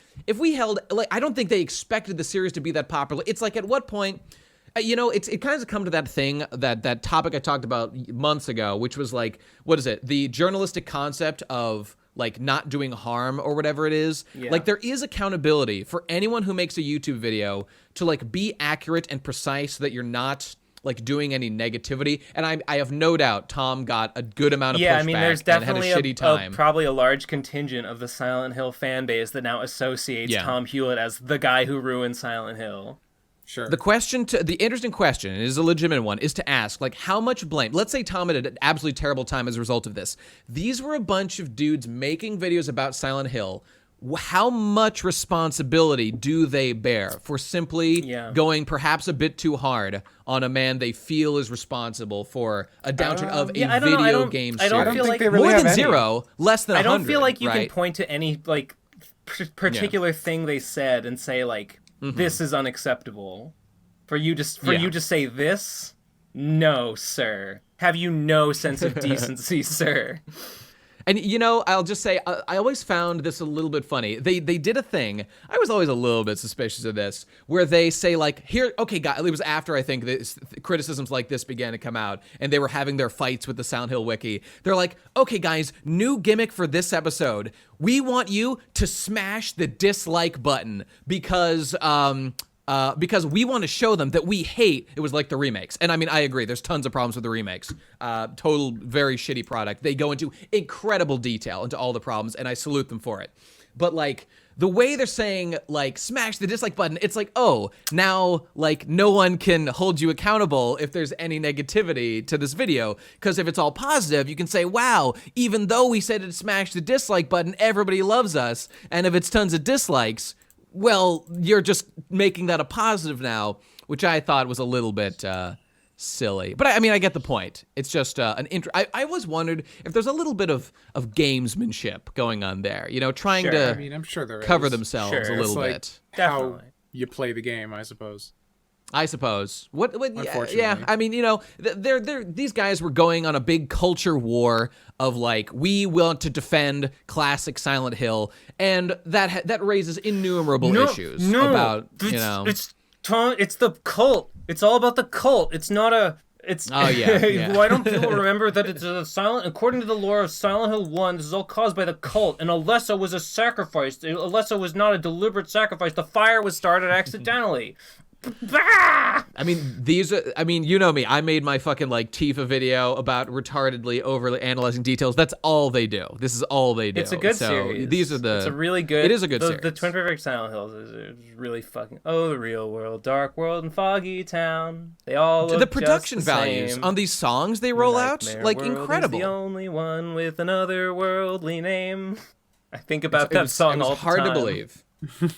held I don't think they expected the series to be that popular. It's like at what point. It kind of come to that thing, that topic I talked about months ago, which was like, what is it? The journalistic concept of like not doing harm or whatever it is. Yeah. Like there is accountability for anyone who makes a YouTube video to like be accurate and precise so that you're not like doing any negativity. And I have no doubt Tom got a good amount of pushback. I mean, there's definitely and had a shitty time. Probably a large contingent of the Silent Hill fan base that now associates Tom Hewlett as the guy who ruined Silent Hill. Sure. The interesting question, and it is a legitimate one, is to ask, like, how much blame? Let's say Tom had an absolutely terrible time as a result of this. These were a bunch of dudes making videos about Silent Hill. How much responsibility do they bear for simply going perhaps a bit too hard on a man they feel is responsible for a downturn of a video game series? I don't feel like they really more have than any. Zero, less than 100. I don't feel like you can point to any like particular thing they said and say like, this is unacceptable. For you to say this? No, sir. Have you no sense of decency, sir? And, I'll just say, I always found this a little bit funny. They did a thing, I was always a little bit suspicious of this, where they say, like, guys, it was after, I think, criticisms like this began to come out, and they were having their fights with the Silent Hill wiki. They're like, okay, guys, new gimmick for this episode. We want you to smash the dislike button because we want to show them that we hate, it was like the remakes. And I mean, I agree, there's tons of problems with the remakes. Total, very shitty product. They go into incredible detail into all the problems, and I salute them for it. But like, the way they're saying, like, smash the dislike button, it's like, oh, now, like, no one can hold you accountable if there's any negativity to this video. Because if it's all positive, you can say, wow, even though we said to smash the dislike button, everybody loves us. And if it's tons of dislikes, well, you're just making that a positive now, which I thought was a little bit silly. But I mean, I get the point. It's just I always wondered if there's a little bit of gamesmanship going on there, trying to I'm sure there cover themselves a little bit. How you play the game, I suppose. What yeah, I mean, these guys were going on a big culture war of like, we want to defend classic Silent Hill, and that raises innumerable issues about, it's the cult. It's all about the cult. It's not a why don't people remember that it's a according to the lore of Silent Hill 1, this is all caused by the cult, and Alessa was a sacrifice. Alessa was not a deliberate sacrifice. The fire was started accidentally. I mean, you know me. I made my fucking like Tifa video about retardedly overly analyzing details. That's all they do. This is all they do. It's a good series. It's a really good. It is a good series. The Twin Perfect Silent Hills is really fucking. Oh, the real world, dark world, and foggy town. They all look the production just the values same. on these songs they roll out, like, incredible. Is the only one with another worldly name. I think about that song all the time. Hard to believe.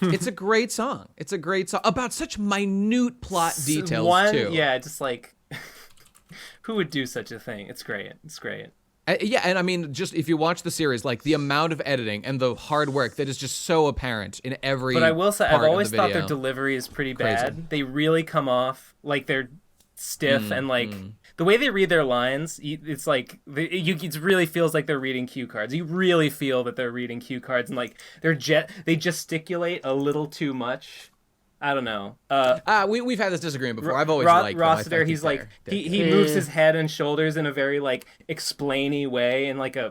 It's a great song. It's a great song about such minute plot details too. Yeah, just like who would do such a thing? It's great. It's great. Yeah, and I mean, just if you watch the series, like the amount of editing and the hard work that is just so apparent in every. But I will say, I've always thought their video. delivery is pretty Crazy. bad. They really come off like they're stiff and like the way they read their lines. It's like it really feels like they're reading cue cards. You really feel that they're reading cue cards and like they gesticulate a little too much. I don't know. We've had this disagreement before. I've always liked them. I Rossiter. think He's like they're he moves his head and shoulders in a very like explainy way and like a.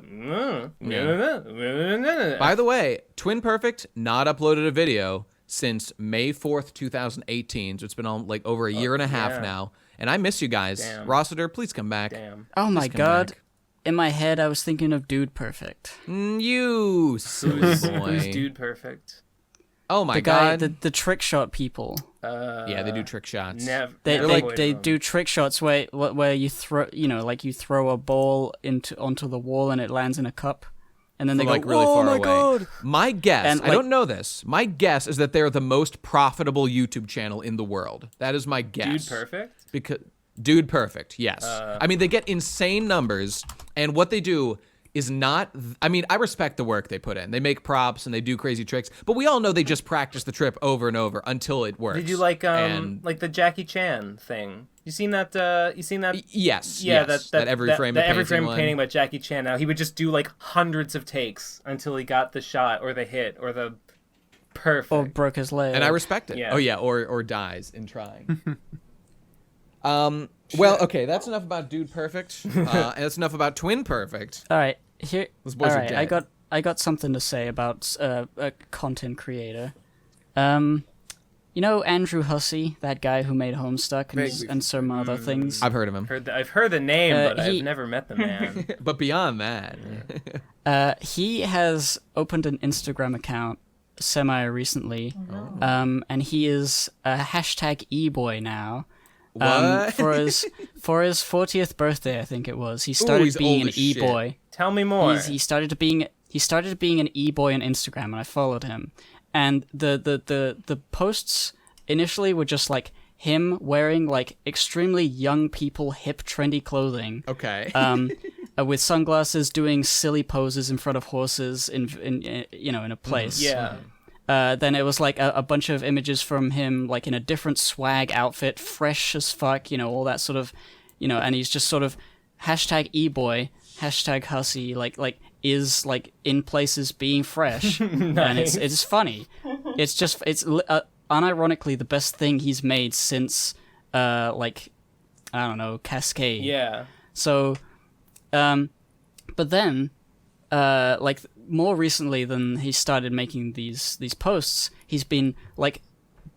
By the way, Twin Perfect not uploaded a video since May 4th, 2018. So it's been on like over a year and a half now. And I miss you guys. Damn. Rossiter, please come back. Damn. Oh my come god. back. In my head, I was thinking of Dude Perfect. You silly boy. Who's Dude Perfect? Oh my The guy, god. the trick shot people. Yeah, they do trick shots. Never. They do trick shots where you throw you throw a ball onto the wall and it lands in a cup, and then they go, Like really "Oh far my away. god!" My guess, And, I don't know this. My guess is that they're the most profitable YouTube channel in the world. That is my guess. Dude Perfect? Because Dude Perfect, yes. I mean, they get insane numbers, and what they do is not. I mean, I respect the work they put in. They make props and they do crazy tricks, but we all know they just practice the trip over and over until it works. Did you like And- like the Jackie Chan thing? You seen that? Yes. Yeah, yes, that every frame of every painting frame one. painting by Jackie Chan. Now he would just do like hundreds of takes until he got the shot or the hit or the perfect. Or broke his leg. And I respect it. Yeah. Oh yeah, or dies in trying. Well, okay, that's enough about Dude Perfect. And that's enough about Twin Perfect. All right, here. Those boys all are right, dead. I got something to say about a content creator. You know Andrew Hussie, that guy who made Homestuck and some other things. I've heard of him. I've heard the name, but he- I've never met the man. But beyond that, He has opened an Instagram account semi-recently, and he is a hashtag e-boy now. what? For his 40th birthday, I think it was. He started he's being old an as shit. e-boy. Tell me more. He started being an e-boy on Instagram, and I followed him. And the posts initially were just like him wearing like extremely young people hip trendy clothing. Okay. With sunglasses, doing silly poses in front of horses in a place. Yeah. Then it was like a bunch of images from him, like in a different swag outfit, fresh as fuck, all that sort of, and he's just sort of hashtag e-boy, hashtag Hussie, like is like in places being fresh, and it's funny. It's just unironically the best thing he's made since I don't know, Cascade. Yeah. So, but then, like more recently than he started making these posts, he's been like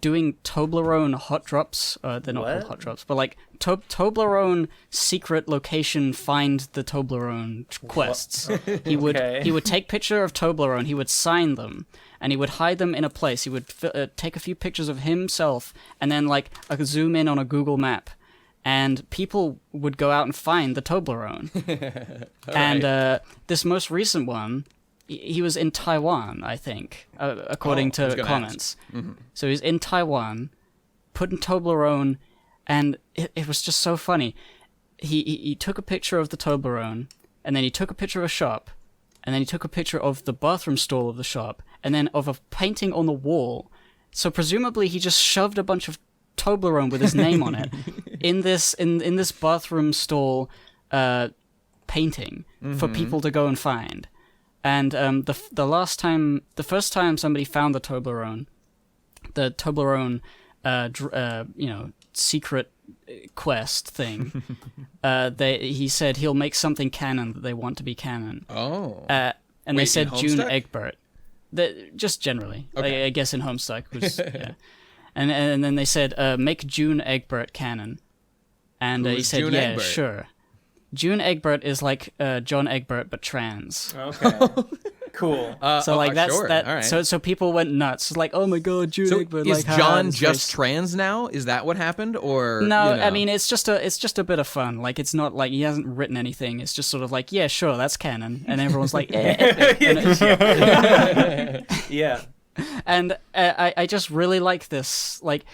doing Toblerone hot drops. They're not called hot drops, but like Toblerone secret location find the Toblerone quests. He would take picture of Toblerone, he would sign them, and he would hide them in a place. He would take a few pictures of himself, and then like zoom in on a Google map. And people would go out and find the Toblerone. And this most recent one, he was in Taiwan, I think, according to comments. Mm-hmm. So he's in Taiwan, putting Toblerone, and it was just so funny. He took a picture of the Toblerone, and then he took a picture of a shop, and then he took a picture of the bathroom stall of the shop, and then of a painting on the wall. So presumably he just shoved a bunch of Toblerone with his name on it in this bathroom stall painting for people to go and find. And the first time somebody found the Toblerone secret quest thing, he said he'll make something canon that they want to be canon. Oh. And Wait, they said in June Homestuck? Egbert. Just generally. Okay. I guess in Homestuck was yeah. And then they said make June Egbert canon. And he Who's said June yeah, Egbert? sure. June Egbert is like John Egbert but trans. Okay. Cool. So like that's sure. that. All right. So people went nuts. It's like, oh my god, June So Egbert. is like, haha, John this just race. trans now? Is that what happened, or No, you know? I mean it's just a bit of fun. Like it's not like he hasn't written anything. It's just sort of like, yeah, sure, that's canon, and everyone's like, Yeah. And I just really like this. Like,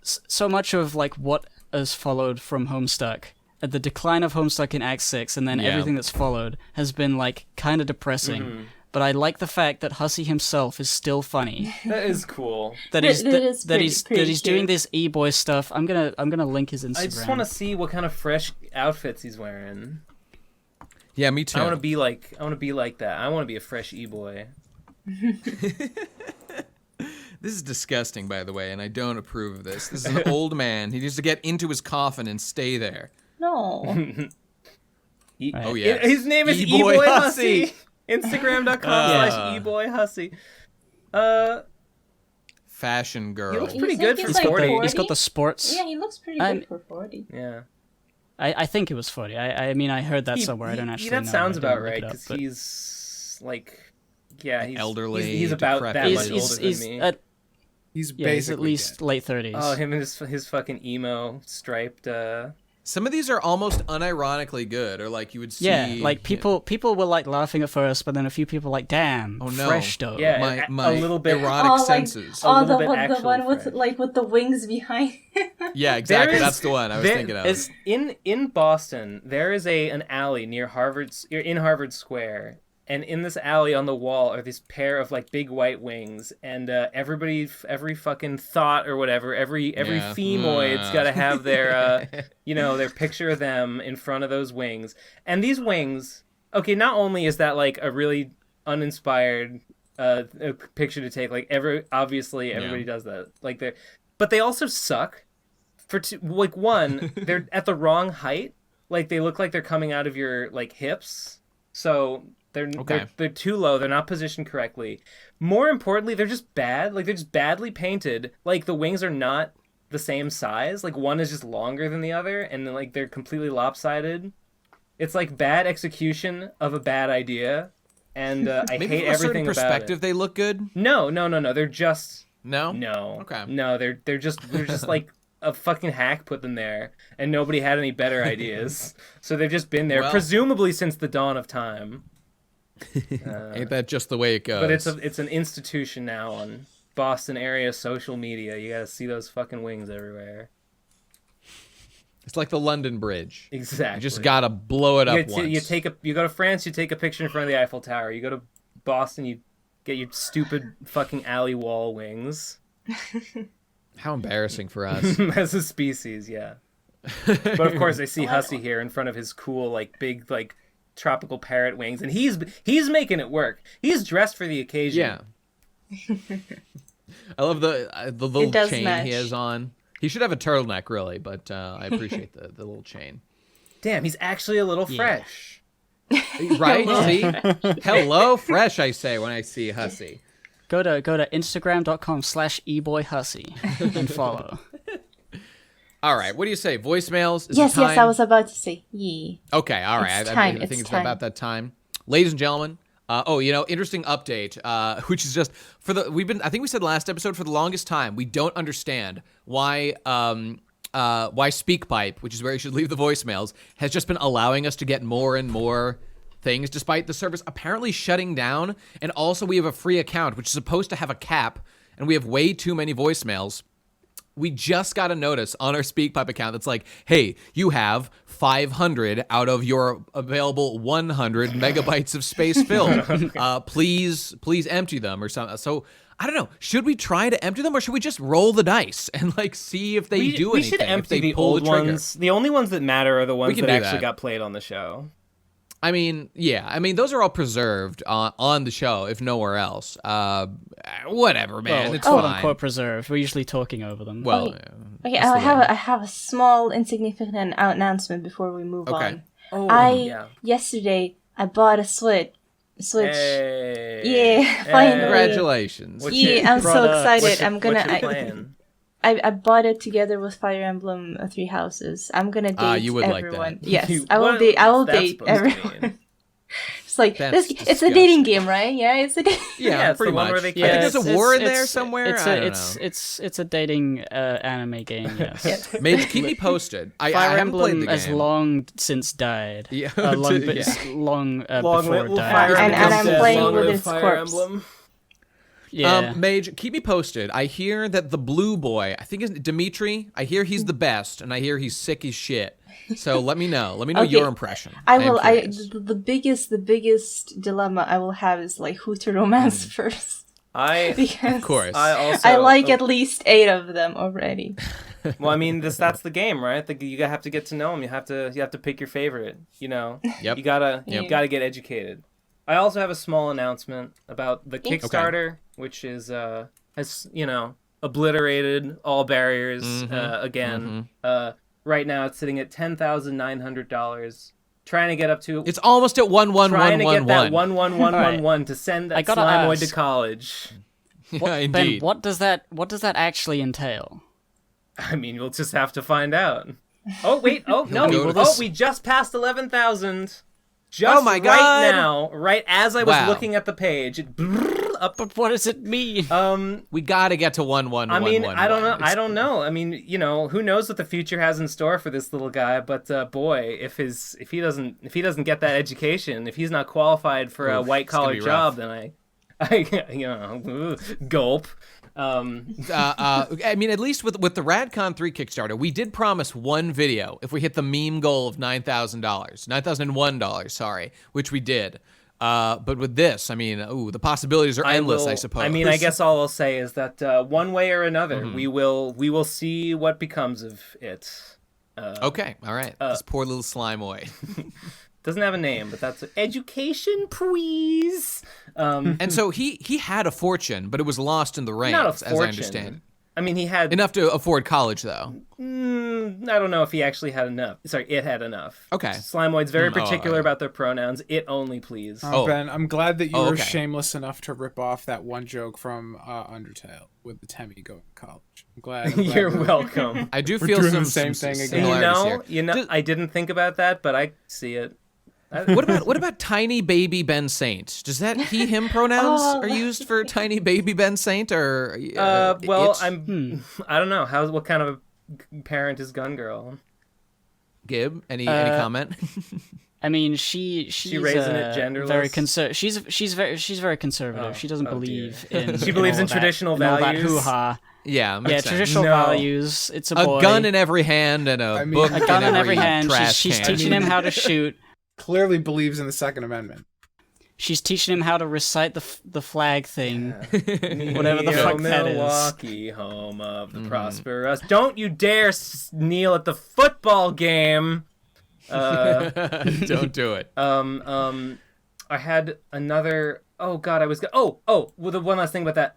so much of like what has followed from Homestuck, the decline of Homestuck in Act 6, and then everything that's followed has been like kind of depressing. Mm-hmm. But I like the fact that Hussie himself is still funny. That is cool. That he's doing this e-boy stuff. I'm gonna link his Instagram. I just want to see what kind of fresh outfits he's wearing. Yeah, me too. I want to be like that. I want to be a fresh e-boy. This is disgusting, by the way, and I don't approve of this. This is an old man. He needs to get into his coffin and stay there. No. Oh yeah. His name is E-Boy Hussie. Instagram.com/eboyhussie. Fashion girl. He looks pretty good for 40. He's got the sports. Yeah, he looks pretty good for 40. Yeah. I think it was 40. I mean, I heard that somewhere. I don't actually know. That sounds about right, because he's like, he's elderly. He's about that much older than me. He's basically he's at least late 30s. Oh, him and his fucking emo striped. Some of these are almost unironically good, or like you would see. Yeah, like people were like laughing at first, but then a few people were like, "Damn, oh no, fresh dough." Yeah, my a little bit erotic senses. The one with the wings behind. Yeah, exactly. That's the one I was thinking of. It's in Boston. There is an alley near Harvard Square. And in this alley on the wall are this pair of like big white wings, and every fucking thought or whatever, every femoid's got to have their their picture of them in front of those wings. And these wings, okay, not only is that like a really uninspired picture to take, like everybody does that, like but they also suck. One, they're at the wrong height, like they look like they're coming out of your like hips, so. They're too low. They're not positioned correctly. More importantly, they're just bad. Like, they're just badly painted. Like, the wings are not the same size. Like, one is just longer than the other, and then, like, they're completely lopsided. It's like bad execution of a bad idea, and I hate everything about it. Perspective, they look good. No. They're just no. Okay. No, they're just like. A fucking hack put them there, and nobody had any better ideas. So they've just been there, presumably since the dawn of time. Ain't that just the way it goes? But it's an institution now on Boston area social media. You gotta see those fucking wings everywhere. It's like the London Bridge. Exactly. You just gotta blow it up once. You go to France, you take a picture in front of the Eiffel Tower. You go to Boston, you get your stupid fucking alley wall wings. How embarrassing for us. As a species, yeah. But of course, I see Hussie here in front of his cool, like, big, like, tropical parrot wings, and he's making it work. He's dressed for the occasion. Yeah. I love the little chain he has on. He should have a turtleneck, really, but I appreciate the little chain. Damn, he's actually a little fresh. Right? See? Hello, fresh, I say when I see Hussie. Go to Instagram.com/eboyhussie and follow. All right, what do you say? Voicemails? Yes, I was about to say. Yeah. Okay, all right. I think it's about that time. Ladies and gentlemen, interesting update, which is just I think we said last episode, for the longest time, we don't understand why SpeakPipe, which is where you should leave the voicemails, has just been allowing us to get more and more things despite the service apparently shutting down. And also we have a free account, which is supposed to have a cap, and we have way too many voicemails. We just got a notice on our SpeakPipe account that's like, hey, you have 500 out of your available 100 megabytes of space filled. Please empty them or something. So I don't know. Should we try to empty them, or should we just roll the dice and like see if they do anything? We should empty the old ones. The only ones that matter are the ones that actually got played on the show. I mean, yeah. I mean, those are all preserved on the show, if nowhere else. Whatever, man. It's quote fine. Unquote preserved. We're usually talking over them. Well, okay. I have a small insignificant announcement before we move on. Yesterday I bought a Switch. Hey. Yeah, finally. Congratulations. I'm so excited. What's your plan? I bought it together with Fire Emblem Three Houses. I'm gonna date you would everyone. like that. Yes, I will date. I will date everyone. It's like it's a dating game, right? Yeah, it's a dating. Yeah, pretty much. I think there's a war in there somewhere. It's a dating anime game. Yes. Keep me posted. I Fire haven't played Emblem the game. has long since died. Yeah, long before it died. And I'm playing with its corpse. Emblem. Yeah. Mage, keep me posted. I hear that the blue boy, I think is Dimitri, I hear he's the best, and I hear he's sick as shit. So let me know. Let me know Okay, your impression. I will. am curious. The biggest dilemma I will have is like who to romance first. Because Of course. I like at least 8 of them already. Well, I mean, that's the game, right? You have to get to know them. You have to pick your favorite. You know, Yep. You gotta get educated. I also have a small announcement about the Kickstarter, which is has obliterated all barriers again. Right now, it's sitting at $10,900. Trying to get up to. It's almost at 11111. Trying to get that 11111 to send that Slimeoid to college. Yeah, indeed. Ben, what does that actually entail? I mean, we'll just have to find out. Oh wait! Oh no! We just passed 11,000. Just oh my right God. now, right as I was looking at the page, it up. But what does it mean? We gotta get to 11111. I mean, I don't know. I don't know. I mean, who knows what the future has in store for this little guy? But boy, if he doesn't get that education, if he's not qualified for a white collar job, then I gulp. I mean, at least with the Radcon 3 Kickstarter, we did promise one video if we hit the meme goal of $9,001, sorry, which we did. But with this, I mean, the possibilities are endless, I suppose. I mean, I guess all I'll say is that one way or another, we will see what becomes of it. Okay, all right. This poor little Slimeoid. Doesn't have a name, but that's education, please. And so he had a fortune, but it was lost in the rains, Not a as I fortune. understand. I mean, he had Enough to afford college, though. I don't know if he actually had enough. Sorry, it had enough. Okay. Slimeoid's very particular about their pronouns. It only, please. Ben, I'm glad that you were okay. shameless enough to rip off that one joke from Undertale with the Temmie going to college. I'm glad. You're welcome. I do We're feel doing some the same some thing again. similarities here. I didn't think about that, but I see it. What about tiny baby Ben Saint? Does that him pronouns are used for tiny baby Ben Saint or Well, it? I don't know. What kind of a parent is Gun Girl? Gib, any comment? I mean, she's raising it genderless? Very she's very conservative. She doesn't believe in. She believes in all that- traditional in all that values. hoo-ha. Yeah, makes Yeah, sense. traditional No. values. It's a boy. A gun in every hand and a book a gun in every hand. trash She's can. teaching him how to shoot. Clearly believes in the Second Amendment. She's teaching him how to recite the flag thing, whatever the fuck that is. Milwaukee, home of the prosperous. Don't you dare kneel at the football game. Don't do it. I had another. Oh God, I was. Well, the one last thing about that.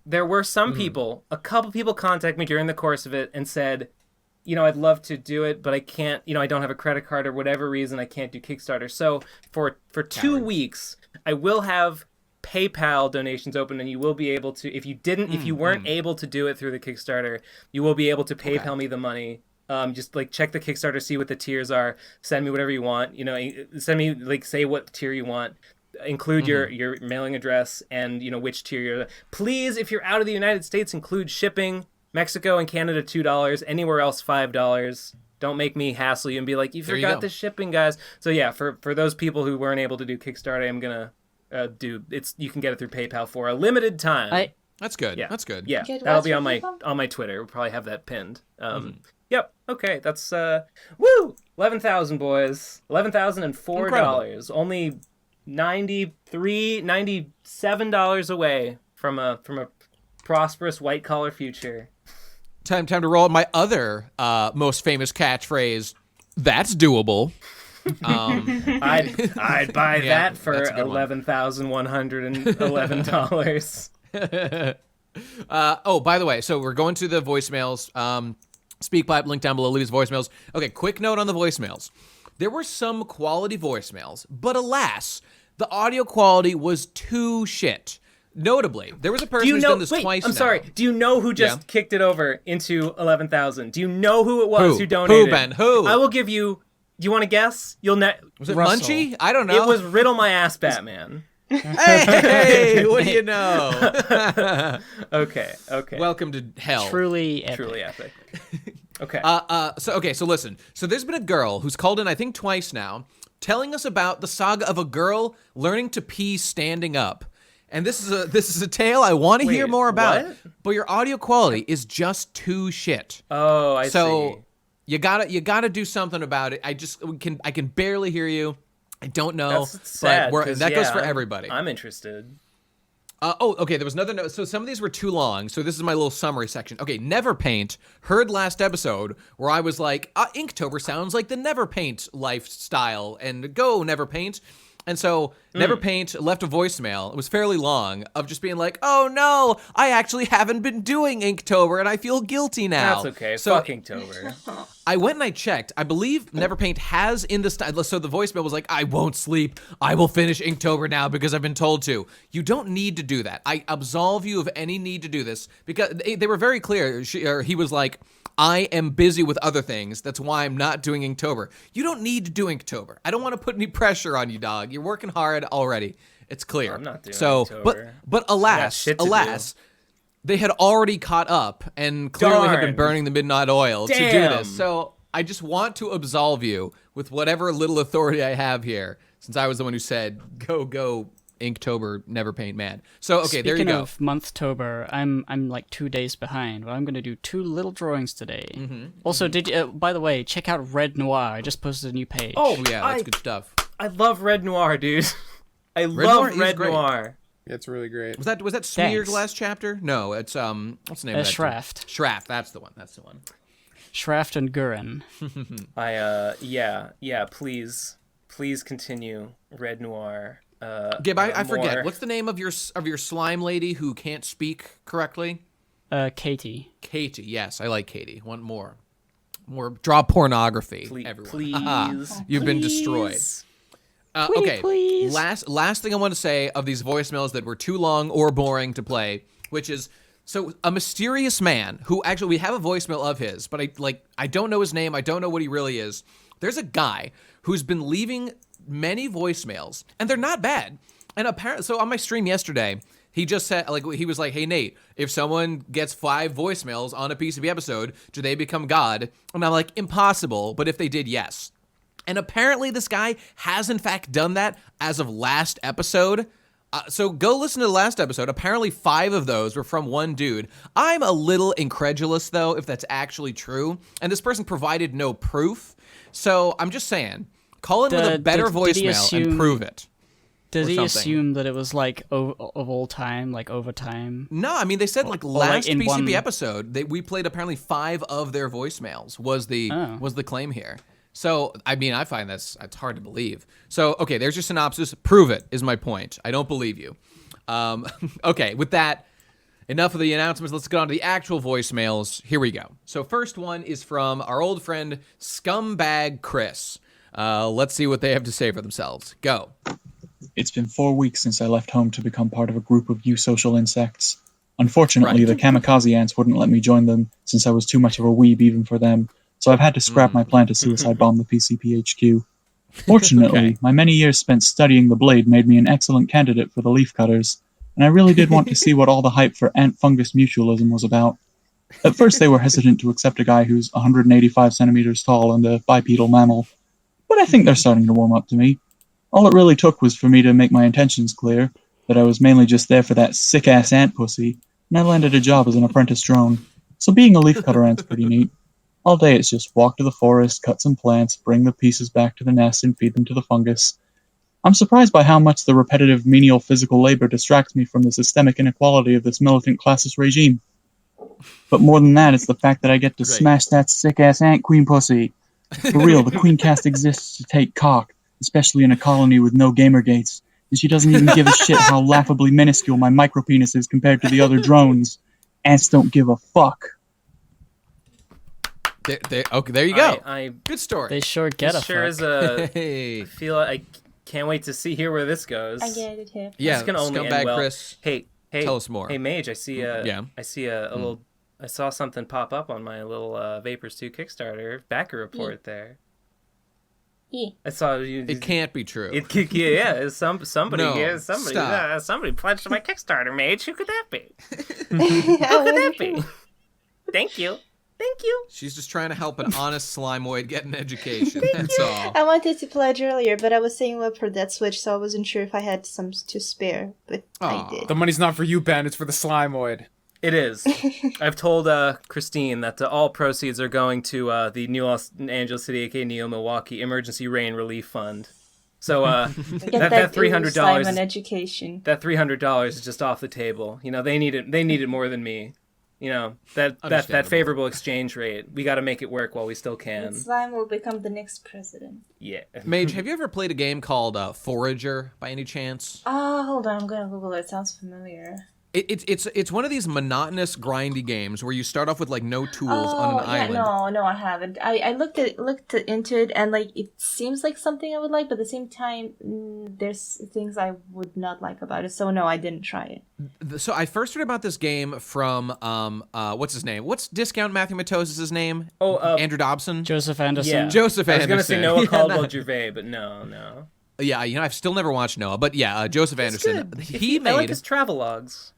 There were some people, a couple people, contact me during the course of it and said, I'd love to do it, but I can't. I don't have a credit card or whatever reason I can't do Kickstarter. So for 2 weeks, I will have PayPal donations open, and you will be able to. If you weren't able to do it through the Kickstarter, you will be able to PayPal me the money. Just like check the Kickstarter, see what the tiers are, send me whatever you want. Send me say what tier you want. Include your mailing address and which tier you're. Please, if you're out of the United States, include shipping. Mexico and Canada $2. Anywhere else $5. Don't make me hassle you and be like, you forgot the shipping, guys. So yeah, for those people who weren't able to do Kickstarter, I'm gonna you can get it through PayPal for a limited time. That's good. Yeah. That's good. Yeah, that'll be on my Twitter. We'll probably have that pinned. Yep. Okay. That's 11,000 boys. $11,004. Only $97 away from a prosperous white collar future. Time to roll my other most famous catchphrase. That's doable. I'd buy that for $11,111. By the way, so we're going to the voicemails. SpeakPipe, link down below, leave his voicemails. Okay, quick note on the voicemails. There were some quality voicemails, but alas, the audio quality was too shit. Notably, there was a person who's done this twice now. I'm sorry. Do you know who just kicked it over into 11,000? Do you know who it was who donated? Who, Ben? Who? I will give you. Do you want to guess? Was it Russell. Munchie? I don't know. It was Riddle My Ass Batman. Hey, what do you know? Okay. Welcome to hell. Truly epic. Okay. So listen. So there's been a girl who's called in, I think twice now, telling us about the saga of a girl learning to pee standing up. And this is a tale I want to hear more about. What? But your audio quality is just too shit. Oh, I see. So you gotta do something about it. I can barely hear you. I don't know. That's sad, but 'cause, that goes for I'm- everybody. I'm interested. Okay. There was another note. So some of these were too long. So this is my little summary section. Okay, Neverpaint heard last episode where I was like, Inktober sounds like the Neverpaint lifestyle, and go Neverpaint. And so Neverpaint left a voicemail. It was fairly long of just being like, "Oh no, I actually haven't been doing Inktober, and I feel guilty now." That's okay. So Fuck Inktober. I went and I checked. I believe Neverpaint has in the style. So the voicemail was like, "I won't sleep. I will finish Inktober now because I've been told to." You don't need to do that. I absolve you of any need to do this because they were very clear. He was like, "I am busy with other things. That's why I'm not doing Inktober." You don't need to do Inktober. I don't want to put any pressure on you, dog. You're working hard already. It's clear. I'm not doing But Inktober. but I got alas, shit to do. they had already caught up and clearly had been Darn. burning the midnight oil to do Damn. this. So I just want to absolve you with whatever little authority I have here, since I was the one who said, go, Inktober, Neverpaint man. So, okay, there you go. Speaking of Monthtober, I'm like 2 days behind, but I'm going to do 2 little drawings today. Also, did you, by the way, check out Red Noir. I just posted a new page. Oh, yeah, that's good stuff. I love Red Noir, dude. I Noir love is Red great. Noir. It's really great. Was that Smeared Thanks. last chapter? No, it's, what's the name of that? Shraft. Shraft, that's the one. Shraft and Gurren. Yeah, please continue Red Noir. Gib, I forget. more- What's the name of your slime lady who can't speak correctly? Katie. Katie, yes, I like Katie. Want more draw pornography, everyone. Please. You've been destroyed. Okay, please. last thing I want to say of these voicemails that were too long or boring to play, which is, so a mysterious man who actually, we have a voicemail of his, but I don't know his name. I don't know what he really is. There's a guy who's been leaving many voicemails, and they're not bad. And apparently, so on my stream yesterday, he just said, he was like, "Hey, Nate, if someone gets 5 voicemails on a PCB episode, do they become God?" And I'm like, impossible, but if they did, yes. And apparently this guy has in fact done that as of last episode. So go listen to the last episode. Apparently 5 of those were from one dude. I'm a little incredulous, though, if that's actually true. And this person provided no proof. So I'm just saying, call in with a better voicemail and prove it. Did he something. assume that it was like of all time, like over time? No, I mean, they said like last in PCP one- episode, we played apparently 5 of their voicemails was the claim here. So, I mean, I find it's hard to believe. So, okay, there's your synopsis. Prove it is my point. I don't believe you. Okay, with that, enough of the announcements. Let's get on to the actual voicemails. Here we go. So, first one is from our old friend, Scumbag Chris. Let's see what they have to say for themselves. Go. It's been 4 weeks since I left home to become part of a group of eusocial insects. Unfortunately, the kamikaze ants wouldn't let me join them, since I was too much of a weeb even for them, so I've had to scrap my plan to suicide bomb the PCPHQ. Fortunately, my many years spent studying the blade made me an excellent candidate for the leaf cutters, and I really did want to see what all the hype for ant-fungus mutualism was about. At first they were hesitant to accept a guy who's 185 centimeters tall and a bipedal mammal, but I think they're starting to warm up to me. All it really took was for me to make my intentions clear, that I was mainly just there for that sick-ass ant pussy, and I landed a job as an apprentice drone. So being a leaf cutter ant's pretty neat. All day it's just walk to the forest, cut some plants, bring the pieces back to the nest, and feed them to the fungus. I'm surprised by how much the repetitive menial physical labor distracts me from the systemic inequality of this militant classist regime. But more than that, it's the fact that I get to smash that sick-ass ant queen pussy. For real, the queen cast exists to take cock, especially in a colony with no gamer gates, and she doesn't even give a shit how laughably minuscule my micropenis is compared to the other drones. Ants don't give a fuck. Okay, there you go. Good story. They sure get a sure fuck. is a. Hey. I feel like I can't wait to see where this goes. I get it here. Yeah, This can only Scumbag end well. Chris. Hey, tell us more. Hey, Mage, I see a little. I saw something pop up on my little Vapors 2 Kickstarter backer report there. Yeah. I saw you. It can't be true. Somebody No, here. stop. Somebody pledged to my Kickstarter, Mage. Who could that be? Who could that be? Thank you. Thank you. She's just trying to help an honest Slimoid get an education. That's all. I wanted to pledge earlier, but I was saving up for that Switch, so I wasn't sure if I had some to spare, but I did. The money's not for you, Ben. It's for the Slimoid. It is. I've told Christine that all proceeds are going to the New Los Angeles City, aka Neo Milwaukee Emergency Rain Relief Fund. So that $300 on education. That $300 is just off the table. You know, they need it. They need it more than me. You know, that favorable exchange rate. We got to make it work while we still can. Slime will become the next president. Yeah. Mage, have you ever played a game called Forager by any chance? Oh, hold on. I'm going to Google it. It sounds familiar. It's one of these monotonous, grindy games where you start off with like no tools on an island. No, I haven't. I looked into it, and like it seems like something I would like, but at the same time, there's things I would not like about it. So no, I didn't try it. So I first heard about this game from what's his name? What's Discount Matthew Matos's name? Andrew Dobson. Joseph Anderson. Yeah. Joseph Anderson. I was gonna say Noah Caldwell Gervais, but no. Yeah, you know, I've still never watched Noah, but yeah, Joseph Anderson. I like his travelogues.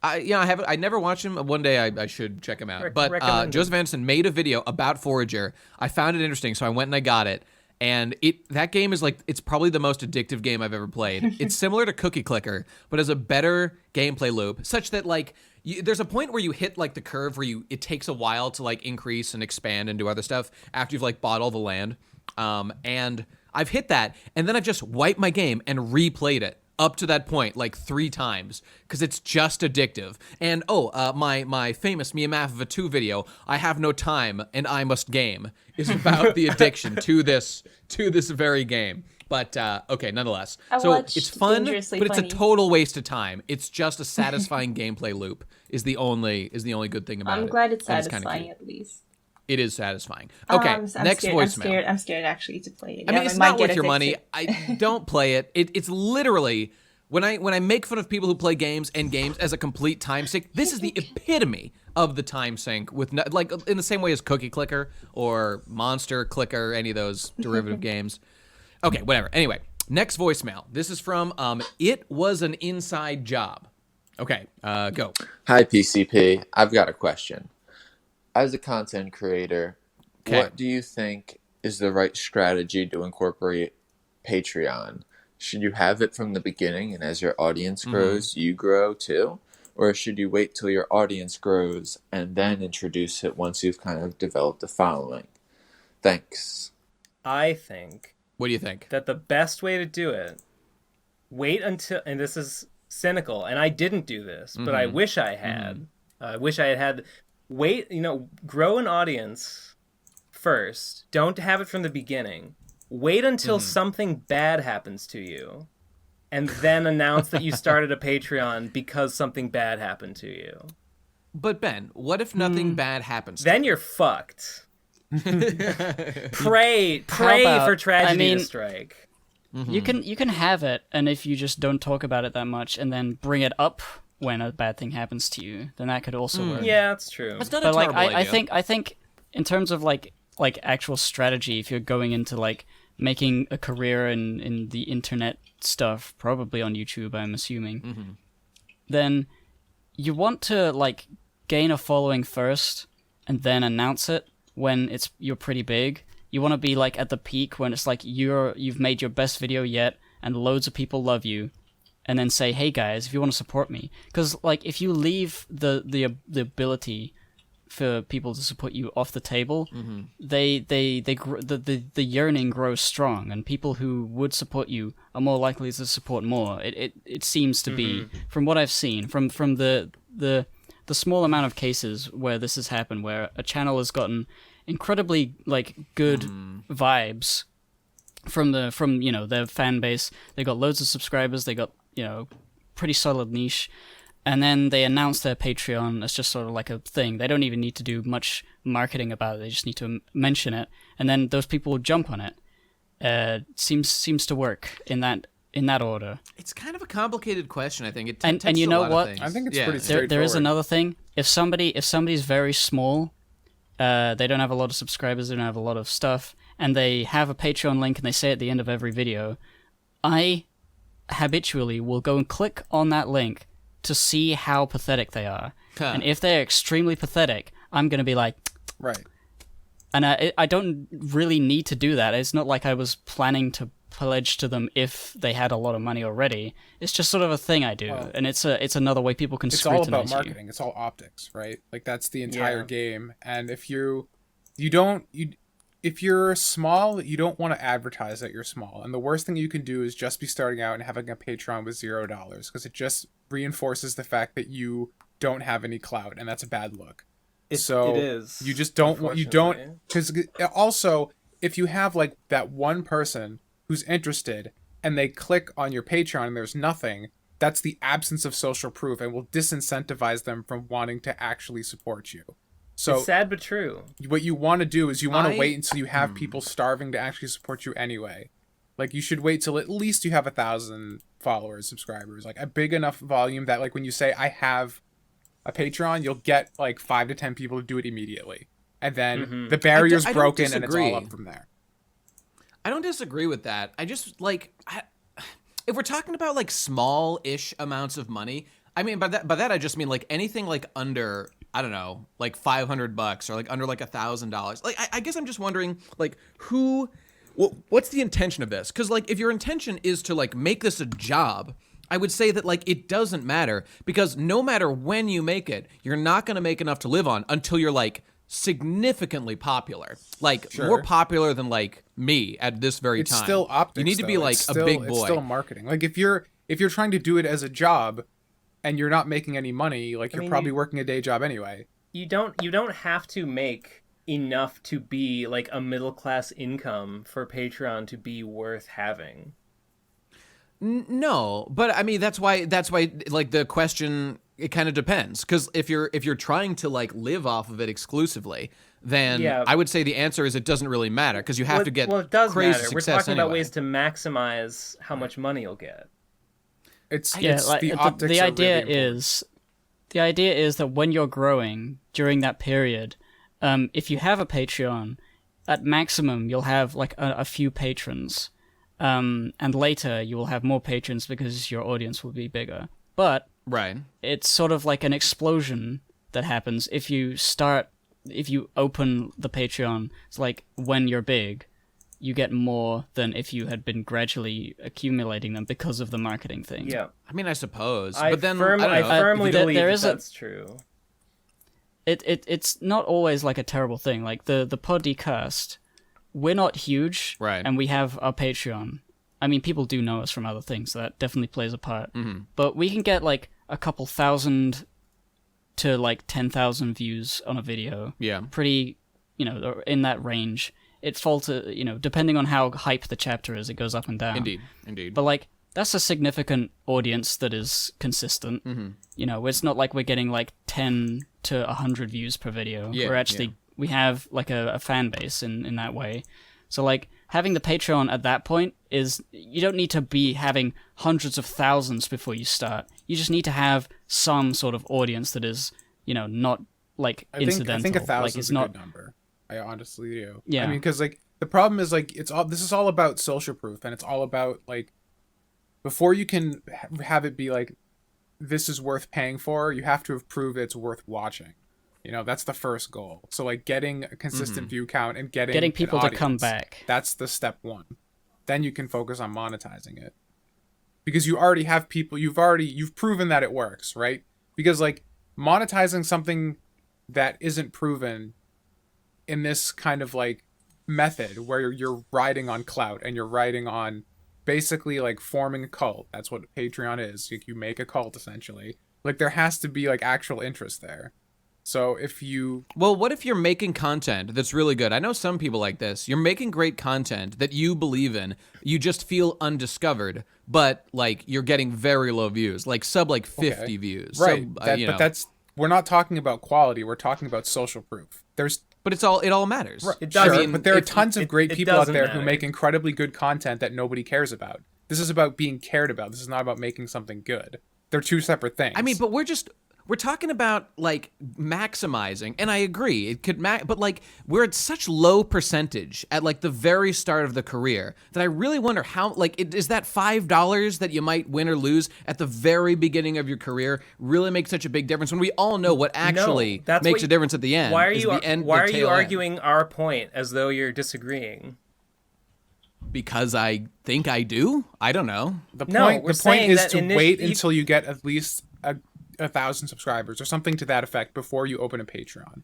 I never watched him. One day I should check him out. But Joseph Anderson made a video about Forager. I found it interesting, so I went and I got it. And that game is like, it's probably the most addictive game I've ever played. It's similar to Cookie Clicker, but has a better gameplay loop, such that like there's a point where you hit like the curve where it takes a while to like increase and expand and do other stuff after you've like bought all the land. And I've hit that, and then I've just wiped my game and replayed it up to that point like 3 times because it's just addictive. And my famous Miamafa 2 video, I Have No Time and I Must Game, is about the addiction to this very game. But okay, nonetheless, so it's fun, but it's a total waste of time. It's just a satisfying gameplay loop is the only good thing about it. I'm glad it's satisfying at least. It is satisfying. Okay, next voicemail. I'm scared actually to play it. I mean, it's not worth your money. I don't play it. It's literally when I make fun of people who play games as a complete time sink. This is the epitome of the time sink with like in the same way as Cookie Clicker or Monster Clicker, any of those derivative games. Okay, whatever. Anyway, next voicemail. This is from It Was an Inside Job. Okay, go. Hi PCP. I've got a question. As a content creator, what do you think is the right strategy to incorporate Patreon? Should you have it from the beginning, and as your audience grows, you grow too? Or should you wait till your audience grows and then introduce it once you've kind of developed a following? Thanks. I think... What do you think? That the best way to do it, wait until... And this is cynical, and I didn't do this, but I wish I had. I wish I had... Wait, grow an audience first. Don't have it from the beginning. Wait until something bad happens to you, and then announce that you started a Patreon because something bad happened to you. But Ben, what if nothing bad happens? Then you're fucked. Pray for tragedy to strike. You can have it, and if you just don't talk about it that much, and then bring it up when a bad thing happens to you, then that could also work. Yeah, that's true. That's not a terrible idea. I think in terms of like actual strategy, if you're going into like making a career in the internet stuff, probably on YouTube, I'm assuming, then you want to like gain a following first and then announce it when you're pretty big. You want to be like at the peak when it's like you've made your best video yet and loads of people love you. And then say, hey guys, if you want to support me, because like if you leave the ability for people to support you off the table, the yearning grows strong, and people who would support you are more likely to support more. It seems to be, from what I've seen, from the small amount of cases where this has happened, where a channel has gotten incredibly like good vibes from their fan base. They got loads of subscribers. They got pretty solid niche, and then they announce their Patreon as just sort of like a thing. They don't even need to do much marketing about it. They just need to mention it, and then those people will jump on it. Seems to work in that order. It's kind of a complicated question, I think. It and you know what? I think it's pretty straightforward. There is another thing. If somebody's very small, they don't have a lot of subscribers, they don't have a lot of stuff, and they have a Patreon link and they say at the end of every video, I habitually will go and click on that link to see how pathetic they are. And if they're extremely pathetic, I'm going to be like, Right. And I don't really need to do that. It's not like I was planning to pledge to them if they had a lot of money already. It's just sort of a thing I do, and it's another way people can scrutinize you. It's all about marketing. It's all optics, right? Like that's the entire game. And if if you're small, you don't want to advertise that you're small. And the worst thing you can do is just be starting out and having a Patreon with $0 because it just reinforces the fact that you don't have any clout, and that's a bad look. It is. You just don't want, because also if you have like that one person who's interested and they click on your Patreon and there's nothing, that's the absence of social proof and will disincentivize them from wanting to actually support you. So it's sad but true. What you want to do is you want to wait until you have people starving to actually support you anyway. Like you should wait till at least you have 1,000 followers, subscribers, like a big enough volume that like when you say I have a Patreon, you'll get like 5 to 10 people to do it immediately. And then the barrier's broken and it's all up from there. I don't disagree with that. I just like, if we're talking about like small-ish amounts of money, I mean, by that I just mean like anything like under, I don't know, like $500 or like under like $1,000. Like, I guess I'm just wondering like what's the intention of this? Because like if your intention is to like make this a job, I would say that like it doesn't matter because no matter when you make it, you're not going to make enough to live on until you're like significantly popular, like more popular than like me at this very time. It's still optics. You need to be like a big boy. It's still marketing. Like if you're trying to do it as a job and you're not making any money, like you're probably working a day job anyway. You don't have to make enough to be like a middle class income for Patreon to be worth having. No, but I mean that's why like the question, it kind of depends, because if you're trying to like live off of it exclusively, then I would say the answer is it doesn't really matter because you have to get it does crazy matter. We're success talking anyway. about ways to maximize how much money you'll get. The optics. The idea is that when you're growing during that period, if you have a Patreon, at maximum you'll have like a few patrons. And later you will have more patrons because your audience will be bigger. But it's sort of like an explosion that happens if you open the Patreon. It's like when you're big, you get more than if you had been gradually accumulating them because of the marketing thing. Yeah, I mean, I suppose, I but then I firmly believe that's true. It's not always like a terrible thing. Like the podcast. We're not huge, and we have our Patreon. I mean, people do know us from other things, so that definitely plays a part. Mm-hmm. But we can get like a couple thousand to like 10,000 views on a video. Yeah. Pretty, in that range. It falters, depending on how hype the chapter is, it goes up and down. Indeed. But like, that's a significant audience that is consistent. Mm-hmm. It's not like we're getting like 10 to 100 views per video. Yeah, we're actually... We have like a fan base in that way. So like having the Patreon at that point is, you don't need to be having hundreds of thousands before you start. You just need to have some sort of audience that is, not like incidental. I think 1,000 like, is a good number. I honestly do. Yeah. I mean, because like the problem is like this is all about social proof, and it's all about like before you can have it be like this is worth paying for, you have to have proved it's worth watching. That's the first goal. So like getting a consistent view count and getting people to come back. That's the step one. Then you can focus on monetizing it. Because you already have people, you've proven that it works, right? Because like monetizing something that isn't proven in this kind of like method where you're riding on clout and you're riding on basically like forming a cult. That's what Patreon is. You make a cult essentially. Like there has to be like actual interest there. So what if you're making content that's really good? I know some people like this. You're making great content that you believe in. You just feel undiscovered, but like you're getting very low views, like 50 views. Right. But we're not talking about quality. We're talking about social proof. But it all matters. Right. It does. Sure, but there are tons of great people out there who make incredibly good content that nobody cares about. This is about being cared about. This is not about making something good. They're two separate things. I mean, but we're just we're talking about like maximizing, and I agree it could but like we're at such low percentage at like the very start of the career that I really wonder how like is that $5 that you might win or lose at the very beginning of your career really make such a big difference when we all know what actually makes a difference at the end? Why are you arguing our point as though you're disagreeing? Because I think I do. I don't know. The point is to wait until you get at least 1,000 subscribers or something to that effect before you open a Patreon.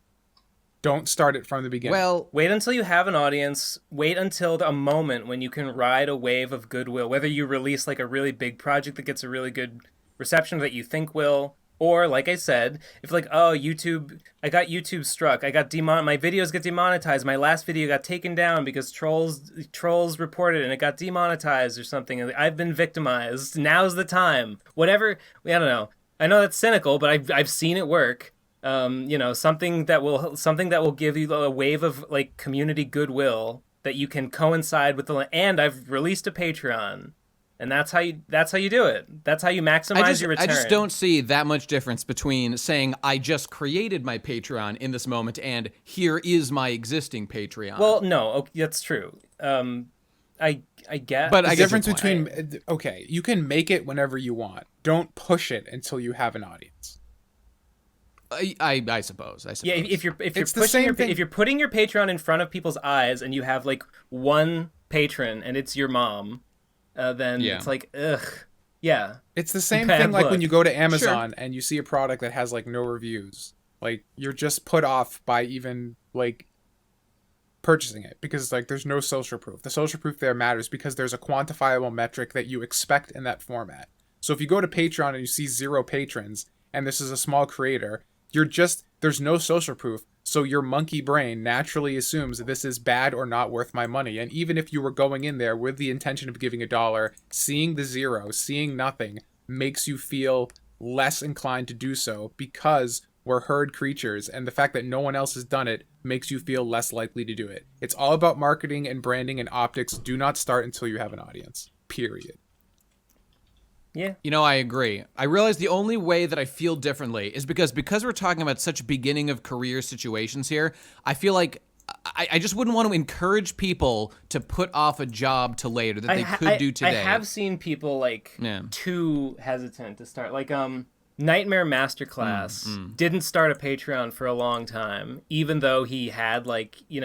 Don't start it from the beginning. Well, wait until you have an audience. Wait until a moment when you can ride a wave of goodwill. Whether you release like a really big project that gets a really good reception that you think will, or like I said, if like, oh, YouTube, I got YouTube struck. I got my videos get demonetized. My last video got taken down because trolls reported and it got demonetized or something. I've been victimized. Now's the time. Whatever. I don't know. I know that's cynical, but I've seen it work. Something that will give you a wave of like community goodwill that you can coincide with and I've released a Patreon. And that's how you do it. That's how you maximize your return. I just don't see that much difference between saying I just created my Patreon in this moment and here is my existing Patreon. Well, no, that's true. I get. But the difference between you can make it whenever you want. Don't push it until you have an audience. I suppose. Yeah, if you're putting your Patreon in front of people's eyes and you have like one patron and it's your mom. Then it's like, ugh, yeah. It's the same thing like when you go to Amazon and you see a product that has like no reviews. Like you're just put off by even like purchasing it because like there's no social proof. The social proof there matters because there's a quantifiable metric that you expect in that format. So if you go to Patreon and you see 0 patrons and this is a small creator, there's no social proof. So your monkey brain naturally assumes that this is bad or not worth my money. And even if you were going in there with the intention of giving $1, seeing the 0, seeing nothing, makes you feel less inclined to do so because we're herd creatures. And the fact that no one else has done it makes you feel less likely to do it. It's all about marketing and branding and optics. Do not start until you have an audience. Period. Yeah. I agree. I realize the only way that I feel differently is because we're talking about such beginning of career situations here, I feel like I just wouldn't want to encourage people to put off a job to later that they could do today. I have seen people like too hesitant to start. Like Nightmare Masterclass didn't start a Patreon for a long time, even though he had like his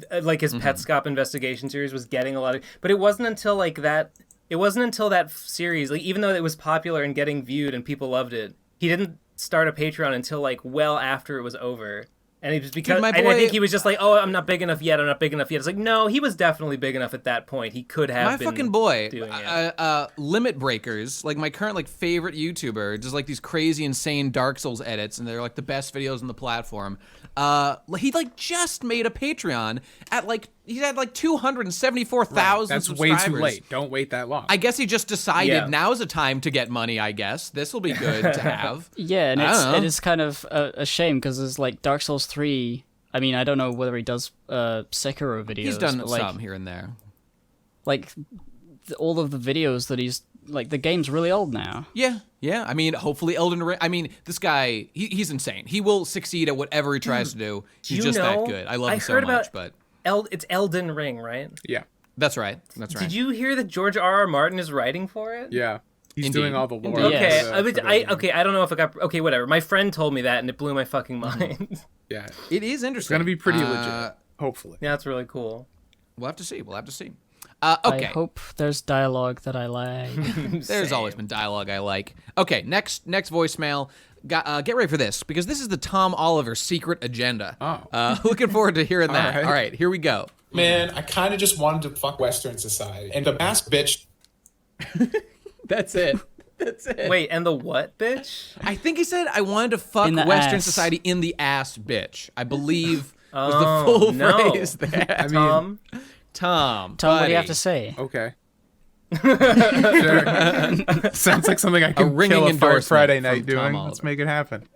Petscop investigation series was getting a lot of, but it wasn't until that series, like even though it was popular and getting viewed and people loved it, he didn't start a Patreon until like well after it was over. And it was because I think he was just like, oh, I'm not big enough yet. It's like, no, he was definitely big enough at that point. He could have been fucking boy, doing it. Limit Breakers, like my current like favorite YouTuber, does like these crazy, insane Dark Souls edits, and they're like the best videos on the platform. He like just made a Patreon at like he had like 274,000 subscribers. That's way too late. Don't wait that long. I guess he just decided now's a time to get money. I guess this will be good to have. Yeah, and it is kind of a shame because there's like Dark Souls 3. I mean, I don't know whether he does Sekiro videos. He's done some here and there. Like all of the videos that he's like, the game's really old now. Yeah. I mean, hopefully Elden Ring. I mean, this guy, he's insane. He will succeed at whatever he tries to do. He's just that good. I love him so much. But it's Elden Ring, right? Yeah. That's right. Did you hear that George R.R. Martin is writing for it? Yeah. He's doing all the lore. Okay. I don't know if it got. Okay, whatever. My friend told me that, and it blew my fucking mind. Yeah. It is interesting. It's gonna be pretty legit. Hopefully. Yeah, that's really cool. We'll have to see. Okay. I hope there's dialogue that I like. There's always been dialogue I like. Okay, next voicemail. Get ready for this, because this is the Tom Oliver secret agenda. Oh. Looking forward to hearing that. All right, here we go. Man, I kind of just wanted to fuck Western society. And the ass bitch. That's it. Wait, and the what, bitch? I think he said I wanted to fuck Western society in the ass, bitch. I believe was the full phrase there. I mean, Tom, what do you have to say? Okay. Sure. Sounds like something I can kill a Fire Friday night doing. Let's make it happen.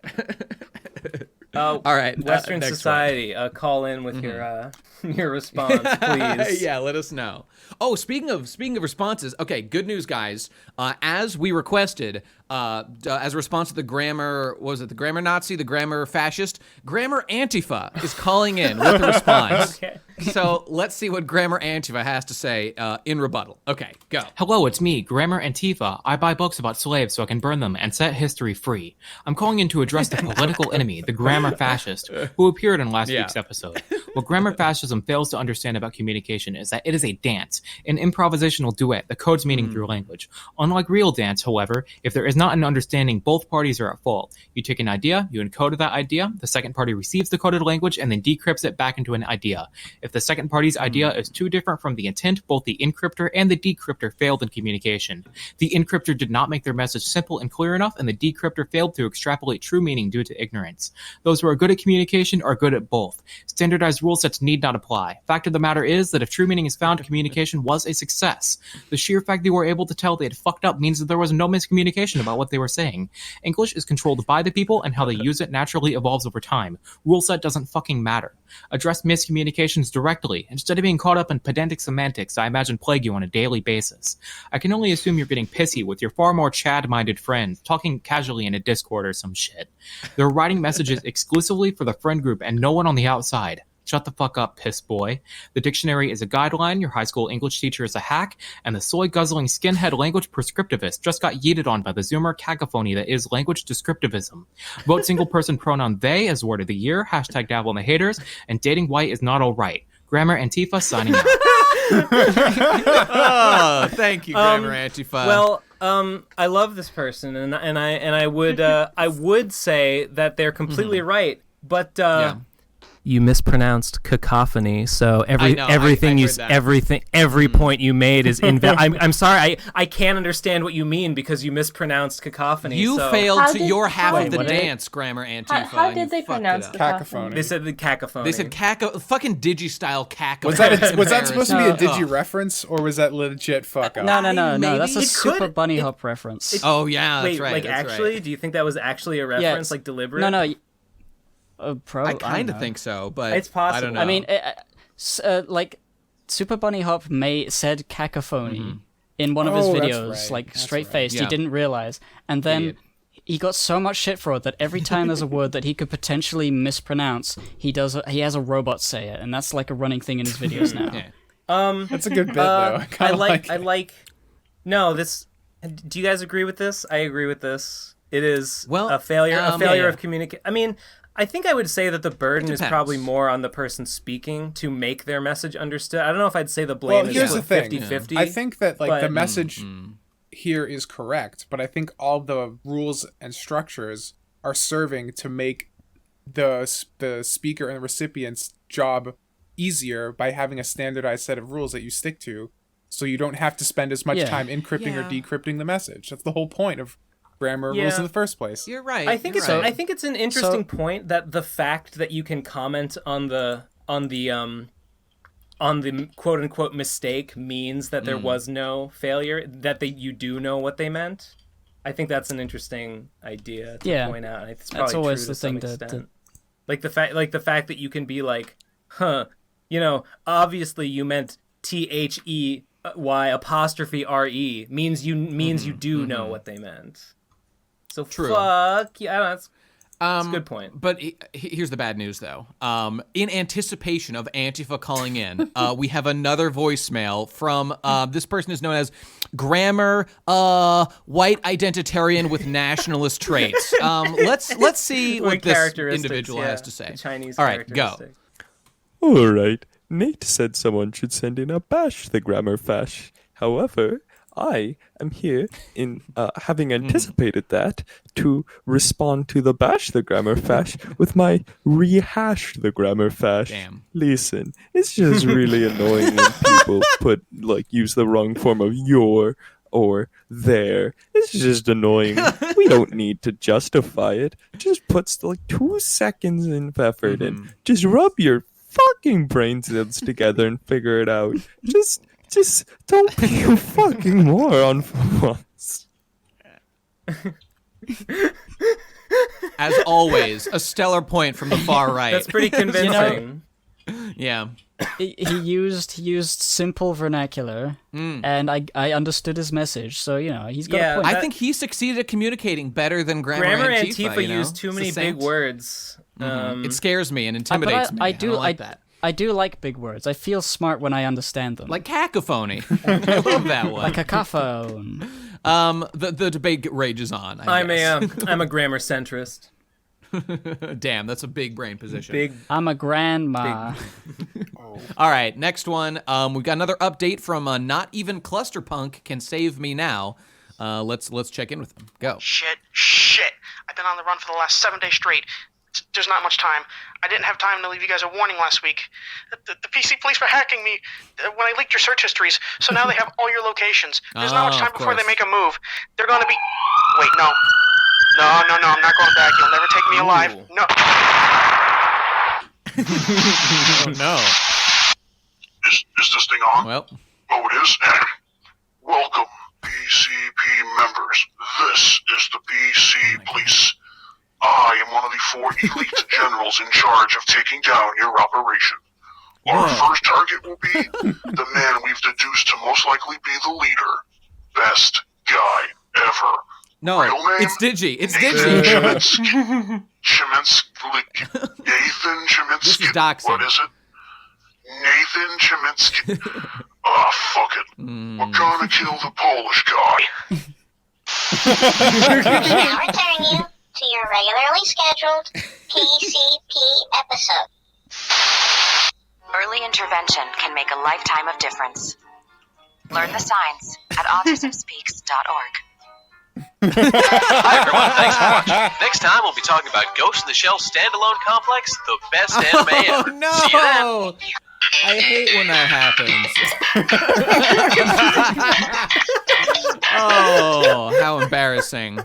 All right, Western society, call in with your your response, please. Yeah, let us know. Oh, speaking of responses, okay, good news, guys. As we requested, as a response to the grammar, the grammar Nazi, the grammar fascist, grammar Antifa is calling in with the response. Okay. So let's see what grammar Antifa has to say in rebuttal. Okay, go. Hello, it's me, Grammar Antifa. I buy books about slaves so I can burn them and set history free. I'm calling in to address the political enemy, the grammar fascist, who appeared in last week's episode. What grammar fascism fails to understand about communication is that it is a dance, an improvisational duet that codes meaning through language. Unlike real dance, however, if there is not an understanding, both parties are at fault. You take an idea, you encode that idea, the second party receives the coded language and then decrypts it back into an idea. If the second party's idea is too different from the intent, both the encryptor and the decryptor failed in communication. The encryptor did not make their message simple and clear enough, and the decryptor failed to extrapolate true meaning due to ignorance. Those who are good at communication are good at both. Standardized rule sets need not apply. Fact of the matter is that if true meaning is found, communication was a success. The sheer fact they were able to tell they had fucked up means that there was no miscommunication about what they were saying. English is controlled by the people, and how they use it naturally evolves over time. Rule set doesn't fucking matter. Address miscommunications directly. Instead of being caught up in pedantic semantics I imagine plague you on a daily basis. I can only assume you're getting pissy with your far more Chad-minded friends, talking casually in a Discord or some shit. They're writing messages exclusively for the friend group and no one on the outside. Shut the fuck up, piss boy. The dictionary is a guideline, your high school English teacher is a hack, and the soy-guzzling skinhead language prescriptivist just got yeeted on by the Zoomer cacophony that is language descriptivism. Vote single-person pronoun they as word of the year, hashtag dabble in the haters, and dating white is not alright. Grammar Antifa signing out. Oh, thank you, grammar Antifa. Well, I love this person, and I would say that they're completely right, but you mispronounced cacophony, so every point you made is invalid. I'm sorry, I can't understand what you mean because you mispronounced cacophony. You failed to your half of the dance, grammar Antifa. How did they pronounce cacophony? They said the cacophony. They said fucking digi-style cacophony. Was that supposed to be a digi reference, or was that legit fuck up? No. That's a Super Bunny Hop reference. Oh yeah, that's right. Like that's actually, right. do you think that was actually a reference, like deliberate? No. I kind of think so, but it's possible. I don't know. I mean, like Super Bunny Hop said cacophony in one of his videos, like straight-faced. He didn't realize, and then he got so much shit for it that every time there's a word that he could potentially mispronounce, he has a robot say it, and that's like a running thing in his videos now. That's a good bit though. I like. No, this. Do you guys agree with this? I agree with this. It is a failure of communication. I mean, I think I would say that the burden is probably more on the person speaking to make their message understood. I don't know if I'd say the blame is 50-50. I think that the message here is correct, but I think all the rules and structures are serving to make the speaker and the recipient's job easier by having a standardized set of rules that you stick to, so you don't have to spend as much time encrypting or decrypting the message. That's the whole point of grammar rules in the first place. You're right. I think it's an interesting point that the fact that you can comment on the quote unquote mistake means that there was no failure, that you do know what they meant. I think that's an interesting idea to point out. It's probably that's always true the to some thing extent. Like the fact that you can be like, obviously you meant THEY apostrophe RE means you do know what they meant. So true. Fuck yeah, that's a good point. But here's the bad news, though. In anticipation of Antifa calling in, we have another voicemail from this person is known as Grammar White Identitarian with Nationalist Traits. Let's see what this individual has to say. Chinese all right, go. All right. Nate said someone should send in a bash the grammar fash. However, I am here in having anticipated that to respond to the bash the grammar fash with my rehash the grammar fash. Damn. Listen, it's just really annoying when people use the wrong form of your or their. It's just annoying. We don't need to justify it. Just puts 2 seconds of effort and just rub your fucking brain cells together and figure it out. Just don't be a fucking moron for once. As always, a stellar point from the far right. That's pretty convincing. Yeah. he used simple vernacular, and I understood his message. So he's got a point. I think he succeeded at communicating better than Grammar Antifa used too many big words. It scares me and intimidates me. I don't like that. I do like big words. I feel smart when I understand them. Like cacophony. I love that one. Like a cacophone. The debate rages on. I'm a grammar centrist. Damn, that's a big brain position. I'm a grandma. All right, next one. We've got another update from Not Even Clusterpunk Can Save Me Now. Let's check in with them. Go. Shit. I've been on the run for the last 7 days straight. There's not much time. I didn't have time to leave you guys a warning last week. The PC police were hacking me when I leaked your search histories, so now they have all your locations. There's not much time before they make a move. They're going to be... Wait, no. No, I'm not going back. You'll never take me alive. No. Oh, no. Is this thing on? Well. Oh, it is? Welcome, PCP members. This is the PC Police. I am one of the 4 elite generals in charge of taking down your operation. Our first target will be the man we've deduced to most likely be the leader. Best guy ever. No, it's Digi. It's Digi. Nathan Cheminsky. This is doxing. What is it? Nathan Cheminsky. Fuck it. We're gonna kill the Polish guy. Now returning you to your regularly scheduled PCP episode. Early intervention can make a lifetime of difference. Learn the signs at autismspeaks.org. Hi everyone, thanks for watching. Next time we'll be talking about Ghost in the Shell Standalone Complex, the best anime ever. Oh no! See you then. I hate when that happens. Oh, how embarrassing.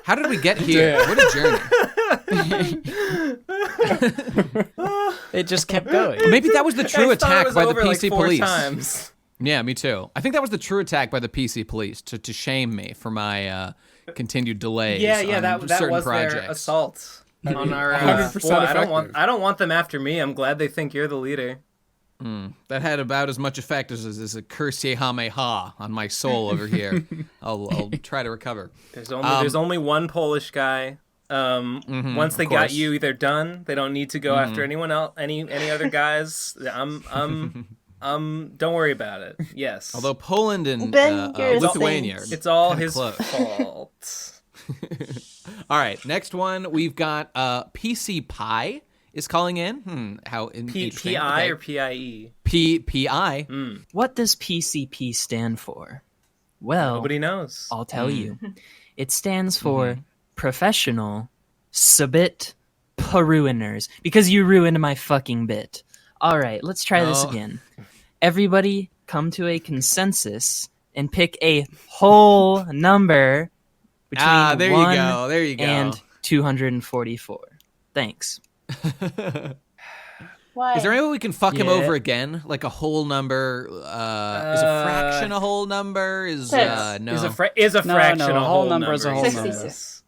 How did we get here? What a journey. It just kept going. Maybe that was the true attack by the PC police. Times. Yeah, me too. I think that was the true attack by the PC police to shame me for my continued delays. Yeah, that was projects. Their assault on our. 100% I don't want them after me. I'm glad they think you're the leader. That had about as much effect as a Kamehameha on my soul over here. I'll try to recover. There's only one Polish guy. Once they got you, they're done. They don't need to go after anyone else, any other guys. Don't worry about it. Yes. Although Poland and Lithuania, it's all his fault. All right, next one we've got PC Pie is calling in. How interesting. PI or PIE? PI. What does PCP stand for? Well, nobody knows. I'll tell you. It stands for Professional Subit Peruiners, because you ruined my fucking bit. All right, let's try this again. Everybody come to a consensus and pick a whole number between 1 and 244. Thanks. Why? Is there any way we can fuck him over again? Like a whole number? Is a fraction a whole number? No. Is a fraction a whole number? Is a whole number. 66.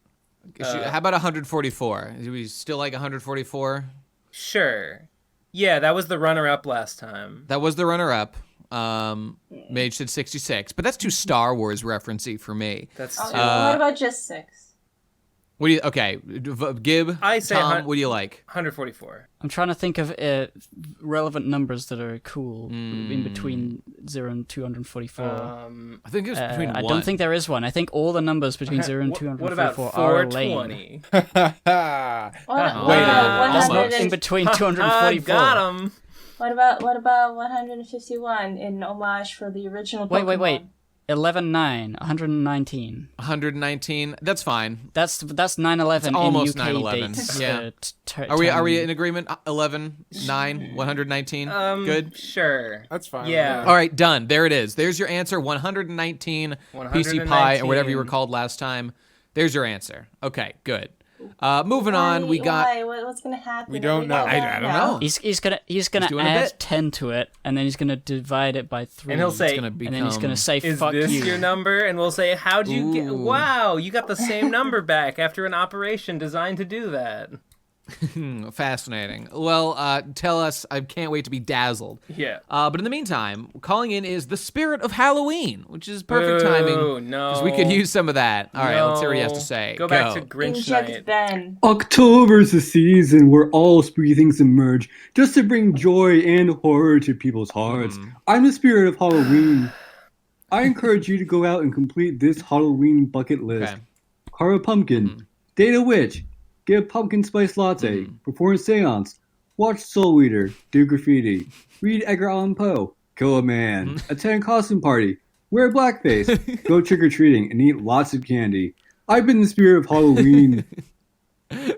How about 144? Do we still like 144? Sure. Yeah, that was the runner-up last time. That was the runner-up. Mage said 66, but that's too Star Wars referencey for me. That's what about just 6? What do you? Okay, Gib. I say Tom. What do you like? 144. I'm trying to think of relevant numbers that are cool in between 0 and 244. I think it was between 1. I don't think there is one. I think all the numbers between 0 and 244 are lame. What almost. In between 244. Got him. What about 151 in homage for the original Pokemon? Wait. 11-9, 119. 119. That's fine. That's 9/11 in almost UK 9/11. dates. Yeah. Are we in agreement? 11, 9, 119. Good. Sure. That's fine. Yeah. All right, done. There it is. There's your answer. 119 PC Pie or whatever you were called last time. There's your answer. Okay, good. Moving on, we got. What's gonna happen? We don't know. I don't know. He's gonna add 10 to it, and then he's gonna divide it by 3. And he'll say, and then he's gonna say, "Fuck is this you." your number? And we'll say, "How'd you get? Wow, you got the same number back after an operation designed to do that." Fascinating. Well, tell us. I can't wait to be dazzled. Yeah. But in the meantime, calling in is the spirit of Halloween, which is perfect timing. Oh, no. Because we could use some of that. All right, let's hear what he has to say. Go back to Grinch night. Ben. October's the season where all spooky things emerge just to bring joy and horror to people's hearts. I'm the spirit of Halloween. I encourage you to go out and complete this Halloween bucket list. Carve a pumpkin, date a witch, get a pumpkin spice latte, perform a seance, watch Soul Eater, do graffiti, read Edgar Allan Poe, kill a man, attend a costume party, wear blackface, go trick-or-treating, and eat lots of candy. I've been the spirit of Halloween.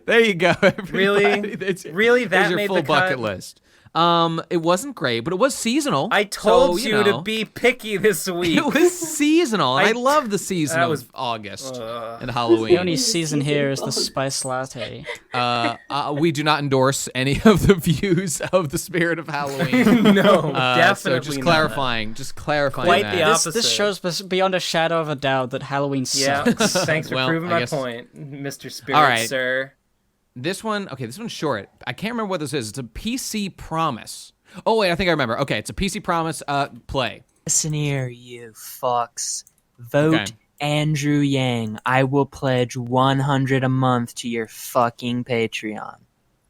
There you go, everybody. Really? That There's your made full the bucket cut? list. It wasn't great, but it was seasonal. I told so, you know. to be picky this week. It was seasonal, and I love the season That of was- August and Halloween. The only season here is the spice latte. We do not endorse any of the views of the spirit of Halloween. No, So definitely just not. clarifying, Quite that. the opposite. This shows beyond a shadow of a doubt that Halloween Yeah, sucks. thanks for Well, proving I my guess- point, Mr. Spirit, All right. sir. This one's short. I can't remember what this is. It's a PC promise. Oh, wait, I think I remember. Okay, it's a PC promise play. Listen here, you fucks. Vote Okay. Andrew Yang. I will pledge 100 a month to your fucking Patreon.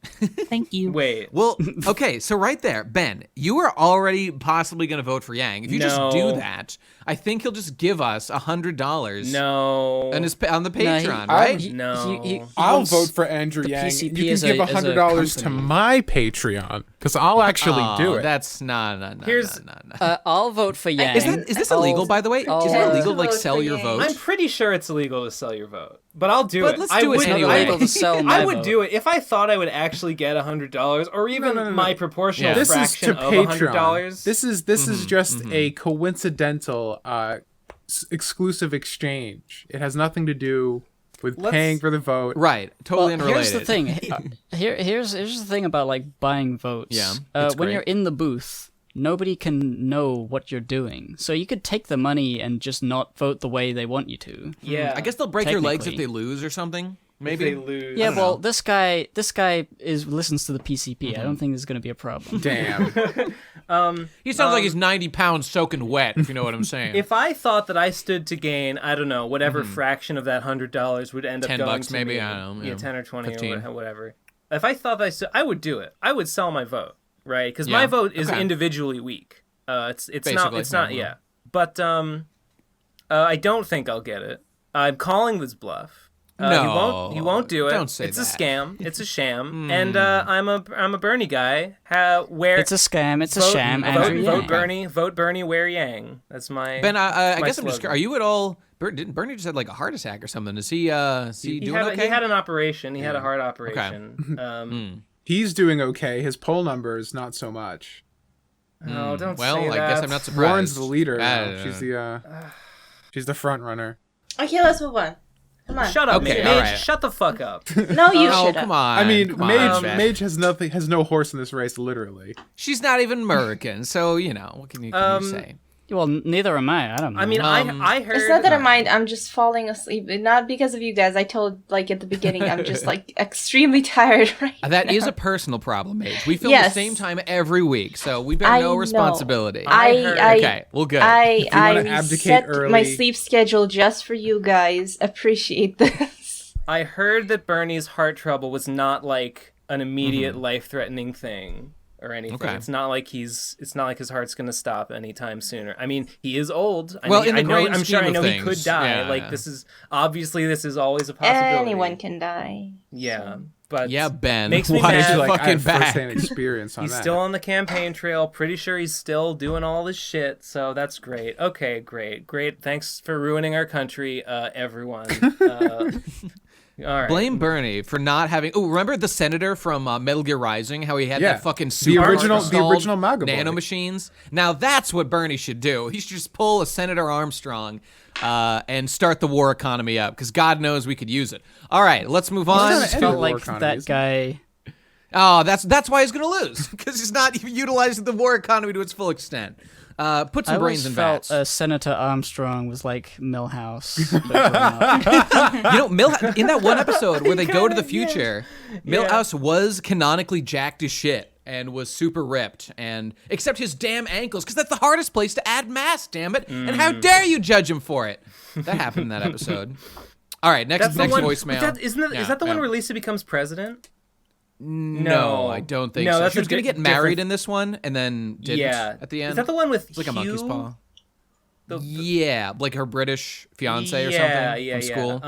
Thank you. Wait. Well, okay, so right there, Ben, you are already possibly going to vote for Yang. If you just do that, I think he'll just give us $100. No. On the No, he- Patreon, right? No. I'll wants vote for Andrew the Yang. PCP You can as a- give as a $100 to company. my Patreon because I'll actually do it. That's no. I'll vote for Yang. Is this illegal, by the way? Is it illegal to like sell your vote? I'm pretty sure it's illegal to sell your vote, but I'll do But it. let's I do it would, anyway. Illegal to sell my I would vote. do it if I thought I would actually get $100 or even my proportional Yeah. This is fraction to of Patreon. $100. This is just a coincidental exclusive exchange. It has nothing to do with paying for the vote. Right, totally Well, unrelated. here's the thing. Here's the thing about like buying votes. Yeah, when it's great. you're in the booth, nobody can know what you're doing. So you could take the money and just not vote the way they want you to. Yeah. I guess they'll break your legs if Technically. they lose or something. Maybe If they lose. Yeah, well, this guy listens to the PCP. I don't think there's gonna be a problem. Damn. He sounds like he's 90 pounds soaking wet, if you know what I'm saying. If I thought that I stood to gain, I don't know, whatever fraction of that $100 would end up going $10 to maybe, me. I don't know, Yeah, yeah, 10 or 20 15. or whatever. If I thought that I stood, I would do it. I would sell my vote, right? Because my Yeah, vote is okay. individually weak. It's Basically, not. yeah. Yeah, but I don't think I'll get it. I'm calling this bluff. No, he won't do it. don't say it's that. a scam. It's a sham. And I'm a Bernie guy. It's a scam. It's a sham. Andrew Vote Yang. Bernie. Vote Bernie. Wear Yang. That's my. Ben, I my guess I'm just. slogan. Are you at all? Didn't Bernie just had like a heart attack or something? Is he doing okay? He had an operation. He had a heart operation. He's doing okay. His poll numbers, not so much. Oh, don't well, say I that. guess I'm not surprised. Warren's the leader. I Now. don't know. She's the front runner. Okay, let's move on. Come on. Shut up, Okay, Mage. all right. Shut the fuck up. No, you Oh, should. come on. I mean, come on, Ben. Mage has no horse in this race, literally. She's not even American, so you know what can you say? Well, neither am I. I don't know. I mean, I heard. It's not that I mind. I'm just falling asleep. Not because of you guys. I told like at the beginning. I'm just like extremely tired right That now. is a personal problem, Mage. We film Yes. the same time every week, so we bear I no know. responsibility. I well, good. I wanna abdicate reset my early- sleep schedule just for you guys. Appreciate this. I heard that Bernie's heart trouble was not like an immediate life-threatening thing or anything. Okay. It's not like his heart's gonna stop anytime sooner. I mean, he is old. Well, in the grand I'm scheme sure I of know he could things, die. yeah, Like yeah. this is always a possibility. Anyone can die. Yeah, but Yeah, Ben. makes me Why mad. did you Like, I fucking have back? first-hand experience on He's that. still on the campaign trail. Pretty sure he's still doing all this shit. So that's great. Okay, great. Thanks for ruining our country, everyone. All right. Blame Bernie for not having. Oh, remember the senator from Metal Gear Rising? How he had Yeah. that fucking The super original MAGA boy. nanomachines. Now that's what Bernie should do. He should just pull a Senator Armstrong and start the war economy up, because God knows we could use it. All right, let's move on. It's It's End felt the war like economy, that isn't guy. Oh, that's why he's going to lose, because he's not utilizing the war economy to its full extent. Put some brains in felt vats. Senator Armstrong was like Milhouse. In that one episode where they go to the future, Milhouse was canonically jacked as shit and was super ripped, and except his damn ankles, because that's the hardest place to add mass, damn it. And how dare you judge him for it? That happened in that episode. All right, next voicemail. Is that the one where Lisa becomes president? No, I don't think so. She was going to get married in this one, and then didn't at the end. Is that the one with it's like a monkey's paw? Yeah, like her British fiance or something from school.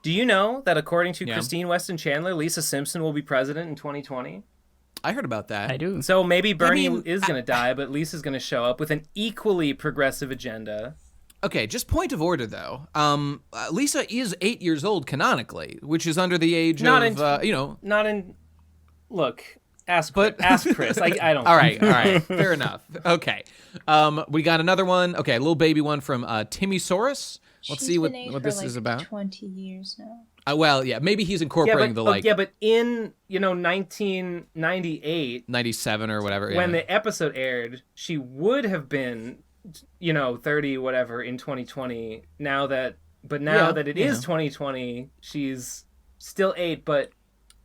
Do you know that according to Christine Weston Chandler, Lisa Simpson will be president in 2020? I heard about that. I do. So maybe Bernie is going to die, but Lisa's going to show up with an equally progressive agenda. Okay, just point of order, though. Lisa is 8 years old canonically, which is under the age of. Look, ask Chris. I don't. All right, fair enough. Okay, we got another one. Okay, a little baby one from Timmy-saurus. Let's see what this is about. 20 years now. Well, yeah, maybe he's incorporating but in 1998, 97 or whatever, when the episode aired, she would have been 30 whatever in 2020. Now that it is 2020, she's still 8, but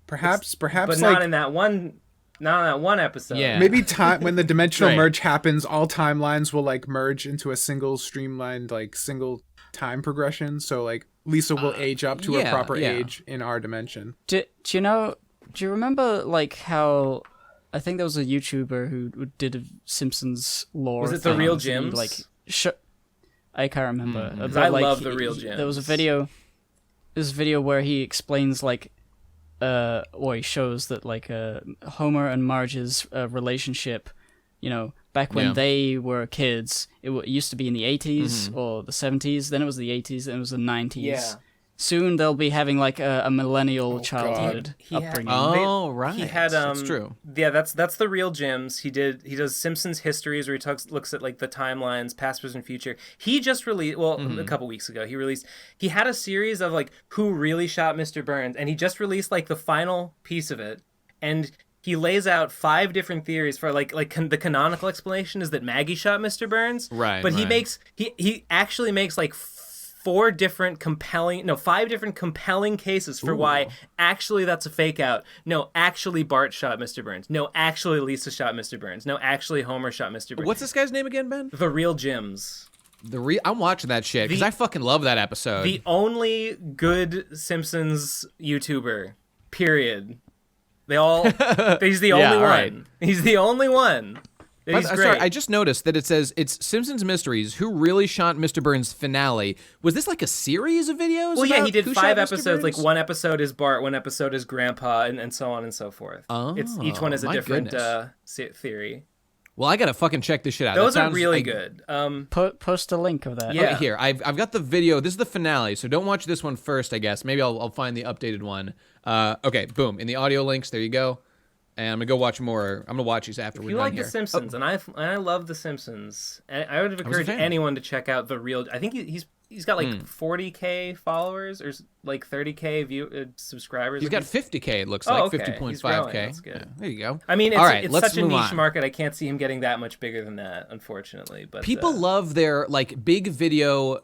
perhaps not in that one episode. Yeah. Maybe time when the dimensional merge happens, all timelines will like merge into a single streamlined single time progression. So like Lisa will age up to a proper age in our dimension. Do you remember like how I think there was a YouTuber who did a Simpsons lore? Was it TheRealJims? I can't remember. But, I love TheRealJims. There was a video. This video where he explains he shows that Homer and Marge's relationship, back when they were kids, it used to be in the 80s or the 70s, then it was the 80s, then it was the 90s. Yeah. Soon they'll be having a millennial childhood upbringing. Right. He had that's true. Yeah, that's TheRealJims. He does Simpsons histories where he looks at the timelines, past, present, future. He just released a couple weeks ago. He had a series of who really shot Mr. Burns, and he just released the final piece of it, and he lays out 5 different theories for the canonical explanation is that Maggie shot Mr. Burns. Right. But he actually makes 5 different compelling cases for why actually that's a fake out. No, actually Bart shot Mr. Burns. No, actually Lisa shot Mr. Burns. No, actually Homer shot Mr. Burns. What's this guy's name again, Ben? TheRealJims. I'm watching that shit because I fucking love that episode. The only good Simpsons YouTuber. Period. He's the only one. Right. He's the only one. Sorry, I just noticed that it says it's Simpsons Mysteries, Who Really Shot Mr. Burns finale. Was this a series of videos? Well, yeah, he did 5 episodes. One episode is Bart, one episode is Grandpa, and so on and so forth. Oh, each one is a different theory. Well, I gotta fucking check this shit out. Those are really good. Post a link of that. Yeah. Okay, here, I've got the video. This is the finale, so don't watch this one first, I guess. Maybe I'll find the updated one. Okay, boom. In the audio links, there you go. And I'm gonna go watch more. I'm gonna watch these after we're done here. You like The Simpsons, and I love The Simpsons. And I would encourage anyone to check out I think he's got 40K followers or 30K subscribers. He's got 50K. It looks like 50.5K. That's good. Yeah, there you go. I mean, it's such a niche market. I can't see him getting that much bigger than that, unfortunately. But people love their big video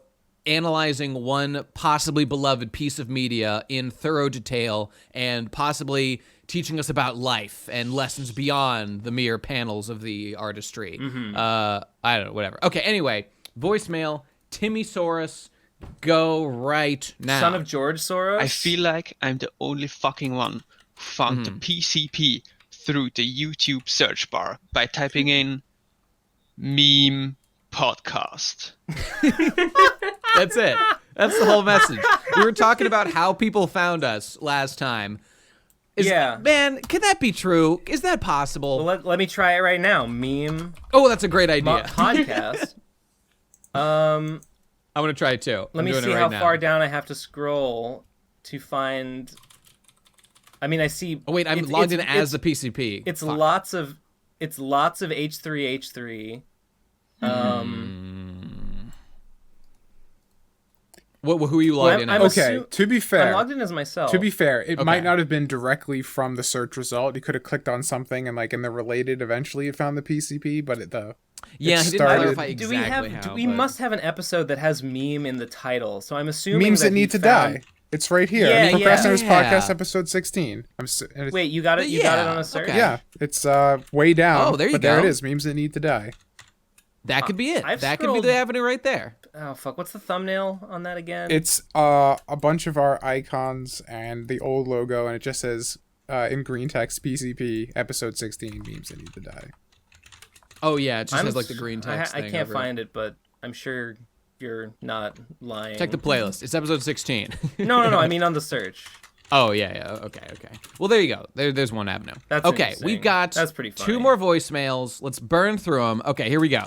analyzing one possibly beloved piece of media in thorough detail and possibly teaching us about life and lessons beyond the mere panels of the artistry. I don't know, whatever. Okay, anyway, voicemail, Timmy-saurus, go right now. Son of George Soros? I feel like I'm the only fucking one who found the PCP through the YouTube search bar by typing in meme podcast. That's it. That's the whole message. We were talking about how people found us last time. Man, can that be true? Is that possible? Well, let me try it right now. Meme. Oh, that's a great idea. Podcast. I'm going to try it too. Let me see how far down I have to scroll to find... I mean, I see... Oh, wait, I'm logged in as the PCP. It's lots of H3H3. Who are you logged in? Okay, to be fair, I'm logged in as myself. To be fair, it might not have been directly from the search result. You could have clicked on something and in the related, eventually it found the PCP, but he didn't clarify exactly we must have an episode that has meme in the title, so I'm assuming memes that need to die. It's right here. Procrastinators Podcast, episode 16. Wait, you got it? You got it on a search? Okay. Yeah, it's way down. Oh, there you go. There it is. Memes that need to die. That could be it. That could be the avenue right there. Oh, fuck. What's the thumbnail on that again? It's a bunch of our icons and the old logo, and it just says in green text, PCP, episode 16, memes that need to die. Oh, yeah. It just has the green text I can't find it, but I'm sure you're not lying. Check the playlist. It's episode 16. No. I mean on the search. Oh, yeah. Okay. Well, there you go. There's one avenue. That's okay, we've got That's pretty funny. 2 more voicemails. Let's burn through them. Okay, here we go.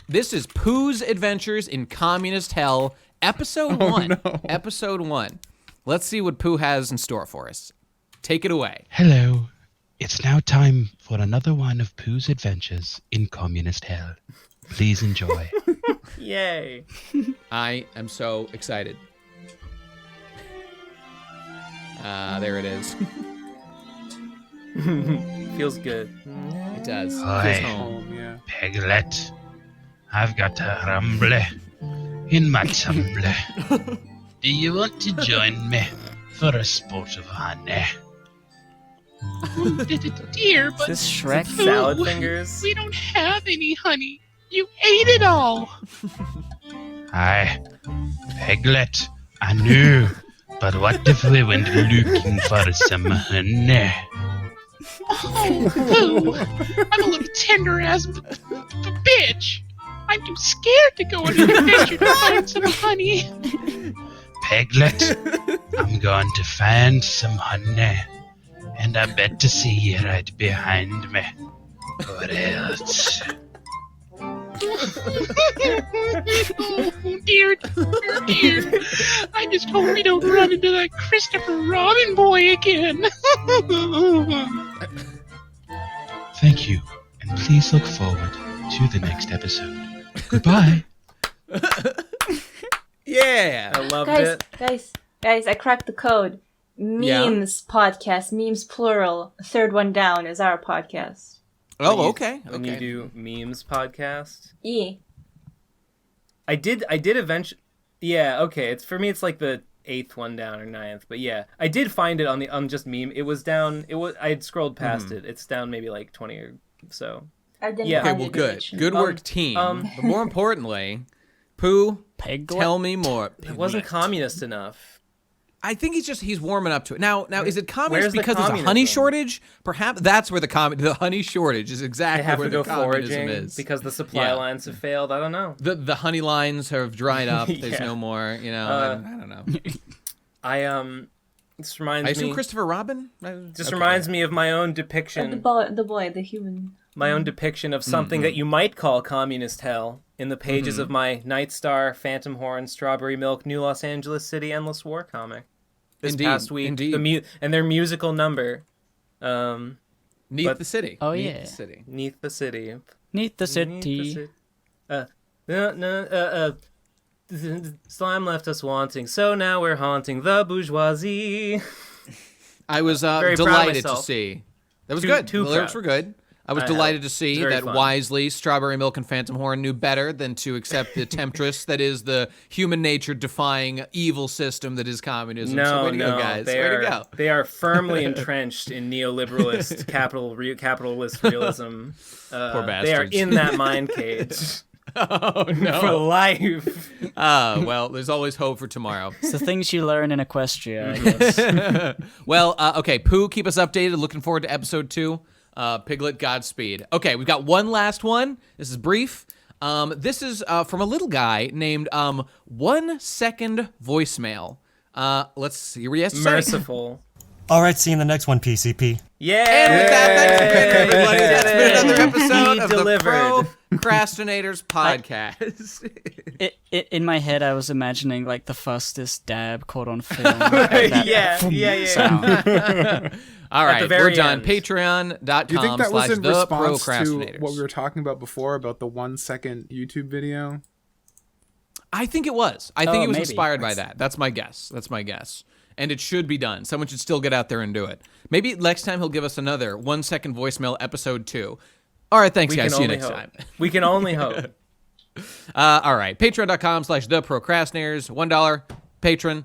This is Pooh's Adventures in Communist Hell, episode 1. No. Episode 1. Let's see what Pooh has in store for us. Take it away. Hello. It's now time for another one of Pooh's Adventures in Communist Hell. Please enjoy. Yay. I am so excited. There it is. Feels good. It does. Feels home, yeah. Piglet, I've got a rumble in my tumbler. Do you want to join me for a sport of honey? Dear, but is this Shrek? Salad fingers? We don't have any honey. You ate it all. Aye, Piglet, I knew. But what if we went looking for some honey? Oh, Pooh, I'm a little tender-ass bitch. I'm too scared to go on an adventure to find some honey. Piglet, I'm going to find some honey. And I bet to see you right behind me. Or else... Oh, dear. I just hope we don't run into that Christopher Robin boy again. Thank you, and please look forward to the next episode. Goodbye. Yeah, I loved it. Guys, I cracked the code. Memes podcast, memes plural. Third one down is our podcast. Oh, okay. When you do memes podcast. Yeah. I did eventually. Yeah, okay. It's for me. It's like the 8th one down or 9th, but yeah, I did find it on just meme. It was down. I had scrolled past it. It's down maybe like 20 or so. I didn't. Okay, well, good work, team. But more importantly, Pooh, tell me more. It wasn't communist enough. I think he's warming up to it. Now is it communist because there's a honey shortage? Perhaps that's where the honey shortage is exactly where the communism is. Because the supply lines have failed. I don't know. The honey lines have dried up. There's no more, I don't know. This reminds me. I assume Christopher Robin? Just reminds me of my own depiction. The human. My own depiction of something that you might call communist hell in the pages of my Nightstar, Phantom Horn, Strawberry Milk, New Los Angeles City Endless War comic. This past week, and their musical number, Neath the City. Oh Neath the City. Neath the City. Slime left us wanting, so now we're haunting the bourgeoisie. I was delighted to see. That was good. The lyrics were good. I was delighted to see that wisely Strawberry Milk and Phantom Horn knew better than to accept the temptress that is the human nature defying evil system that is communism. So way to go, guys. Way to go. They are firmly entrenched in neoliberalist capitalist realism. Poor bastards. They are in that mind cage. Oh, no. For life. Well, there's always hope for tomorrow. It's the things you learn in Equestria, I guess. Well, okay, Pooh, keep us updated. Looking forward to episode 2. Piglet, Godspeed. Okay, we've got one last one. This is brief. This is from a little guy named 1 Second Voicemail. Let's see what he has to say. Merciful. All right, see you in the next one, PCP. Yeah. And with that, thanks again, everybody. That's been another episode of the Pro Crastinators podcast. In my head, I was imagining like the fastest dab caught on film. Yeah. All right, we're done. End. Patreon.com/theprocrastinators. Do you think that was in response to what we were talking about before about the 1 second YouTube video? I think it was. I think it was maybe. inspired by that. That's my guess. And it should be done. Someone should still get out there and do it. Maybe next time he'll give us another 1 second voicemail episode 2. All right, thanks, guys. See you next time. We can only hope. All right, patreon.com/theprocrastinators. $1 patron,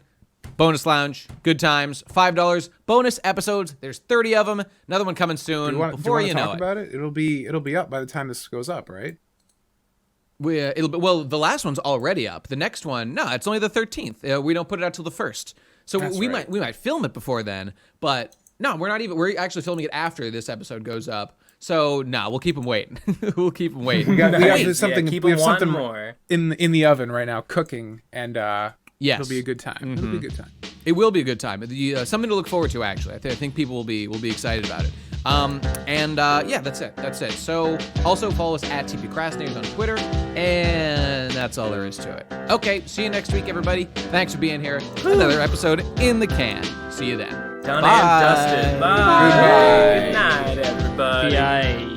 bonus lounge, good times. $5 bonus episodes. There's 30 of them. Another one coming soon. Before you know it. About it, it'll be up by the time this goes up, right? The last one's already up. The next one, no, it's only the 13th. We don't put it out till the 1st. So we might film it before then, but no, we're actually filming it after this episode goes up. So no, we'll keep them waiting. We have something more in the oven right now cooking, and yes, it'll be a good time. Mm-hmm. It'll be a good time. It will be a good time. Something to look forward to, actually. I think people will be excited about it. That's it. So also follow us at TPCrastinators on Twitter, and that's all there is to it. Okay, see you next week, everybody. Thanks for being here. Another episode in the can. See you then. Done and dusted. Bye. Goodbye. Good night, everybody. Bye.